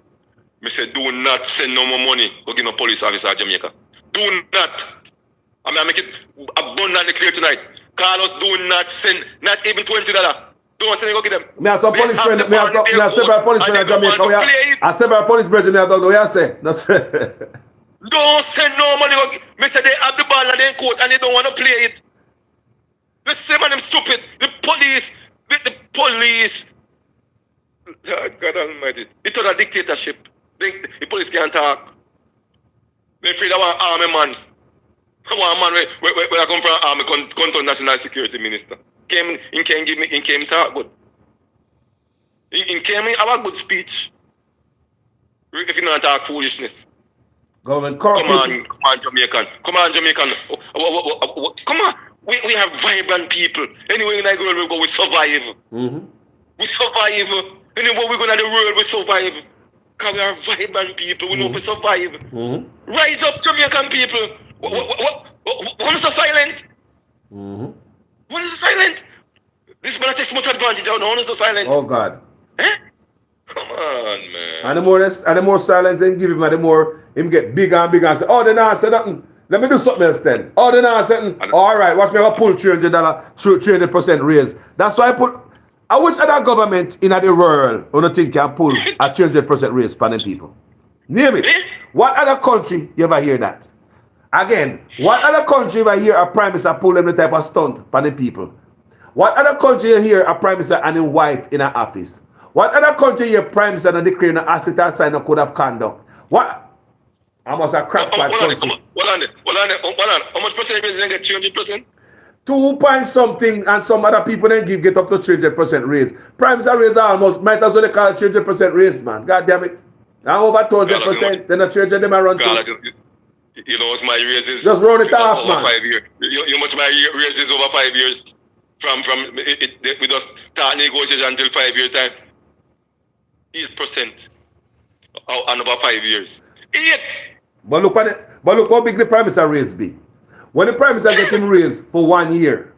I said, do not send no more money to give no police officer at Jamaica. Do not. I make it abundantly clear tonight. Carlos, do not send, not even $20. Do Don't say they go get them. Me have some They police have friends. the Me have power in their several court, police and friends in they don't Jamaica. want to play it. I several police friends. Me have done. What you say? No say. Don't send no money. Me say they have the ball and they in court and they don't want to play it. The same man them stupid. The police. God Almighty. It's a dictatorship. The police can't talk. They afraid of one army man. One man where I come from army come to national security minister. He came talk good. He came have a good speech. If you not talk foolishness. Government Come corrupt. on, Jamaican. Come on, Jamaican. Come on. We are vibrant people. Anywhere in the world we go, we survive. Mm-hmm. We survive. Anywhere we go in the world, we survive. Because we are vibrant people. We know we survive. Mm-hmm. Rise up, Jamaican people. What is so silent? Mm-hmm. What is so silent? This man takes much advantage out. What is so silent? Oh God. Eh? Come on, man. And the more silence they give him, and the more him get bigger and bigger and say, oh, they not say nothing. Let me do something else then. Oh, they not say nothing. All right, watch me go pull $300, 300% raise. That's why I wish other government in the world who don't think can pull a 300% raise for them people. Name it. What other country you ever hear that? Again, what other country you ever hear a prime minister pull them the type of stunt for them people? What other country you hear a prime minister and his wife in an office? What other country your prime minister and declaring an asset aside no code of conduct? What? I must have crackpot country. Hold on. How much percent raise they get? 300%? 2 point something, and some other people then get up to 300% raise. Prime minister raise almost might as well they call it 300% raise, man. God damn it. I'm over 200%. Then the 300 them I run to. You know what's my raises? Just roll it off, over man. 5 years. You know what's my raises over 5 years? We just start negotiation until 5 years time. 8% and over 5 years. 8. But look how big the prime minister raise be. When the prime minister get him raised for 1 year,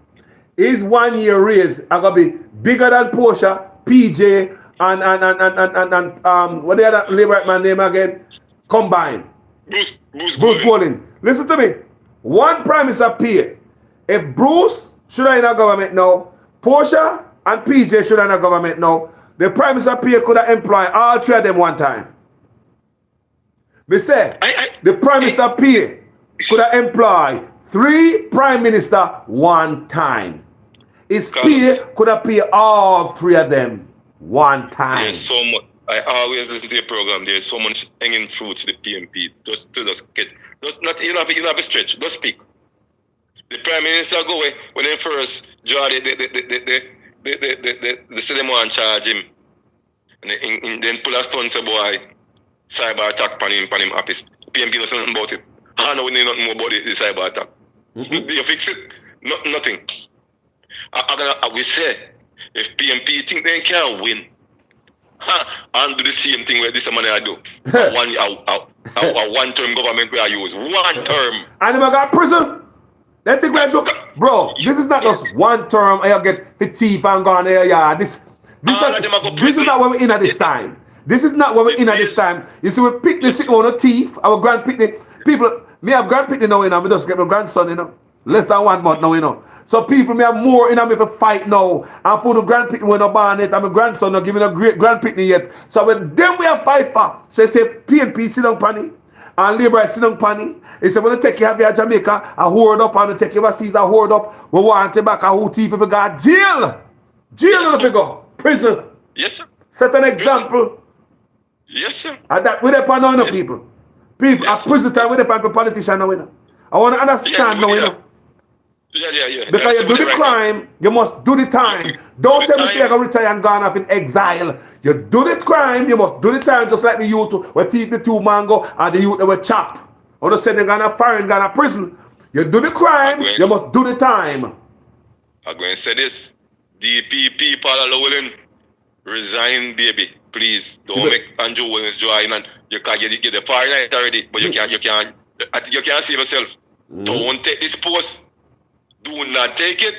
his 1 year raise are gonna be bigger than Portia, PJ, and what the other labor man name again? Combined. Bruce Golding. Listen to me. One prime minister pay. If Bruce should have in a government now, Portia and PJ should have in a government now, the prime minister pay could have employed all three of them one time. Me say, the prime minister pay could have employed 3 prime minister one time. His pay could have paid all 3 of them one time. There's so much. I always listen to your program. There's so much hanging fruit to the PMP. Just get, just not you don't have a stretch. Just speak. The prime minister go away when they first draw the them want charge him, and then pull a stone say boy cyber attack pan him office. PMP knows nothing about it. I know we know nothing more about the cyber attack. Do you fix it? Nothing. I will say if PMP think they can win. And do the same thing where this money I do. A one-term government where I use. 1 term. And they got prison. They think we're joking. Bro, this is not just 1 term and you get the teeth and go on there. Yeah, this is not what we're in at this time. This is not what we're in at this time. You see, we pick the sitting on the teeth, our grand picnic. People, me have grand picnic now, you know. Me just get my grandson, you know. Less than 1 month now, you know. So people may have more in me for fight now. And for the grand picnic when I born it, and my grandson not giving a great grand picnic yet. So when them we have fight for. So they say PNP sit down panny and Labour sit down panny. They say when they take you have your Jamaica, I hoard up, and they take you overseas, I hoard up. We want to back a whole teeth if we got jail. Jail if we go. Prison. Yes, sir. Set an example. Yes, sir. And that we depend on the people. People at prison time we depend on politicians now, you know. I want to understand now, you know. Yeah. Because you do the crime, you must do the time. Don't tell me say you're going to retire and gone off in exile. You do the crime, you must do the time, just like the youth where teeth the 2 mango and the youth that were chop. Or the saying they're going to fire and going to prison. You do the crime, you must do the time. I'm going to say this. DPP, Paula Llewellyn, resign, baby. Please, don't make Andrew Williams join, and you can't get the far right already, but you can't save yourself. Don't take this post. Do not take it.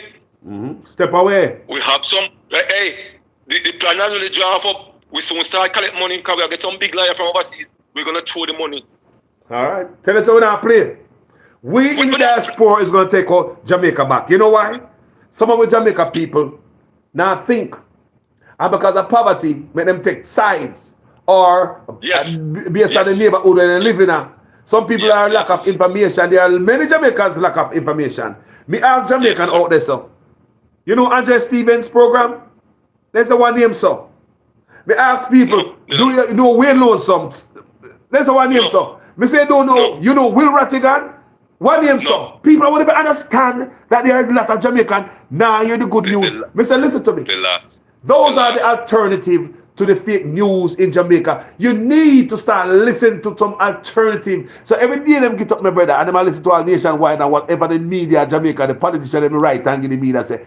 Step away. We have some. Hey, the plan has really drawn up. We soon start collect money because we get some big liar from overseas. We're gonna throw the money. All right. Tell us how we not play. We in the diaspora is gonna take out Jamaica back. You know why? Some of the Jamaica people now think And because of poverty, make them take sides or Yes. based on the Yes. neighborhood where they live in. Some people Yes, are lack yes. of information. There are many Jamaicans lack of information. Me ask Jamaican Yes, sir. out there, so. You know Andre Stevens program? There's a one name, so. Me ask people, No, do you know Wayne Lonesome? There's a one name, No. so. Me say, don't know. No. You know Will Rattigan? One name, so. People won't even understand that there are a lot of Jamaican. Nah, you're the good news. Me say, listen to me. The last. Those are the alternative to the fake news in Jamaica. You need to start listening to some alternative. So every day them get up, my brother, and them a listen to all nationwide and whatever the media, Jamaica, the politician, them right and give the media say,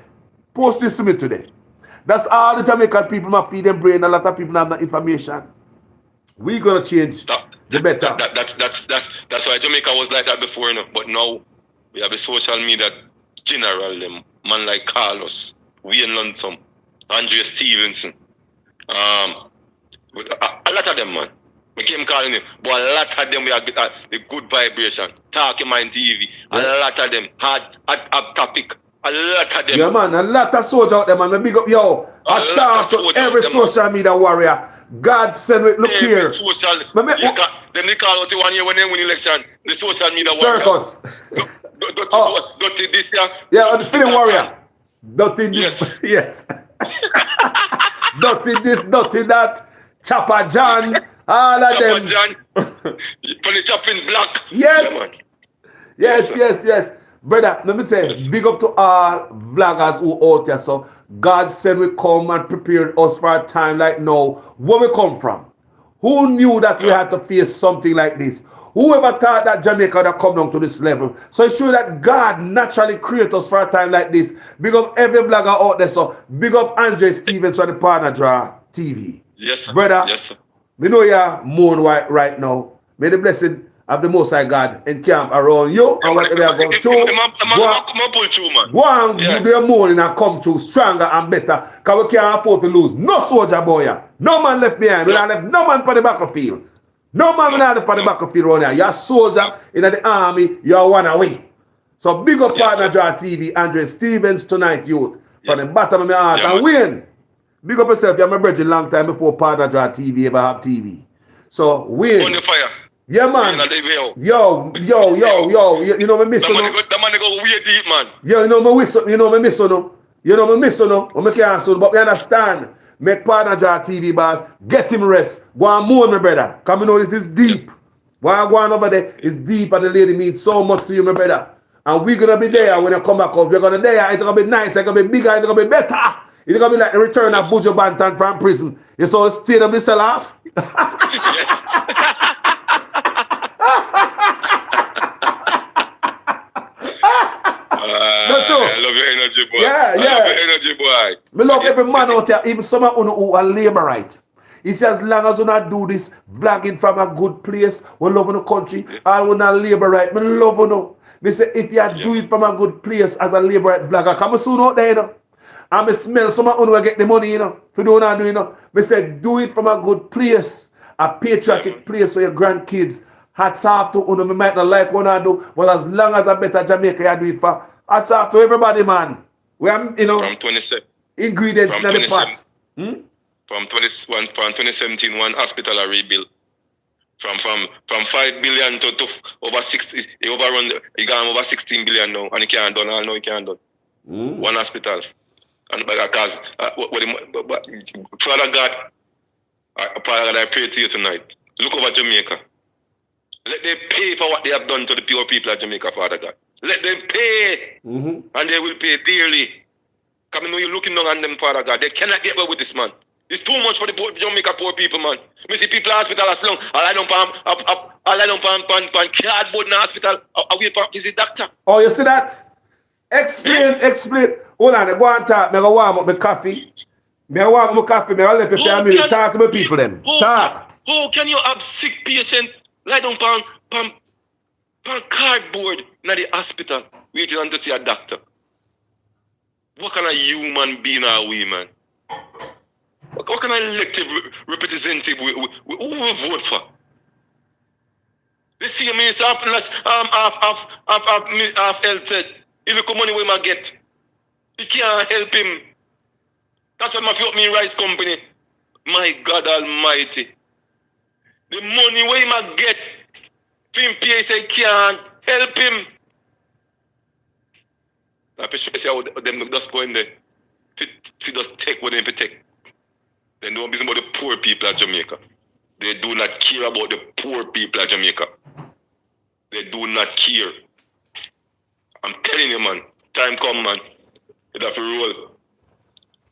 post this to me today. That's all the Jamaican people must feed them brain. A lot of people have that information. We're gonna change the better. That's why Jamaica was like that before, you know. But now we have the social media general them, man like Carlos, Wayne Lonesome, Andre Stevenson. A lot of them, man. We came calling him, but a lot of them we are the good vibration. Talking Mind TV. A lot of them hard topic. A lot of them. Yeah, man, a lot of soldiers out there, man. Me big up, yo. Hats off to every social media warrior. God said, look every here. Social, them they call out the 1 year when they win election. The social media warrior. Circus. Dirty this year. Yeah, the feeling warrior. Dirty Yes. this. Yes. Dirty this, dirty that. Chopper John. All of them. John. From the chopping black. Yes. Yeah, Yes. Brother, let me say, big up to all vloggers who out there. So God said we come and prepared us for a time like now. Where we come from? Who knew that we had to face something like this? Whoever thought that Jamaica would have come down to this level? So it's sure that God naturally created us for a time like this. Big up every vlogger out there. So big up Andre Stevens on the Partner Draw TV. Yes, sir. Brother, Yes, sir. we know you're mourn right now. May the blessing of the Most High God encamp around you and whatever you're going through. Go on, do your mourning and come through stronger and better. Because we can't afford to lose. No soldier boy. No man left behind. We don't left no man for the battlefield. No man will not left for the battlefield around here. You're a soldier in the army. You're one away. So big up Partner Draw TV, Andre Stevens tonight, youth. From the bottom of my heart. And Wayne, big up yourself. You're my brother long time before Partner Draw TV ever have TV. So Wayne. On the fire. Yeah, man. Yo. You know me miss you. The man go way deep, man. Yo, you know me miss you. You know me miss you. You know me miss you. We can't soon, but we understand. Make Partner Draw TV boss. Get him rest. Go on mourn, my brother. Come know it is deep. Why go on over there? It's deep and the lady means so much to you, my brother. And we're gonna be there when you come back up. We're gonna there. It's gonna be nice. It's gonna be bigger. It's gonna be better. It's gonna be like the return of Buju Banton from prison. You saw the state of the sell off. I love your energy, boy. Yeah. I love your energy, boy. Me love every man out there, even some of you who are laborite. He says, as long as you not do this, vlogging from a good place, we love in the country, I will not laborite. Me love you. Me say, if you do it from a good place as a laborite vlogger, come soon out there, you know. And me smell some of you will get the money, you know. If you don't know, you know. Me say, do it from a good place, a patriotic place for your grandkids. Hats off to you, me might not like what I do, but as long as I better Jamaica, you do it for. Hats off to everybody, man. We are, you know, from 27 ingredients in the pot. From 2017, one hospital I rebuilt. From 5 billion to over 60, he overrun, he got over 16 billion now, and he can't done. I know he can't done. One hospital, and because Father God, I pray to you tonight. Look over Jamaica. Let them pay for what they have done to the poor people of Jamaica, Father God. Let them pay, and they will pay dearly. Come in, you're looking down on them, Father God. They cannot get away with this, man. It's too much for the poor Jamaica poor people, man. Me see people in hospital as long. I don't pan cardboard in the hospital. I wait for visit doctor. Oh, you see that? Explain. Hold on, go and talk. Me go warm up my coffee. Me go warm up my coffee. Me go left it for a minute. Talk to my people then. Talk. How can you have sick patient lie down pan cardboard in the hospital waiting on to see a doctor? What kind of human being are we, man? What kind of elected representative we vote for? The same minister half health said, if you come money we might get, he can't help him. That's why I open rice company. My God Almighty. The money where he might get, him pay say can't help him. I appreciate how them just go in there. To just take what they take. They don't business about the poor people of Jamaica. They do not care about the poor people of Jamaica. They do not care. I'm telling you, man. Time come, man. You have to roll.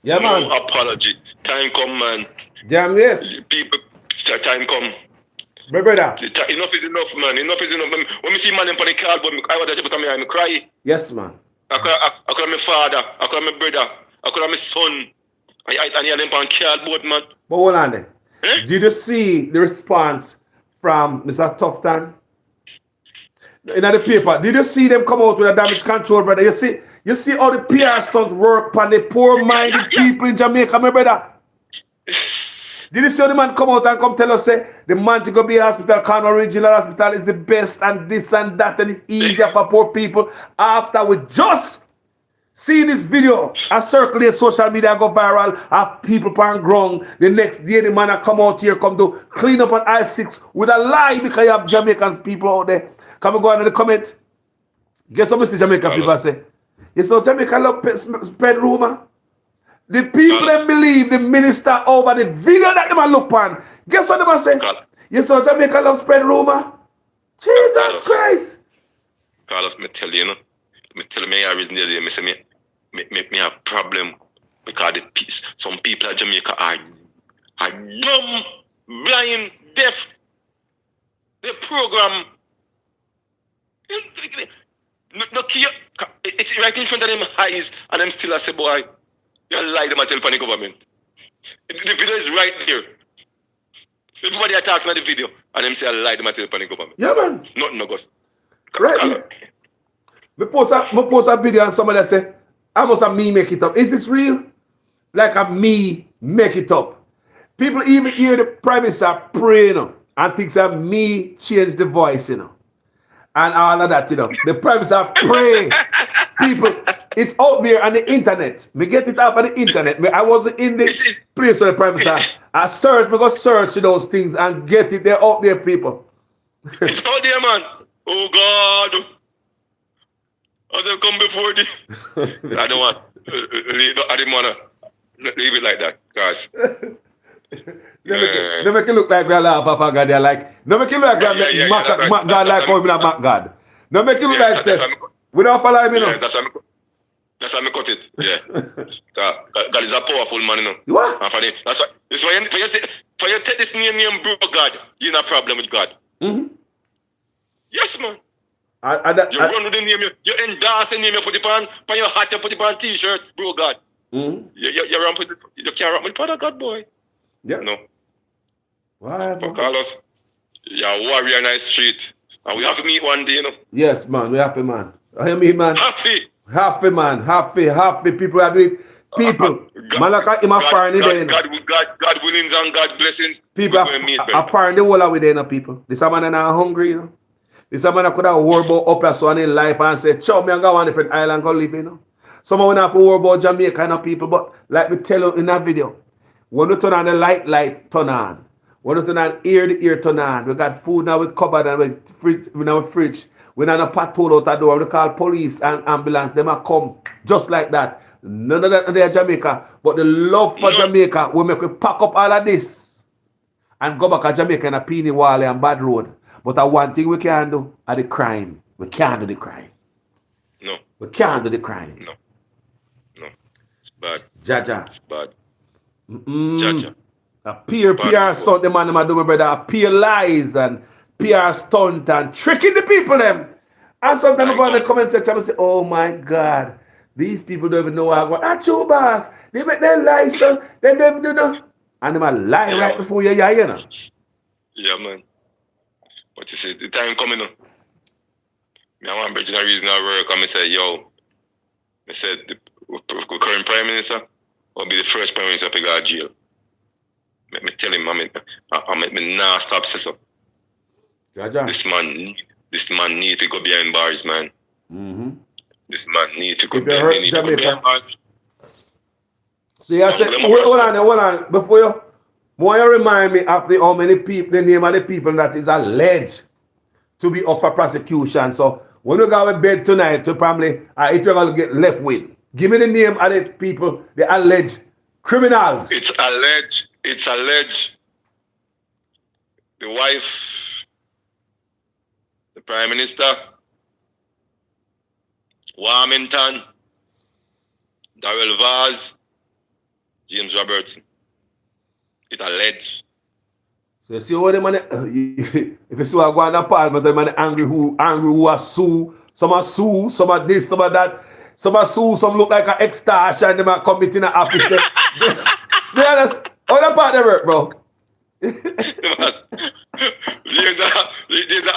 Yeah, man. No apology. Time come, man. Damn yes. People, time come. My brother. Enough is enough, man. Enough is enough. When me see man in the cardboard, I want to put me I cry. Yes, man. I call my father. I call my brother. I call my son. I hear them on cardboard, man. But hold on there. Eh? Did you see the response from Mr. Tufton? In the paper, did you see them come out with a damage control, brother? You see how the PR stunt work on the poor-minded people in Jamaica, my brother? Did you see how the man come out and come tell us, say, the man to go be hospital, Cornwall Regional Hospital is the best and this and that and it's easier for poor people after we just see this video and circulate social media and go viral, have people on ground. The next day the man come out here, come to clean up on I-6 with a lie because you have Jamaicans people out there. Come and go on in the comment. Guess what Mr. Jamaican people say? You saw Jamaica love spread rumor. The people that believe the minister over the video that them look on. Guess what them say? You saw Jamaica love spread rumor. Jesus Christ. Carlos, me tell you, me tell me a reason there. Me say me have problem because some people in Jamaica are dumb, blind, deaf. The program. Look here, it's right in front of them eyes, and them still say, boy, you lie them and tell the government. The video is right there. Everybody are talking about the video, and them say, I lie them and tell the government. Yeah, man. Nothing August. Right. Me post a video and somebody say, I must have me make it up. Is this real? Like a me make it up. People even hear the Prime Minister pray, and thinks that me change the voice, and all of that, The Prime Minister pray. People, it's out there on the internet. Me get it off on the internet. I wasn't in the place where the Prime Minister. I go search those things and get it. They're out there, people. It's out there, man. Oh, God. As I come before the... I don't want... I didn't want to leave it like that, guys. They make it look like we are laughing Papa God. They're like, no make it look like God like how we not Mac God. No make it look like say, we don't follow him, That's how I cut it. Yeah. God is a powerful man, What? That's why. It's for you take this name, bro, God, you're in a problem with God. Mm-hmm. Yes, man. You run with the name, you endorse the name, you put it on your hat, you put it on t-shirt, bro, God. Mm-hmm. You run with you can't run with Father God, boy. Yeah. No. Why? But Carlos, you're a warrior in the street. And we have to meet one day, Yes, man. We happy, man. I mean, man. Happy, man. Happy. People are doing people. Man, like him a foreign there. God winnings and God blessings. People are foreign the whole away there, people. This man are not hungry, This man could have worried about upper so in life and say, chow me and go on a different island go live, Someone have to worry about Jamaica people, but like we tell you in that video, when we turn on the light turn on. When we turn on the ear turn on. We got food now with cupboard and in our fridge. We not a patrol out the door. We call police and ambulance. Them are come just like that. None of that in Jamaica. But the love for Jamaica will make we pack up all of this and go back to Jamaica in a Peeny Wally and Bad Road. But one thing we can't do are the crime. We can't do the crime. No. We can't do the crime. No. It's bad. Jaja. It's bad. Jaja. A PR stunt the man do, my brother. A PR lies and PR stunt and tricking the people them. And sometimes I go in the comment section and say, oh my God, these people don't even know what I want. That's your boss. They make their lies, son. Then they do no. And they might lie right before you hear, Yeah, man. But you see, the time coming up. I want to bring a reason I work and I say, yo, I said the current Prime Minister will be the first Prime Minister to go to jail. Let me tell him, I'm not stop say so. Jaja. This man need to go behind bars, man. Mm-hmm. This man need to go behind bars. So you say, hold on. Before you, want you remind me of how many people, the name of the people that is alleged to be up for prosecution. So when you go to bed tonight, you probably, it you're going to get left with. Give me the name of the people, the alleged criminals. It's alleged. The wife, the Prime Minister, Warmington, Darrell Vaz, James Robertson. It's alleged. So you see what the man, if you see what going on in Parliament, the man angry who are sue. Some are sue, some are this, some are that. Some are sue, some look like an extortion, they might come in the office. They understand? How that part they work, bro? There's an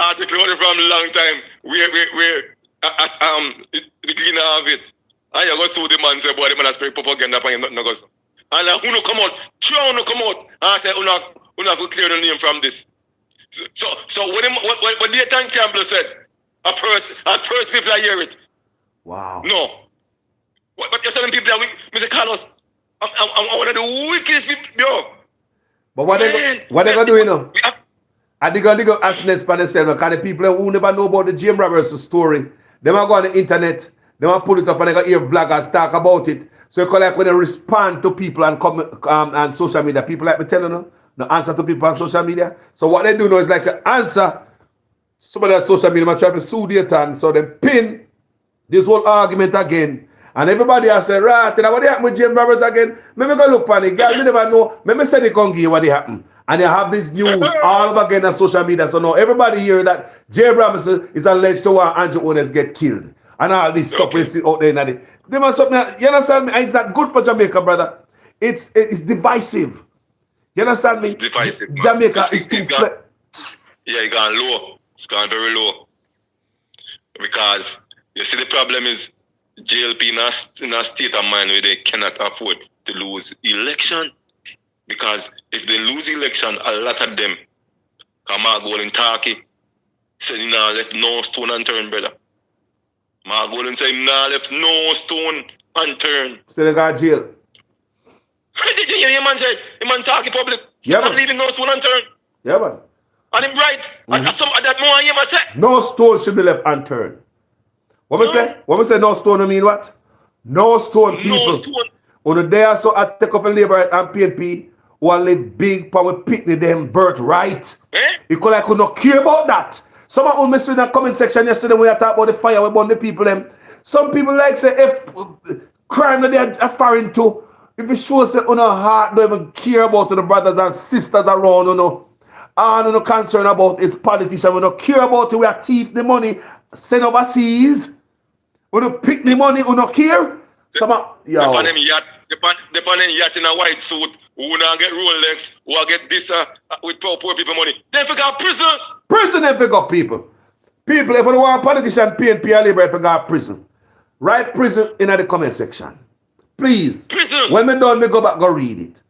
article from a long time where the cleaner have it. And you go sue the man, say, boy, the man has spread propaganda upon him, nothing no goes. And who no come out? Three no come out. And I say, who no go clear the name from this. So what Nathan Campbell said, at first people hear it. Wow. No. But you're telling people that Mr. Carlos, I'm one of the wickedest people, yo. But what they gonna do, you know? And they gonna ask this for themselves, because the people who never know about the James Robertson story, they might go on the internet, they might pull it up and they gonna hear vloggers talk about it. So you call like when they respond to people and come on social media, people like me telling them, no answer to people on social media. So what they do now is like an answer. Somebody on social media might try to sue the turn, so they pin this whole argument again. And everybody has said, right, and what happened with James Roberts again? Maybe go look on it. Guys, we never know. Maybe say they can't give you what happened. And they have this news all over again on social media. So now everybody hear that James Roberts is alleged to want Andrew Holness get killed. And all this stuff we see out there. They must something. You understand me? It's not good for Jamaica, brother. It's divisive. You understand me? It's divisive. Jamaica is too flat. Yeah, it's gone low. It's gone very low. Because you see the problem is JLP in a state of mind where they cannot afford to lose election. Because if they lose election, a lot of them come out going in Turkey, say, nah, left no stone unturned, brother. Mark Golden say, nah, left no stone unturned. So they got jail. The man said, the man talking public, yeah, not leaving no stone unturned. Yeah, man. And him right. And some of that more him say. No stone should be left unturned. What me say? What me say no stone, I mean what? No stone, people. No stone. On the day I saw I take off a labor and PNP who are live big power picnic them birthright. Because I could not care about that. Some of them in the comment section yesterday when I talk about the fire we burn the people them. Some people like say if crime that they are foreign to, if it shows that on our heart don't even care about the brothers and sisters around, you know. And no concern about his politician, we don't care about it, we are thief the money, send overseas. We don't pick the money, we don't care. Some of yo. Depend on yacht in a white suit, who not get Rolex, who get this with poor people money. They forgot prison. Prison they forgot people. People, if you want politician, PNP or Labour, they forgot prison. Write prison in the comment section. Please. Prison. When me done, me go back go read it.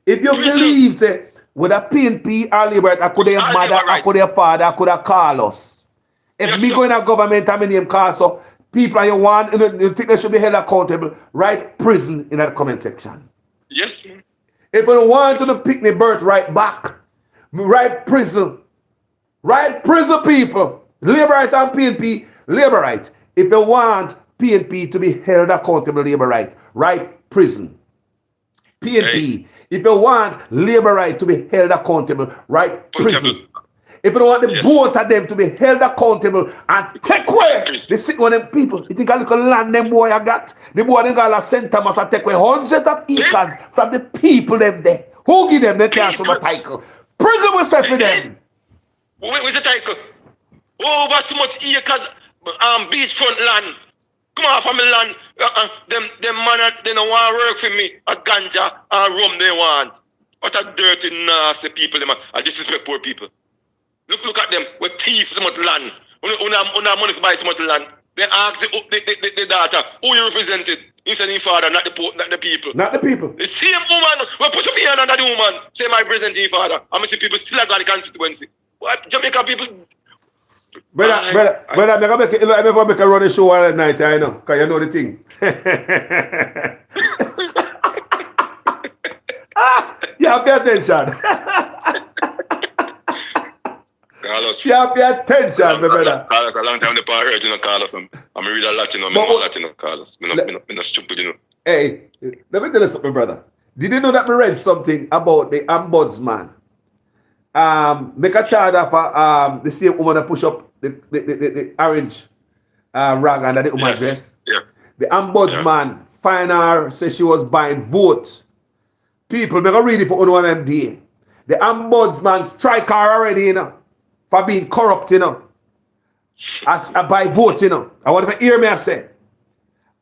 If you believe, say, with a PNP or Labour, I could have mother, I could have father, I could have Carlos. If me go in a government and my name call, so people you want, you think they should be held accountable, write prison in the comment section. Yes, man. If you want to pick the birth right back, write prison. Write prison, people. Labour right and PNP, Labour right. If you want PNP to be held accountable, Labour right, write prison. PNP. If you want Labour right to be held accountable, write prison. If you don't want the both of them to be held accountable and take away the sick one them people, you think a little land them boy I got? The boy them got a St. Thomas and take away hundreds of acres from the people them there. Who give them the chance from a title? Prison will set for them. Where's the title? Oh, but so much acres, beachfront land. Come on from the land. Them man, they don't want to work for me. A ganja and rum they want. What a dirty, nasty people, them and disrespect poor people. Look at them. We thief so much land. We have money to buy so much land. They ask the daughter, who you represented? He said, his father, not the people. Not the people. The same woman, we push up here under the woman, say my represent his father. I'm see people still got the constituency. What Jamaica people? Brother, I'm going to make a running show all night, I know, because you know the thing. Yeah, pay attention. Carlos. Yeah, pay attention, my brother. Carlos, a long time the part heard, you know, Carlos. I'm read a lot, you know, I'm lot, you know, Carlos. I'm not stupid, you know. Hey, let me tell you something, brother. Did you know that we read something about the ombudsman? Make a charge for the same woman that push up the orange rag under the woman dress. Yeah. The ombudsman find her, say she was buying votes. People, make a read it for one of them day. The ombudsman strike her already, you know, for being corrupt, you know. As by vote, you know. I want to hear me, I say.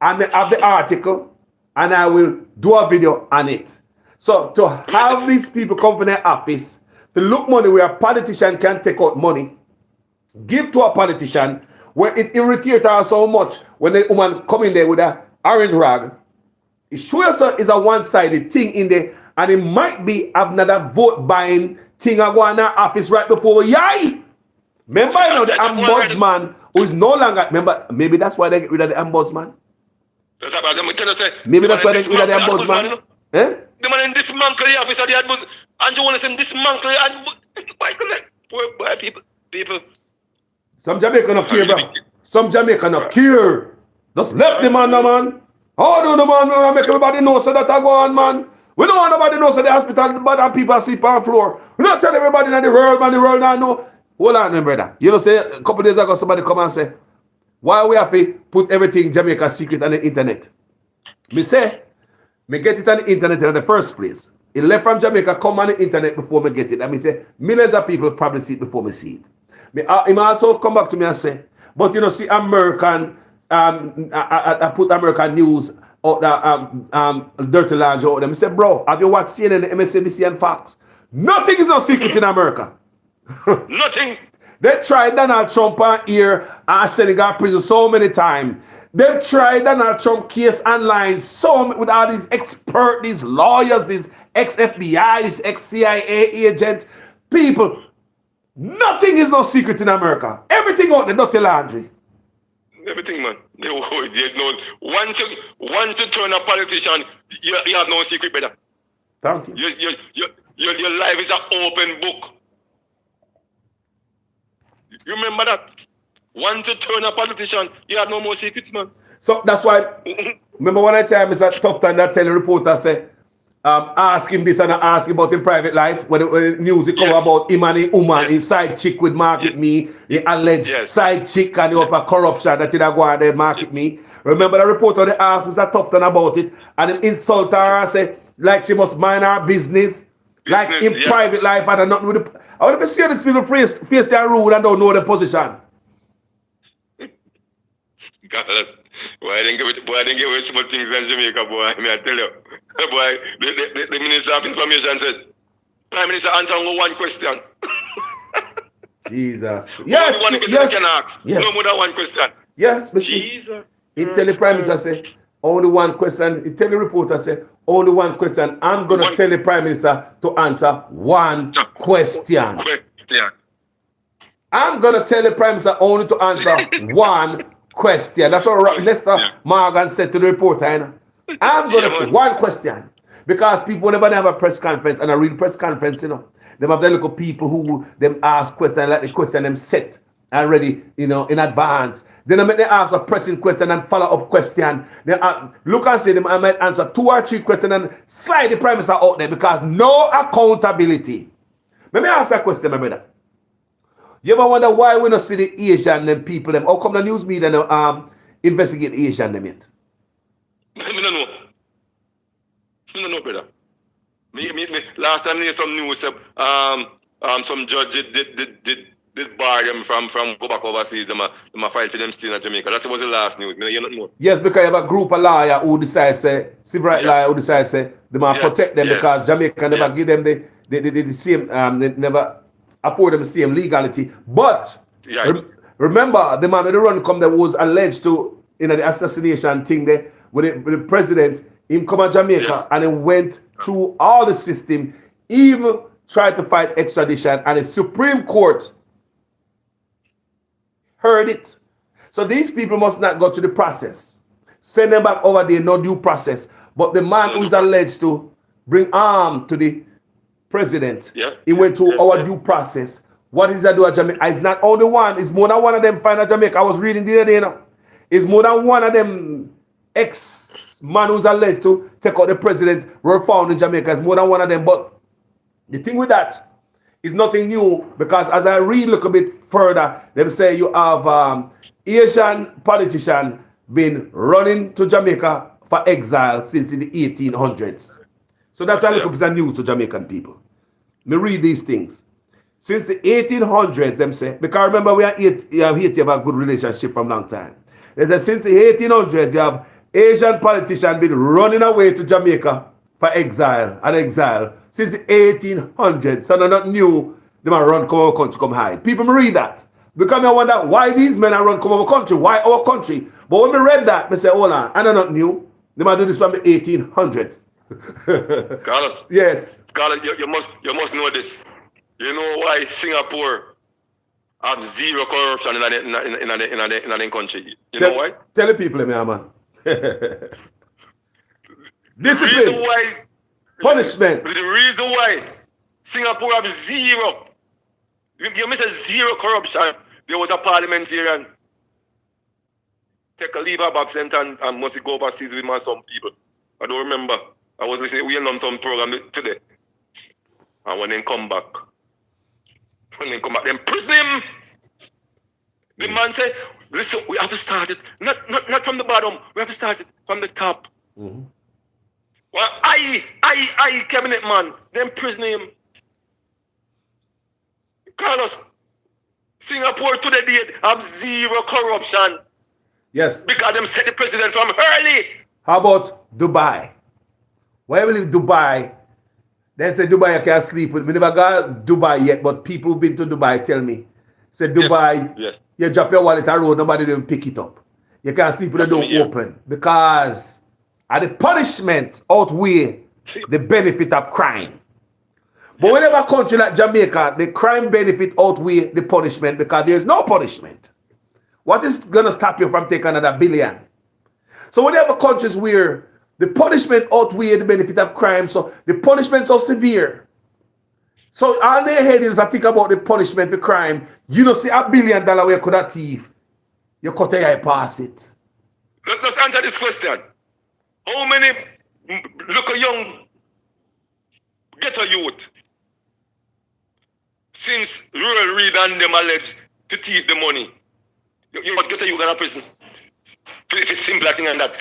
And I have the article, and I will do a video on it. So to have these people come from their office, to look money where a politician can take out money, give to a politician, where it irritates her so much when the woman come in there with a orange rag. It shows us is a one-sided thing in there, and it might be another vote buying thing I go in our office right before yay. Remember, you know, the ombudsman who is no longer, remember, maybe that's why they get rid of the ombudsman. Maybe that's why they get rid of the ombudsman. Eh? The man in dismantle the office of the ombudsman, and you want to say dismantle the people. Some Jamaican not care, bro. Some Jamaican not care. Just left the man, no man. How do the man make everybody know so that I go on, man? We don't want nobody know so the hospital, but the people sleep on the floor. We don't tell everybody in the world, man, the world now know. Hold on, brother. You know, say a couple days ago, somebody come and say, why we have to put everything Jamaica secret on the internet? Me say, me get it on the internet in the first place. It left from Jamaica, come on the internet before me get it. And me say, millions of people probably see it before me see it. He also come back to me and say, but you know, see American, I put American news out the dirty lounge out there. I say, bro, have you watched CNN, MSNBC and Fox? Nothing is no secret in America. Nothing. They tried Donald Trump here and Senegal prison so many times. They tried Donald Trump case online with all these experts, these lawyers, these ex-FBI, these ex-CIA agents, people. Nothing is no secret in America. Everything out there, dirty laundry. Everything, man. There's no once you turn a politician, you have no secret, brother. Thank you. Your life is an open book. You remember that? Once you turn a politician, you have no more secrets, man. So that's why, remember when I tell Mr. Tough Time that tell the reporter, say, ask him this and ask him about his private life. When the news it come about him and his woman, his side chick with market me, the alleged side chick and the upper corruption that he go and they market me. Remember the reporter they asked Mr. Tough Time about it and him insult her and say, like she must mind her business, like in private life and not with the. I want to see these people face their rule and don't know the position. God, boy, I didn't give it small things in Jamaica, boy. I mean, I tell you. Boy, the Minister of Information said, Prime Minister answer only one question. Jesus. Yes, one question you can ask. Yes. No more than one question. Yes, but Jesus. He tell the Prime Minister, say, only one question. He tell the reporter, say, only one question. I'm going to tell the Prime Minister to answer one question. I'm going to tell the Prime Minister only to answer one question. That's what Lester Morgan said to the reporter. You know? I'm going to one question. Because people never have a press conference and a real press conference, you know. They have the little people who them ask questions, like the question them set already, you know, in advance. Then they ask a pressing question and follow-up question. They look and say them I might answer 2 or 3 questions and slide the Prime Minister out there because no accountability. Let me ask a question, my brother. You ever wonder why we don't see the Asian them people them? How come the news media investigate the Asian them yet? I don't know. I don't know, brother. Last time there some news, some judge did bar them from go back overseas. Them a fight for them still in Jamaica. That was the last news. You don't know. Yes, because you have a group of lawyers who decide say civil rights lawyer who decide say they must protect them because Jamaica never give them the same they never afford them the same legality. But remember the man with the run come that was alleged to the assassination thing there with the president. Him come to Jamaica and he went through all the system, even tried to fight extradition, and the Supreme Court heard it. So these people must not go to the process. Send them back over there, no due process. But the man who's alleged to bring arm to the president. Yeah. He went through Yeah, our yeah. due process. What is that do at Jamaica? It's not only one, it's more than one of them find at Jamaica. I was reading the other day, you know. It's more than one of them ex-man who's alleged to take out the president were found in Jamaica. It's more than one of them. But the thing with that is nothing new, because as I read a little bit further, they say you have Asian politician been running to Jamaica for exile since in the 1800s. So that's a little bit of news to Jamaican people. Me read these things. Since the 1800s, them say, because remember we have Haiti have a good relationship from long time. They say since the 1800s, you have Asian politicians been running away to Jamaica for exile and exile since the 1800s. So they're not new. They might run come our country, come hide. People may read that. Because I wonder why these men are run come our country, why our country. But when we read that, they say, hold on, and they're not new. They might do this from the 1800s. Carlos. Yes. Carlos, you must know this. You know why Singapore have zero corruption in the country? You know why? Tell the people, man. Discipline. Punishment. The reason why Singapore have zero. You miss a zero corruption. There was a parliamentarian take a leave of absence and must go overseas with some people. I don't remember. I was listening, we on some program today. And when they come back, them prison him. The man said, listen, we have to start it. Not from the bottom, we have to start it from the top. Mm-hmm. Well, I, cabinet man, them prison him. Carlos, Singapore to the date have zero corruption. Yes. Because them set the president from early. How about Dubai? Why you live Dubai? They say Dubai you can't sleep with. We never got Dubai yet, but people who've been to Dubai tell me. Say Dubai, yes. You drop your wallet on road, nobody even pick it up. You can't sleep with the door open. Because the punishment outweigh the benefit of crime. But whenever a country like Jamaica, the crime benefit outweigh the punishment because there's no punishment. What is going to stop you from taking another billion? So whenever countries where the punishment outweigh the benefit of crime, so the punishment's so severe. So all their head is I think about the punishment for crime. You know, see $1 billion where you could have thief. You cut your eye pass it. Let's answer this question. How many look a young ghetto youth since Rural Reed and them alleged to thief the money? You must get you in prison. If it's simpler thing than that.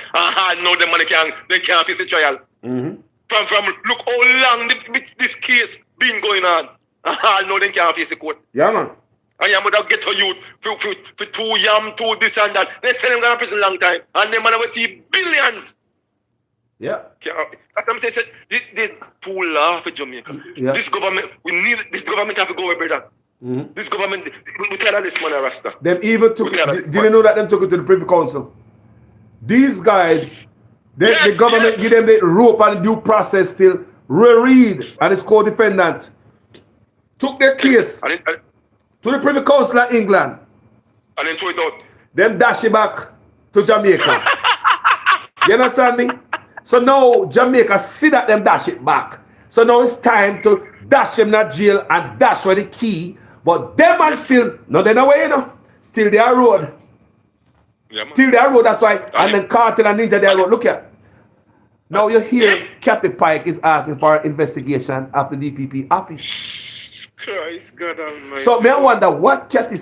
No, the money they can't face the trial. Mm-hmm. From look how long this case been going on. No, they can't face the court. Yeah, man. And you would have get to youth for two yam, two this and that. They send them to prison long time. And them man will see billions. Yeah. That's what I'm saying. This too law for Jamaica. Yeah. This government, we need this government have to go away, brother. Mm-hmm. This government, we tell this man a rasta. Them even took it. Didn't know that them took it to the Privy Council. These guys, the government give them the rope and due process still. Roy Reid and his co-defendant took their case to the Privy Council of England. And then throw it out. Them dash it back to Jamaica. You understand me? So now Jamaica see that them dash it back. So now it's time to dash them in jail and dash where the key. But them are still, no, they're not away, you know. Still their road. Yeah, Still their road, that's why. And then Cartel and Ninja their road. Look here. Now you hear Kathy Pike is asking for an investigation of the DPP office. Christ, God Almighty. So may I wonder what Kathy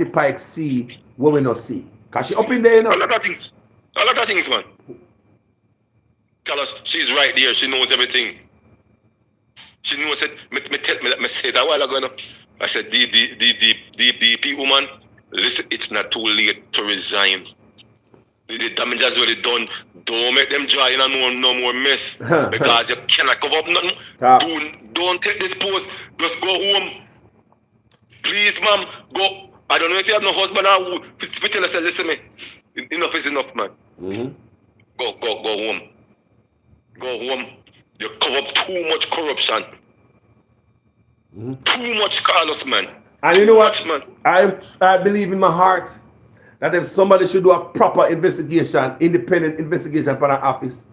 Pike see what we not see. Cause she up in there, you know. A lot of things, man. Carlos, she's right there. She knows everything. She knows it. Me said a while ago. I said, the DP woman, listen, it's not too late to resign. The damage has already done. Don't make them dry in no more mess. Because you cannot cover up nothing. Don't take this post. Just go home. Please, ma'am, go. I don't know if you have no husband or who. Tell us, listen me. Enough is enough, man. Mm-hmm. Go home. Go home. You cover up too much corruption. Mm-hmm. Too much Carlos, man. And you know what? Man. I believe in my heart that if somebody should do a proper investigation, independent investigation for an office,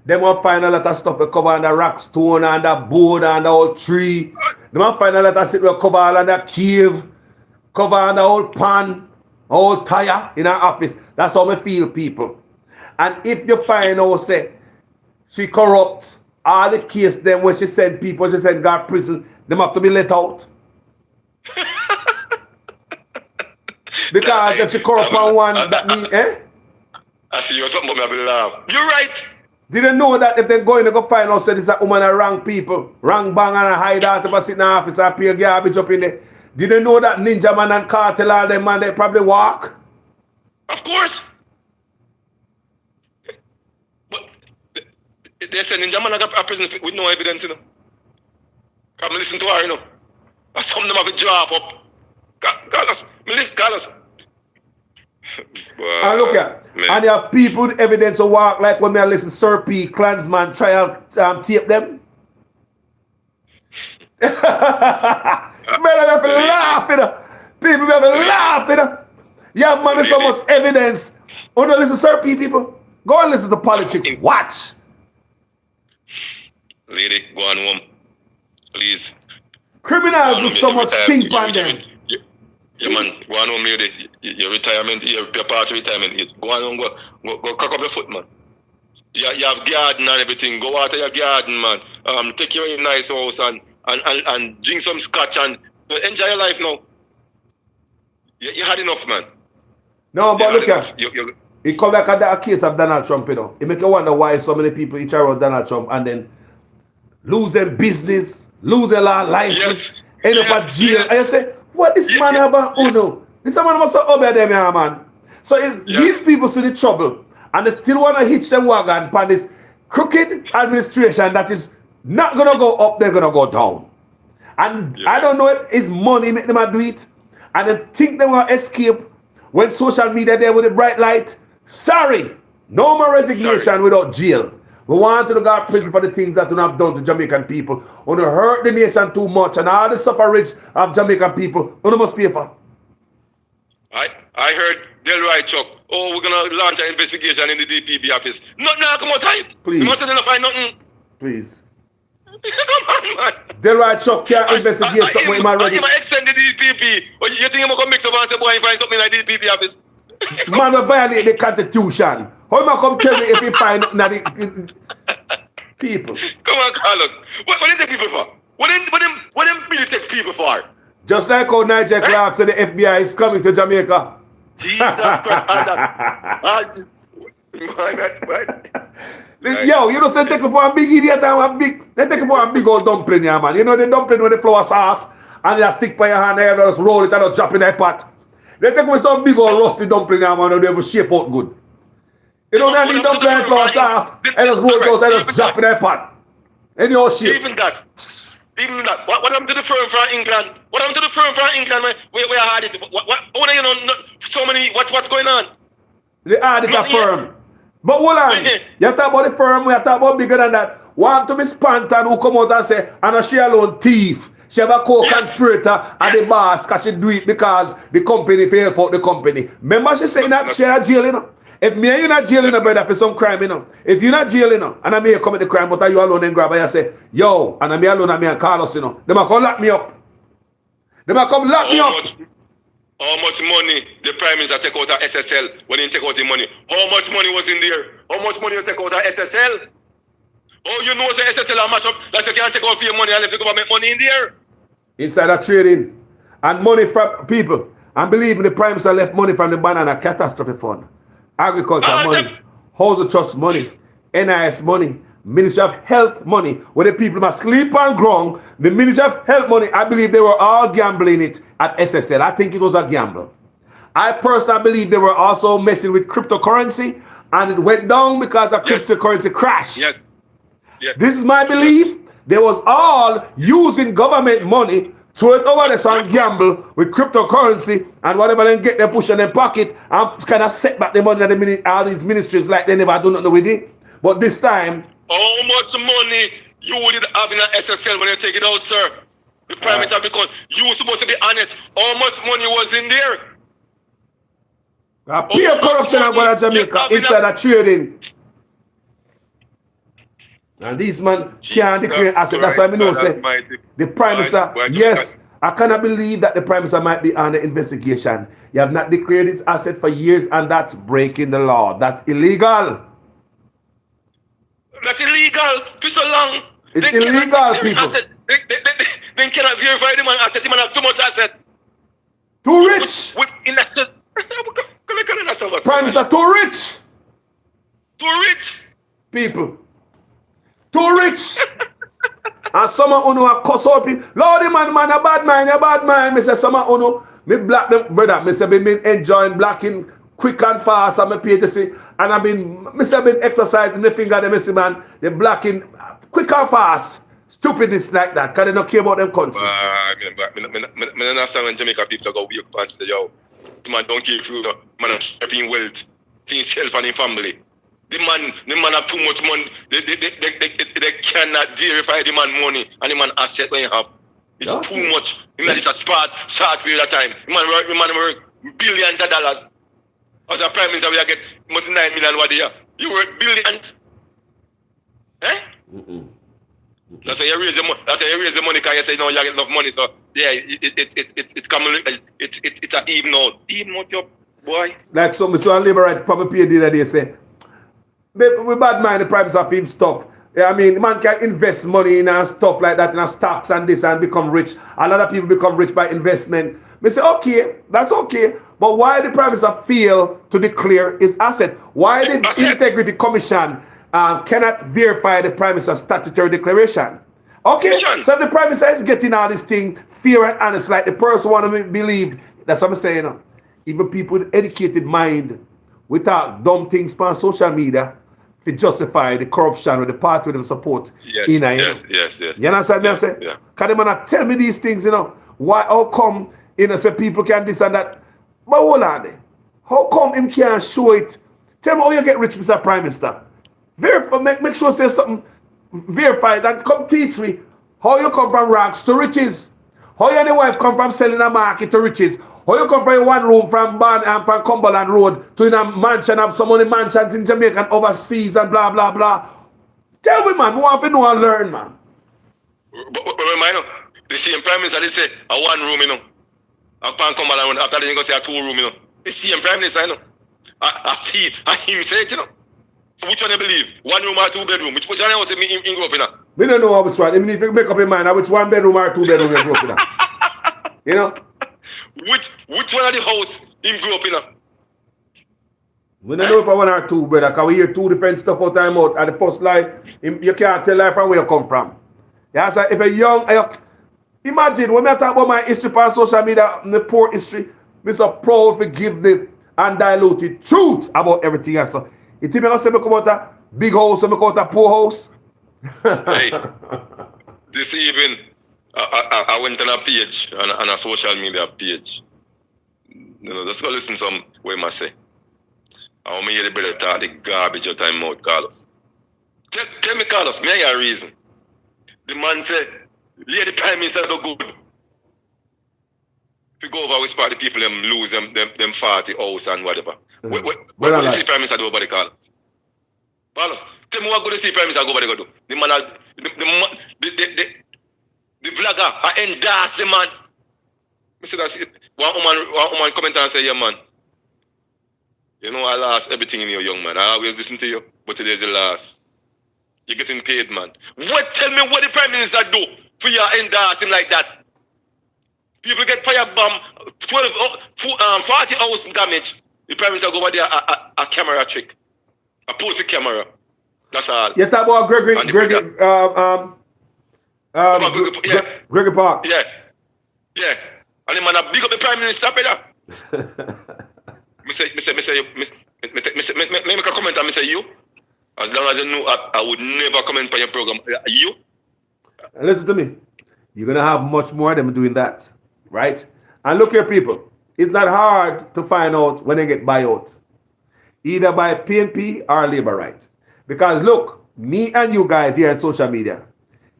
Them will find a lot of stuff we cover on the rock stone and the board and the old tree. Them will find a lot of shit we cover all on the cave, cover on the old pan, old tire in our office. That's how we feel, people. And if you find out, say, she corrupt, all the case them when she send people, she send God prison, them have to be let out. Because if she corrupt on one, that means, I see you something about me laugh. You're right. Didn't know that if they're going to go find out, say this a woman a wrong people, wrong bang and a hide out of a sitting in the office and pay garbage up in there. Didn't know that Ninja Man and Cartel all them man, they probably walk. Of course. But they say Ninja Man a prison with no evidence, you know. Come listen to her, you know. That's something them have to draw up. Call us. And look here, and there are people with evidence to walk like when I listen Sir P, Klansman, trial tape them. Man, I have to laugh, you know. People have to laugh, you know. Yeah, man, there's so much evidence. Oh no, listen Sir P, people. Go and listen to politics. Watch. Lady, go on home. Please. Criminals with so much stink on them. Yeah, man, go on home, lady. Your retirement, your past retirement age. Go on home, go cock up your foot, man. You have garden and everything. Go out to your garden, man. Take care of your nice house and drink some scotch and enjoy your life now. You had enough, man. No, but look here. It come back at that case of Donald Trump, you know. It make you wonder why so many people each around Donald Trump and then lose their business, lose their license, end up at jail. And you say, what this man about? Oh no, this man must have obeyed them, yeah, man. So it's these people see the trouble and they still want to hitch them wagon upon this crooked administration that is not gonna go up, they're gonna go down. And I don't know if it's money make them do it, and they think they will escape when social media there with a bright light. Sorry, no more resignation without jail. We want to go to prison for the things that we have done to Jamaican people. We don't hurt the nation too much, and all the suffrage of Jamaican people, we must pay for. I heard Delroy Chuck. Oh, we're gonna launch an investigation in the DPP office. Nothing come out of it. Please. You must have find nothing. Please. Come on, man. Delroy Chuck can't investigate something in my ready. I extend the DPP. Or you think I'm gonna mix up and say, boy, I find something in the DPP office? Man will violate the Constitution. How am I come tell me if you find the people? Come on, Carlos. What do you take people for? What them really take people for? Just like how Nigel Clark said the FBI is coming to Jamaica. Jesus Christ. Yo, you know, say take it for a big idiot and they take it for a big old dumpling, yeah, man. You know the dumpling when the flour soft and they stick by your hand and just roll it and just drop in that pot. They take with some big old rusty dumpling, yeah, man, and they will shape out good. You know, they need dumpling and flour soft and just roll it out and just drop in that pot. In your shape. Even that. What happened to the firm from England? What happened to the firm from England where I had it? What you know, so many, what's going on? They added a firm. But hold on, you talk about the firm, we talk about bigger than that. Want to be Spantan who come out and say, and she alone thief. She have a co-conspirator and the boss because she do it because the company fail out the company. Remember she saying that she in jail, you know? If me and you not jail, you know, brother, for some crime, you know. If you not jail, you know, and I may commit the crime, but you alone and grab and say, yo, and I me alone and me and Carlos, you know. They might come lock me up. They might come lock me up. How much money the Prime Minister take out of SSL when he take out the money? How much money was in there? How much money you take out of SSL? Oh, you know the SSL how much up? Like you can't take out for your money and let the government money in there. Inside of trading and money from people. And believe me, the Prime Minister left money from the banana catastrophe fund, agriculture money, housing trust money, NIS money, Ministry of Health money, where the people must sleep on ground. The Ministry of Health money, I believe they were all gambling it at SSL. I think it was a gamble. I personally believe they were also messing with cryptocurrency, and it went down because of cryptocurrency crash. Yes. This is my belief. They was all using government money to it over there and gamble with cryptocurrency and whatever they get, they push in their pocket and kind of set back the money that all these ministries like they never do nothing with it. But this time, how much money you would have in an SSL when you take it out, sir? The Prime Minister, because you were supposed to be honest. How much money was in there? pure corruption and going to Jamaica inside of trading. And these man can't declare asset. That's why I know say the Prime Minister, yes, I cannot believe that the Prime Minister might be under investigation. You have not declared his asset for years, and that's breaking the law. That's illegal. That's illegal for so long. It's illegal, people. They cannot verify the man asset. The man have too much asset. Too rich. In asset. Prime Minister too rich. Too rich. People. Too rich. And some of you are cuss out people. Lordy man, a bad man. Me say some of you, me black them, brother. Me say me enjoying blacking quick and fast. And me pay to see. And I been exercising my finger. Them see man, they blacking quick and fast. Stupidness like that. Cause they don't care about them country. I understand when Jamaica people go weak past the yo. The man don't care through the man are being wealth for himself and his family. The man have too much money. They cannot verify the man money and the man asset when you have. It's too much. The man is a short period of time. The man work billions of dollars. As a prime minister, we get almost 9 million what a year. You work billions. Eh? That's why you raise the money. That's why you raise the money because you say no, you get enough money. So yeah, it's a even out. Even out your boy. Like some so Labour right probably the other day say. We bad mind the Prime Minister of him stuff. Yeah, I mean, man can invest money in and stuff like that in stocks and this and become rich. A lot of people become rich by investment. We say, okay, that's okay. But why the Prime Minister fail to declare his asset? Why the Integrity Commission cannot verify the Prime Minister's statutory declaration? Okay, so the Prime Minister is getting all this thing fair and honest, like the person want to believe. That's what I'm saying. You know? Even people with educated mind, without dumb things on social media, to justify the corruption with the party with them support. Yes. You understand me? I say, can the man not tell me these things, you know? Why, how come, you know, say people can this and that? But hold on there. How come him can't show it? Tell me how you get rich, Mr. Prime Minister. Verify, make sure say something, verify that, come teach me how you come from rags to riches. How you and your wife come from selling a market to riches. How you come from one room from from Cumberland Road to in a mansion, have so many mansions in Jamaica and overseas and blah, blah, blah. Tell me, man, we want to know and learn, man. But remind you, the same Prime Minister, they say, a one room, you know. Upon Cumberland Road, after they go say a 2 room, you know. The same Prime Minister, you know. Him say it, you know. So which one you believe? 1 room or 2 bedroom? Which one you say me in grew up in? We don't know which one. I mean, if you make up your mind, which 1 bedroom or 2 bedroom you grew up in. You know? Which one of the house him grew up in? We don't know if I 1 or 2, brother, because we hear 2 different stuff all the time out. At the first line, you can't tell life from where you come from. Yeah, so if a young, imagine when I talk about my history on social media, the poor history, I'm so proud to give the undiluted truth about everything else. So, you think I say me come out a big house and me come out a poor house? Hey, this evening, I went on a page, on a social media page. You know, just go listen to some way I say. I want me hear the brother talk the garbage of time out, Carlos. Tell me, Carlos, me a reason. The man said, "Lady Prime Minister do good. If you go over with part the people, them lose them 40 house and whatever. What do you see Prime Minister do about the Carlos? Carlos, tell me what good you see Prime Minister go over the go do. The man, the vlogger, I endorse the man. I say that's it. One woman comment and say, yeah man, you know I lost everything in you, young man. I always listen to you, but today's the last. You're getting paid, man. Tell me what the Prime Minister do for you endorse him like that? People get fire bomb, 40 hours damage. The Prime Minister go over there a camera trick. A pussy camera. That's all. You talk about Gregory Park. Yeah. And the man a big up the Prime Minister, brother. Me make a comment and me say you. As long as you know, I would never comment on your program. You? Listen to me. You're going to have much more of them doing that. Right? And look here, people. It's not hard to find out when they get buyout. Either by PNP or Labour Right. Because look, me and you guys here on social media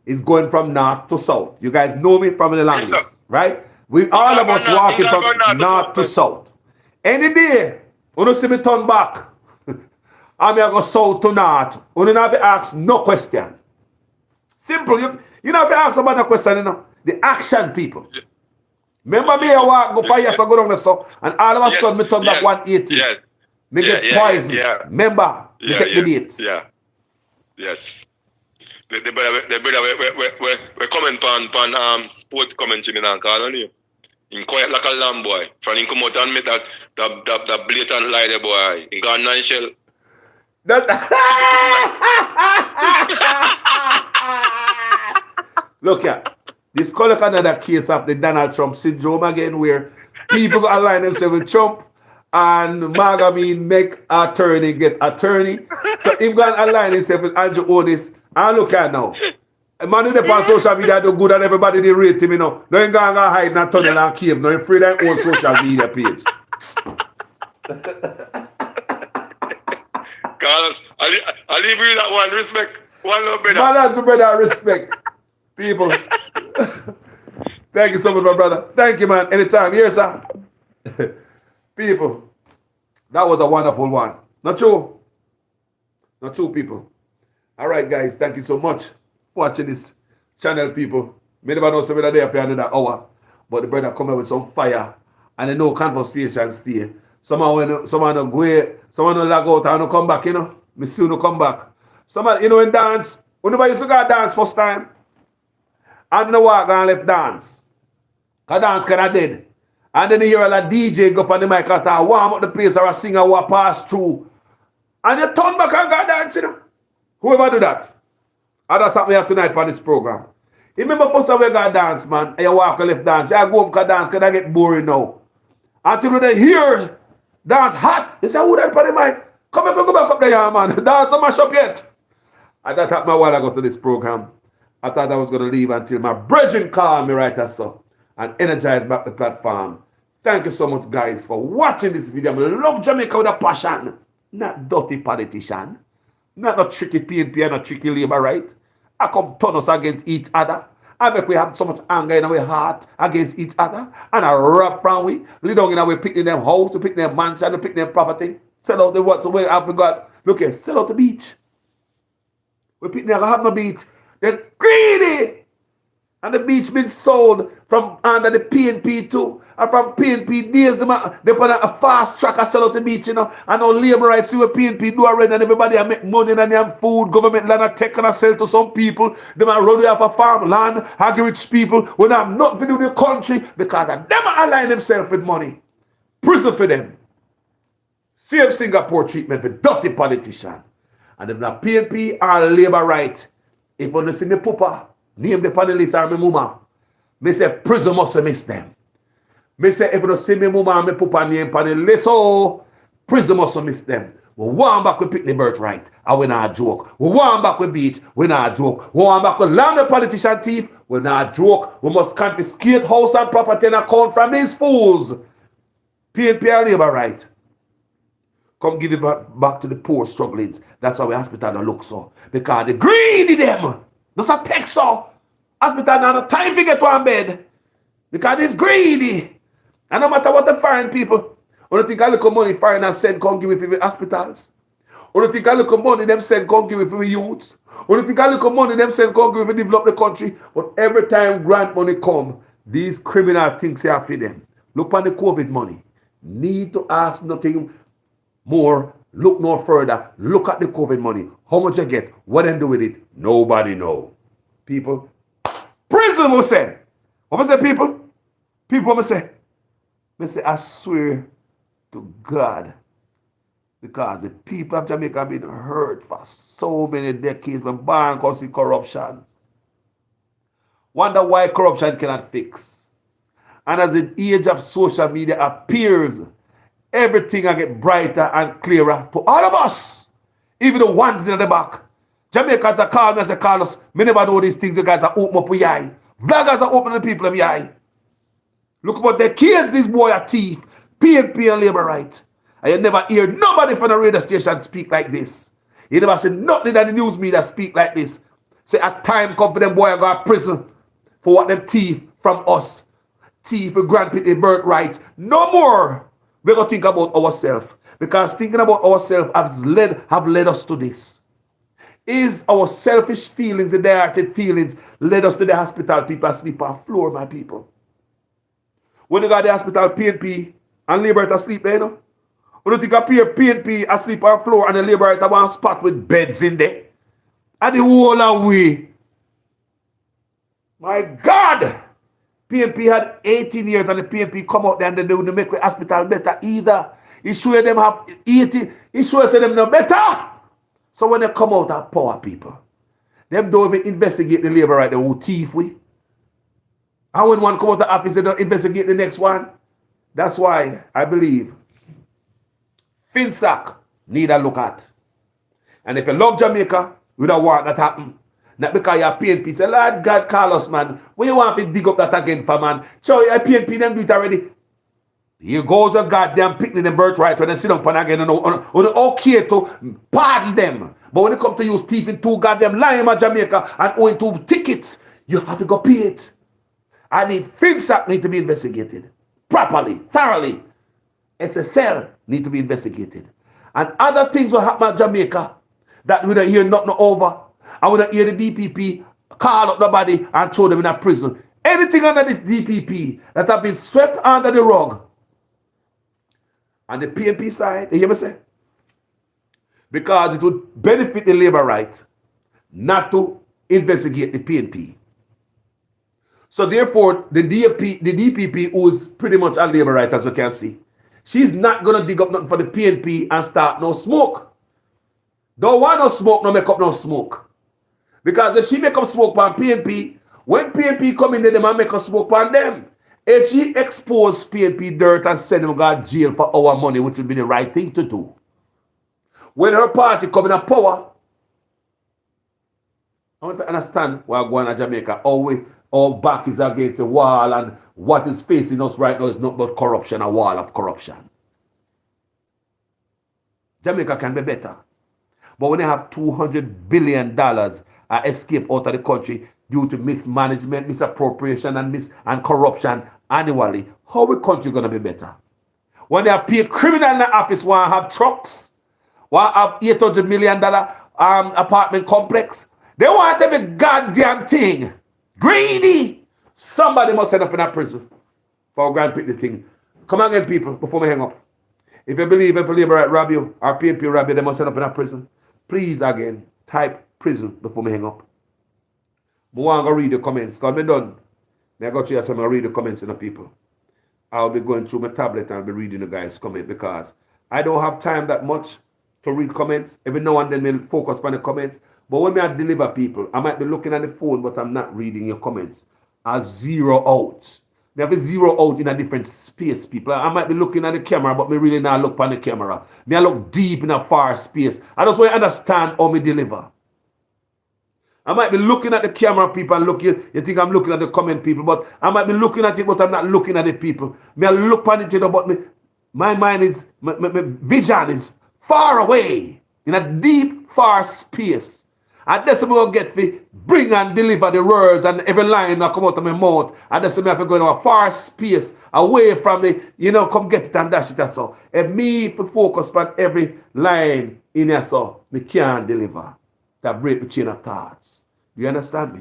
is going from north to south. You guys know me from the longest. Yes, right? We all of us walking from north to south. Any day, when you see me turn back, I'm going to go south to north. You don't have to ask no question. Simple. You know, if you ask somebody a question, you know, the action people. Remember me, I walk go 5 years ago down there, so, and all of a sudden, me turn back 180. Yeah. Me get poisoned. Remember, me get the date. Yeah. Yes. The brother, we comment on sport commentary in Anka, in quiet like a lamb boy. From him come out and make that blatant lie there, boy. In God nine shell. Look here. This call like another case of the Donald Trump syndrome again, where people go align themselves with Trump and Magami make attorney get attorney. So him go and align himself with Andrew Holness. And look at now. A man in the past social media do good and everybody they rate him, you know. No ain't gonna hide in a tunnel and cave. No, afraid of own social media page. Carlos, I'll leave you that one. Respect. One love, brother. Man, that's my brother. Respect. People. Thank you so much, my brother. Thank you, man. Anytime. Here, sir. People. That was a wonderful one. Not true? Not true, people. All right, guys. Thank you so much for watching this channel, people. Me never know somebody there for another hour. But the brother come out with some fire. And then no conversation stay. Someone no go away. Someone no lag out and no come back, you know. Me soon no come back. Someone, you know, in dance. Whenever used to go dance first time. And no walk and left dance. Cause dance kinda dead. And then you hear a DJ go up on the mic and start warm up the place or a singer who pass through. And you turn back and go dance, you know. Whoever do that. And that's what we have tonight on this program. You remember first time we got dance, man, and you walk and left dance. You go up and dance because I get boring now. Until they hear dance hot. You say, who that on the mic? Come go back up there, man. Dance on mash up yet. And that happened while I got to this program. I thought I was going to leave until my brethren called me right as so and energize back the platform. Thank you so much, guys, for watching this video. I love Jamaica with a passion. Not dirty politician. Not a tricky PNP and a tricky labor, right? I come turn us against each other. I make we have so much anger in our heart against each other. And I rap from we. Lead on in our picking them house, to pick them mansion, to pick them property. Sell out the what? So where have we got? Look here, sell out the beach. We pick them, have no beach. They're greedy. And the beach been sold from under the PNP too. And from PNP days, they put a fast track and sell out the beach, you know. And now labor rights see what PNP do already and everybody make money and they have food, government land and take and sell to some people. They might run away off a farm land, hug rich people when they have nothing to do with the country because of them align themselves with money. Prison for them. Same Singapore treatment for dirty politician. And if not PNP or labor right, if you see me papa, name the panelist or my mama, me say prison must miss them. Me say if you see me mama and me papa name panelist, so prison must miss them. We want back with Picnic Birthright, and we not joke. We want back with beach, we not joke. We want back with land of politician thief, we not joke. We must confiscate house and property and account from these fools. PNP and labor right. Come give it back to the poor strugglings. That's how the hospital don't look so. Because they greedy them. That's a text so. Hospital not have time to get one bed. Because it's greedy. And no matter what the foreign people, when you think I look at money foreigners send come give it for the hospitals. When you think I look at money them send come give it for the youths. When you think I look at money them send come give it for develop the country. But every time grant money come, these criminal things here for them. Look on the COVID money. Need to ask nothing more, look no further. Look at the COVID money. How much you get? What them do with it? Nobody know. People, prison will say. What I say, people? People, what I say? I say, I swear to God, because the people of Jamaica have been hurt for so many decades when born cause of corruption. Wonder why corruption cannot fix. And as the age of social media appears, everything I get brighter and clearer to all of us. Even the ones in the back. Jamaicans are calling us, Carlos. Me never know these things. The guys are open up your eye. Vloggers are opening the people in your eye. Look about the kids, this boy a thief. PNP and labor right. And you never hear nobody from the radio station speak like this. You never see nothing that the news media speak like this. Say a time come for them boy I go to prison for what them thief from us. Thief for grandparents' birthright. No more. We're going to think about ourselves. Because thinking about ourselves have led us to this. Is our selfish feelings and dirty feelings led us to the hospital? People asleep on the floor, my people. When you got the hospital, PNP and labor asleep there, you know? When you think a PNP asleep on the floor and the labor at one spot with beds in there, and the whole away. My God! PNP had 18 years and the PNP come out there and they don't make the hospital better either. He sure them have 80. He sure say them no better. So when they come out as poor people, them don't even investigate the labor right there who thief we. And when one come out the office, they don't investigate the next one. That's why I believe FinSac need a look at. And if you love Jamaica, we don't want that happen. Not because you're PNP. Say, Lord God, Carlos, man. When you want to dig up that again for man, so your PNP them do it already. Here goes a goddamn picnic them birthright when they sit up and again and okay to pardon them. But when it comes to you thieving 2 goddamn lying in Jamaica and owing 2 tickets, you have to go pay it. I need FinSac need to be investigated properly, thoroughly. SSL need to be investigated. And other things will happen in Jamaica that we don't hear nothing over. I want to hear the DPP call up nobody and throw them in a prison. Anything under this DPP that have been swept under the rug. On the PNP side, you hear me say? Because it would benefit the labor right not to investigate the PNP. So therefore, the DPP, who is pretty much a labor right as we can see, she's not going to dig up nothing for the PNP and start no smoke. Don't want no smoke, no make up no smoke. Because if she make up smoke on PNP, when PNP come in there, they might make up smoke on them. If she expose PNP dirt and send them to jail for our money, which would be the right thing to do. When her party come in a power, I want to understand why we're going to Jamaica. Our back is against the wall and what is facing us right now is not but corruption, a wall of corruption. Jamaica can be better. But when they have $200 billion escape out of the country due to mismanagement, misappropriation, and corruption annually, how is the country going to be better? When they pay criminal in the office, want to have trucks, want to have $800 million apartment complex, they want every goddamn thing. Greedy. Somebody must end up in a prison for grand pick the thing. Come again, people, before we hang up. If you believe if a labor right rob you or PNP rob you, they must end up in a prison. Please, again, type prison before we hang up. I want to read the comments. Because I'm done. I got you some read the comments in the people. I'll be going through my tablet and I'll be reading the guys' comment because I don't have time that much to read comments. Every now and then we'll focus on the comment. But when I deliver people, I might be looking at the phone, but I'm not reading your comments. I zero out. They have a zero out in a different space, people. I might be looking at the camera, but me really not look on the camera. Me I look deep in a far space. I just want to understand how me deliver. I might be looking at the camera, people, and looking. You think I'm looking at the comment, people, but I might be looking at it, but I'm not looking at the people. Me I look on it, you know, but my mind is, my vision is far away in a deep, far space. And that's what we'll get to bring and deliver the words and every line that come out of my mouth. And that's what I have to go to a far space away from the, come get it and dash it and so. And me to focus on every line in here so me can't deliver. That break the chain of thoughts. You understand me?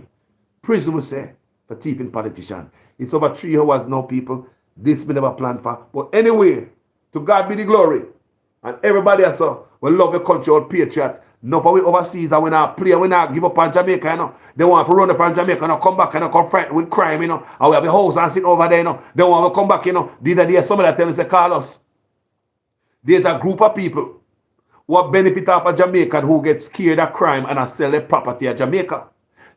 Prison we say for thieving politician. It's over 3 hours now, people. This we never planned for. But anyway, to God be the glory. And everybody else will love your country or patriot. No, for we overseas and we not play, we not give up on Jamaica, They want to run from Jamaica, come back and confront with crime, And we have a house and sit over there, They want to come back, The other day, somebody tell me, say, Carlos, there's a group of people who are benefit off of Jamaica who get scared of crime and sell their property at Jamaica.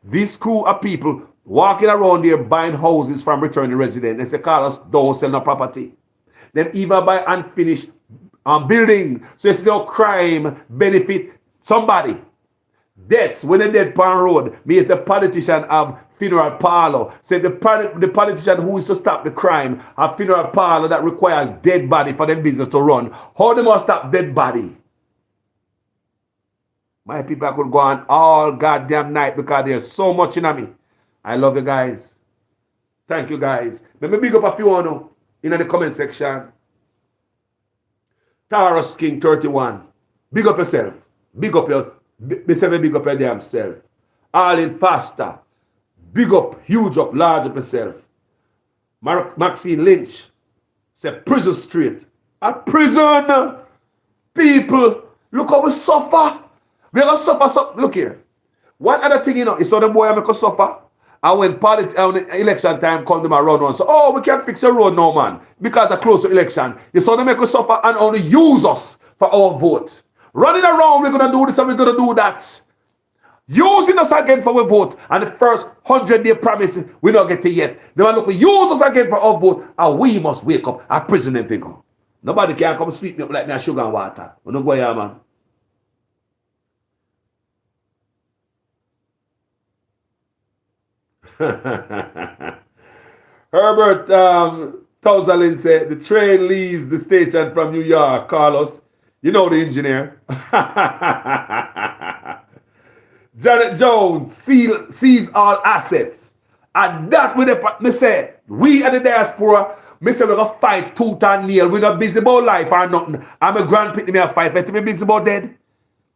This crew of people walking around there buying houses from returning residents. They say, Carlos, don't sell no property. Then even buy unfinished building. So you see how crime benefit somebody. Deaths when they dead pan road means a politician have funeral parlor. Say the politician who is to stop the crime have funeral parlor that requires dead body for them business to run. How they must stop dead body? My people, I could go on all goddamn night because there's so much in me. I love you guys. Thank you guys. Let me big up a few on in the comment section. Taurus King 31. Big up yourself. Big up your Me say me big up your damn self. All in faster. Big up, huge up, large up yourself. Maxine Lynch said prison straight. A prison. People, look how we suffer. We gonna suffer something. Look here. One other thing, you know, is so the boy I make us suffer. And when election time come, them around one. So, oh, we can't fix a road now, man. Because they're close to election. You saw them make us suffer and only use us for our vote. Running around, we're gonna do this and we're gonna do that. Using us again for our vote. And the first 100-day promises we don't get it yet. They want to use us again for our vote. And we must wake up a prison and figure. Nobody can come sweep me up like that sugar and water. We don't go here, man. Herbert Towsalin said the train leaves the station from New York. Carlos, you know the engineer. Janet Jones sees all assets. And that me say, we at the diaspora, me say we're going to fight tooth and nail. We're not busy about life or nothing. I'm a grandpit me a fight. Let me busy about dead.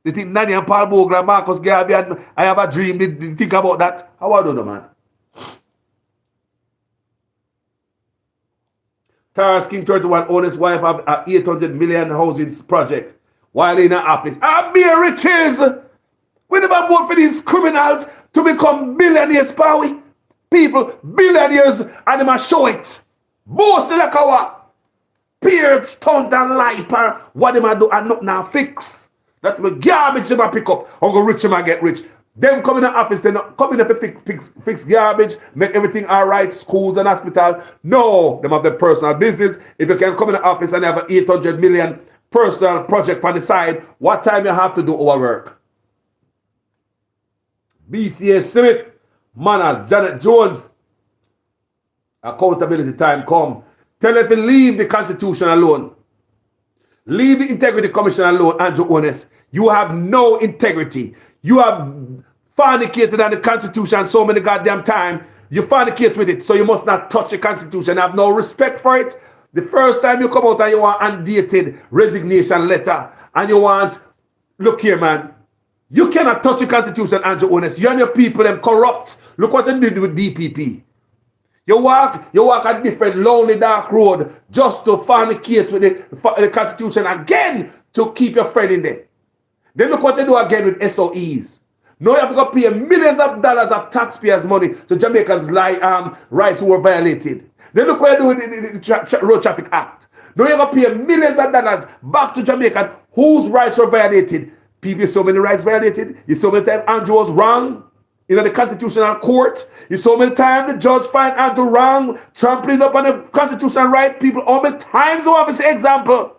They think Nanny and Paul Bogle and Marcus Garvey, I have a dream. They think about that. How I don't know, man. Taras King 31 owner's wife have a 800 million housing project while in her office. I be riches. We never vote for these criminals to become billionaires, Powie. People, billionaires, and they must show it. Both like our peers, stunt and lie, what they must do and not now fix. That's what garbage they must pick up and go rich and get rich. Them come in the office, they not come in to fix garbage, make everything all right, schools and hospital. No, them have their personal business. If you can come in the office and have an 800 million personal project on the side, what time you have to do our work? BCA Smith, Manners, Janet Jones, accountability time come. Tell them to leave the Constitution alone. Leave the Integrity Commission alone, Andrew Holness. You have no integrity. You have fornicated on the Constitution so many goddamn time. You fornicate with it, so you must not touch the Constitution. Have no respect for it. The first time you come out and you want undated resignation letter, and you want, look here, man, you cannot touch the Constitution, Andrew Holness. You and your people them corrupt. Look what you did with DPP. You walk a different lonely dark road just to fornicate with the Constitution again to keep your friend in there. Then look what they do again with SOEs. Now you have to go pay millions of dollars of taxpayers' money to Jamaicans' rights who were violated. Then look what they do with the Road Traffic Act. Now you have to pay millions of dollars back to Jamaicans whose rights were violated. People, so many rights violated. You so many times Andrew was wrong in the Constitutional Court. You so many times the judge find Andrew wrong, trampling up on the constitutional right. People, how many times do I have to say example?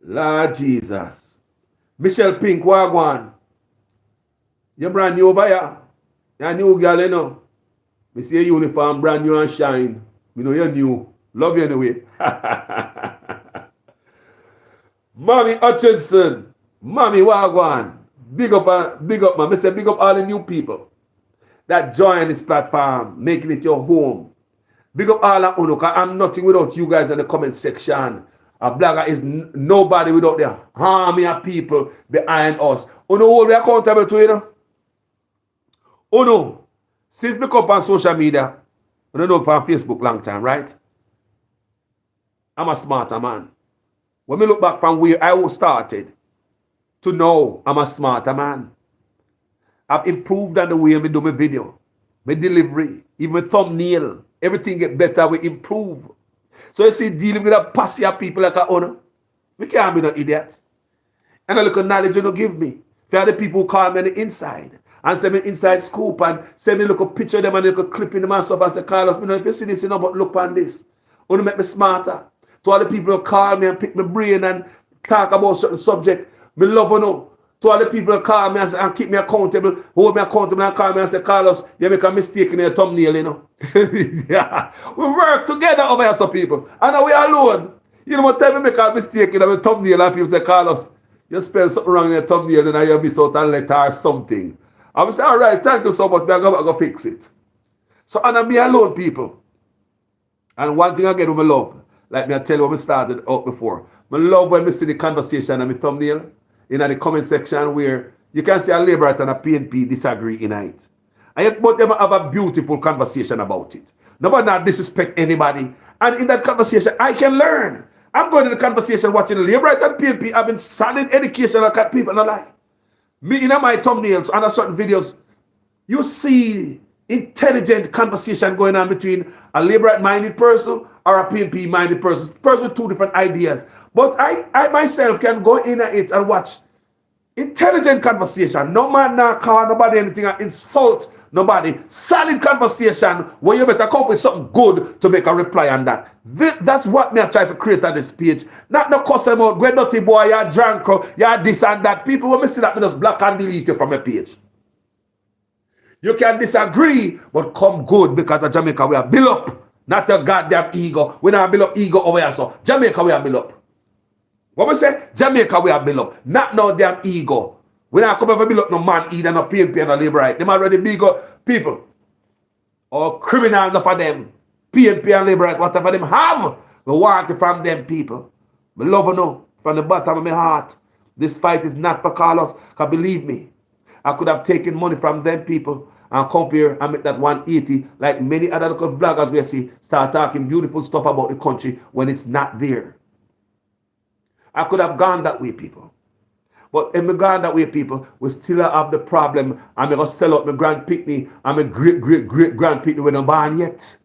Lord Jesus. Michelle Pink, Wagwan. You're brand new over here. You're a new girl, you know. Me see your uniform, brand new and shine. You know you're new. Love you anyway. Mommy Hutchinson. Mommy Wagwan. Big up, man. Me say big up all the new people that join this platform, making it your home. Big up all of you, I'm nothing without you guys in the comment section. A blogger is nobody without the army of people behind us. You know what we are accountable to, you know? Oh no. Since we come on social media, I don't know on Facebook long time, right? I'm a smarter man. When we look back from where I started to now, I'm a smarter man. I've improved on the way I do my video, my delivery, even my thumbnail. Everything get better, we improve. So you see, dealing with a posse of people like a owner, we can't be no idiots. And a little knowledge you don't give me. For the people who call me on the inside and send me inside scoop and send me a little picture of them and a little clip in them and stuff and say, Carlos, me know if you see this, you know, but look on this. Want to make me smarter. To all the people who call me and pick my brain and talk about certain subject, me love you know. To all the people who call me and keep me accountable, hold me accountable and call me and say, Carlos, you make a mistake in your thumbnail, you know. Yeah. We work together over here, some people. And now we are alone. You know what time we make a mistake in our thumbnail and people say, Carlos, you spell something wrong in your thumbnail and you miss out a letter or something. I will say, all right, thank you so much, but I'm going to fix it. So, and I'm alone, people. And one thing again with my love, like me I tell you when we started out before, I love when we see the conversation and my thumbnail in the comment section where you can see a Labour and a PNP disagree in it. And yet both them have a beautiful conversation about it. Nobody not disrespect anybody. And in that conversation, I can learn. I'm going to the conversation watching Labour and PNP having solid education like people, not lie. Me in my thumbnails and certain videos, you see intelligent conversation going on between a Labour-minded person or a PNP-minded person with two different ideas. But I myself can go in at it and watch intelligent conversation. No man not call nobody anything and insult nobody. Solid conversation where you better come up with something good to make a reply on that. That's what me I try to create on this page. Not no cuss them out, go dirty boy, you're drunk, you're this and that. People when me see that, me just block and delete you from my page. You can disagree, but come good because of Jamaica we are built up. Not your goddamn ego. We not build up ego over here, so Jamaica we are built up. What we say? Jamaica we are built up. Not no damn ego. We not come over build up no man either, no PNP and no Labour right. Them already big up people. Or criminal enough of them. PNP and Labour right, whatever them have. We want it from them people. We love you know, from the bottom of my heart. This fight is not for Carlos. Because believe me, I could have taken money from them people and come here and make that 180 like many other local vloggers we see start talking beautiful stuff about the country when it's not there. I could have gone that way, people. But if we gone that way, people, we still have the problem. I'm going to sell out my grand picnic and my great-great-great-grand picnic when I'm born yet.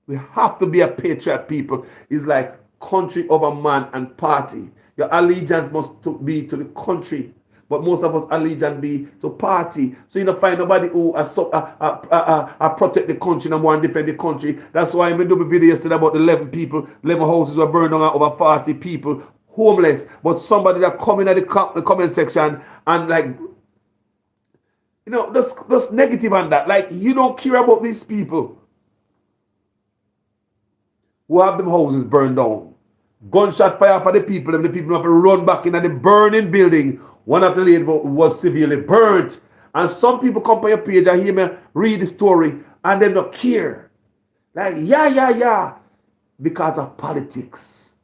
We have to be a patriot, people. It's like country over man and party. Your allegiance must be to the country. But most of us allegiance be to party. So you don't find nobody who protect the country and want to defend the country. That's why I made a video yesterday about the 11 people, 11 houses were burned down and over 40 people homeless. But somebody that come in at the comment section and like, you know, just negative on that. Like you don't care about these people who have them houses burned down. Gunshot fire for the people, and the people have to run back into the burning building. One of the ladies was severely burnt. And some people come on your page and hear me read the story and they don't care. Like, yeah. Because of politics.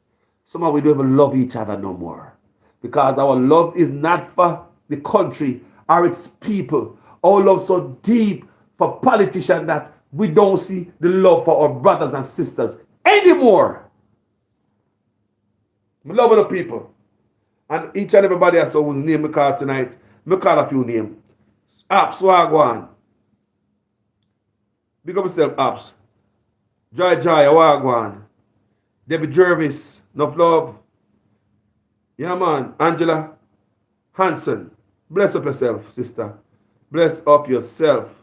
Somehow we don't even love each other no more. Because our love is not for the country or its people. Our love so deep for politicians that we don't see the love for our brothers and sisters anymore. We love the people. And each and everybody I saw whose name I call tonight, I call a few names. Apps, Wagwan. Big up yourself, Apps. Joy, Wagwan. Debbie Jervis, enough love. Yeah, man. Angela Hansen. Bless up yourself, sister. Bless up yourself.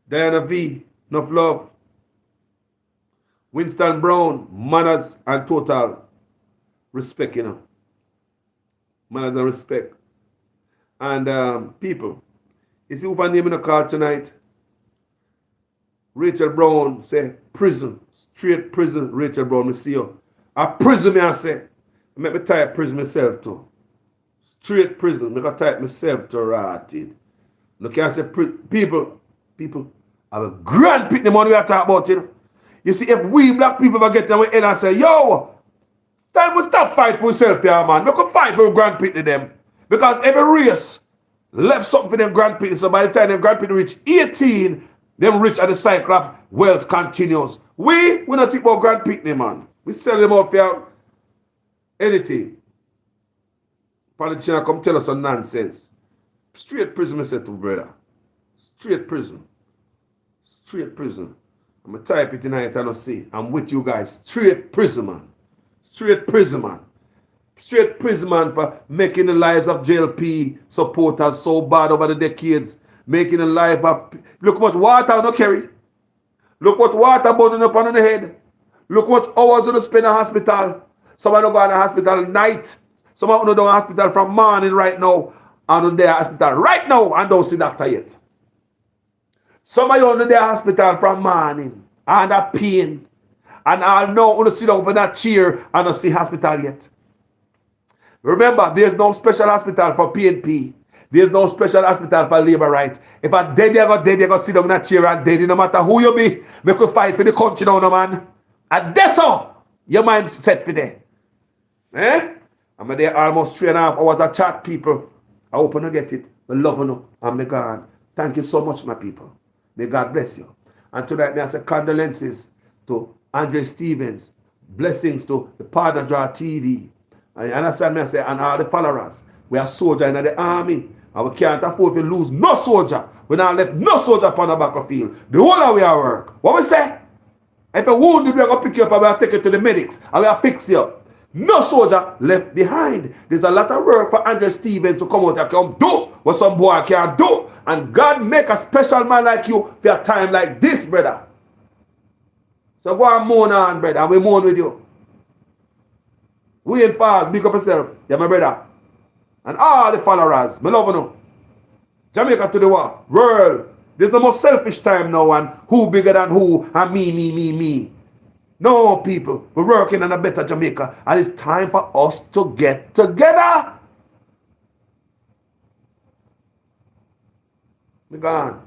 Diana V, enough love. Winston Brown, manners and total respect, you know. Manners and respect. And people, you see who I name in the call tonight? Rachel Brown say prison, straight prison. Rachel Brown, me see you. A prison, me I say. I make me type prison myself too. Straight prison. I type myself to rotted. Look, I say people have a grand pick the money we are talking about, you know. You see, if we black people get them in and say, yo, time we stop fight for yourself, yeah, man. We could fight for grand pit to them. Because every race left something for them grand pit. So by the time them grand pit reach 18, them rich at the cycle of wealth continues. We not think about grand pit, man. We sell them out for anything. Politicians come tell us some nonsense. Straight prison, I said to brother. Straight prison. Straight prison. I'm going to type it tonight and I'll see. I'm with you guys. Straight prison, man. Straight prison, man. Straight prison, man, for making the lives of JLP supporters so bad over the decades. Making the life of... Look what water no carry. Look what water burning up on the head. Look what hours you spend in the hospital. Some don't go in the hospital at night. Some don't go in the hospital from morning right now. And they're in the hospital right now and don't see doctor yet. Some of you in the hospital from morning and a pain. And I know when you sit down in that chair and don't see hospital yet. Remember, there's no special hospital for PNP. There's no special hospital for labor right. If a dead, you go sit down in that chair and dead. No matter who you be, we could fight for the country now, no man. And that's all your mind set for there. Eh? I'm there almost 3.5 hours of chat, people. I hope you get it. I love you. And may God, thank you so much, my people. May God bless you. And tonight, may I say condolences to Andre Stevens. Blessings to the Partner Draw TV. And you understand me? I say, and all the followers. We are soldiers in the army. And we can't afford to lose no soldier. We not left no soldier upon the battlefield. The whole of we are work. What we say? If a wounded, we are going to pick you up and we are take you to the medics. And we are fix you up. No soldier left behind. There's a lot of work for Andre Stevens to come out and come do what some boy can't do. And God make a special man like you for a time like this, brother. So go and mourn on, brother, and we mourn with you. We ain't fast, big up yourself. You're my brother. And all the followers, me love you. Jamaica to the world. There's the most selfish time now, and who bigger than who, and me. No, people, we're working on a better Jamaica, and it's time for us to get together. We're gone.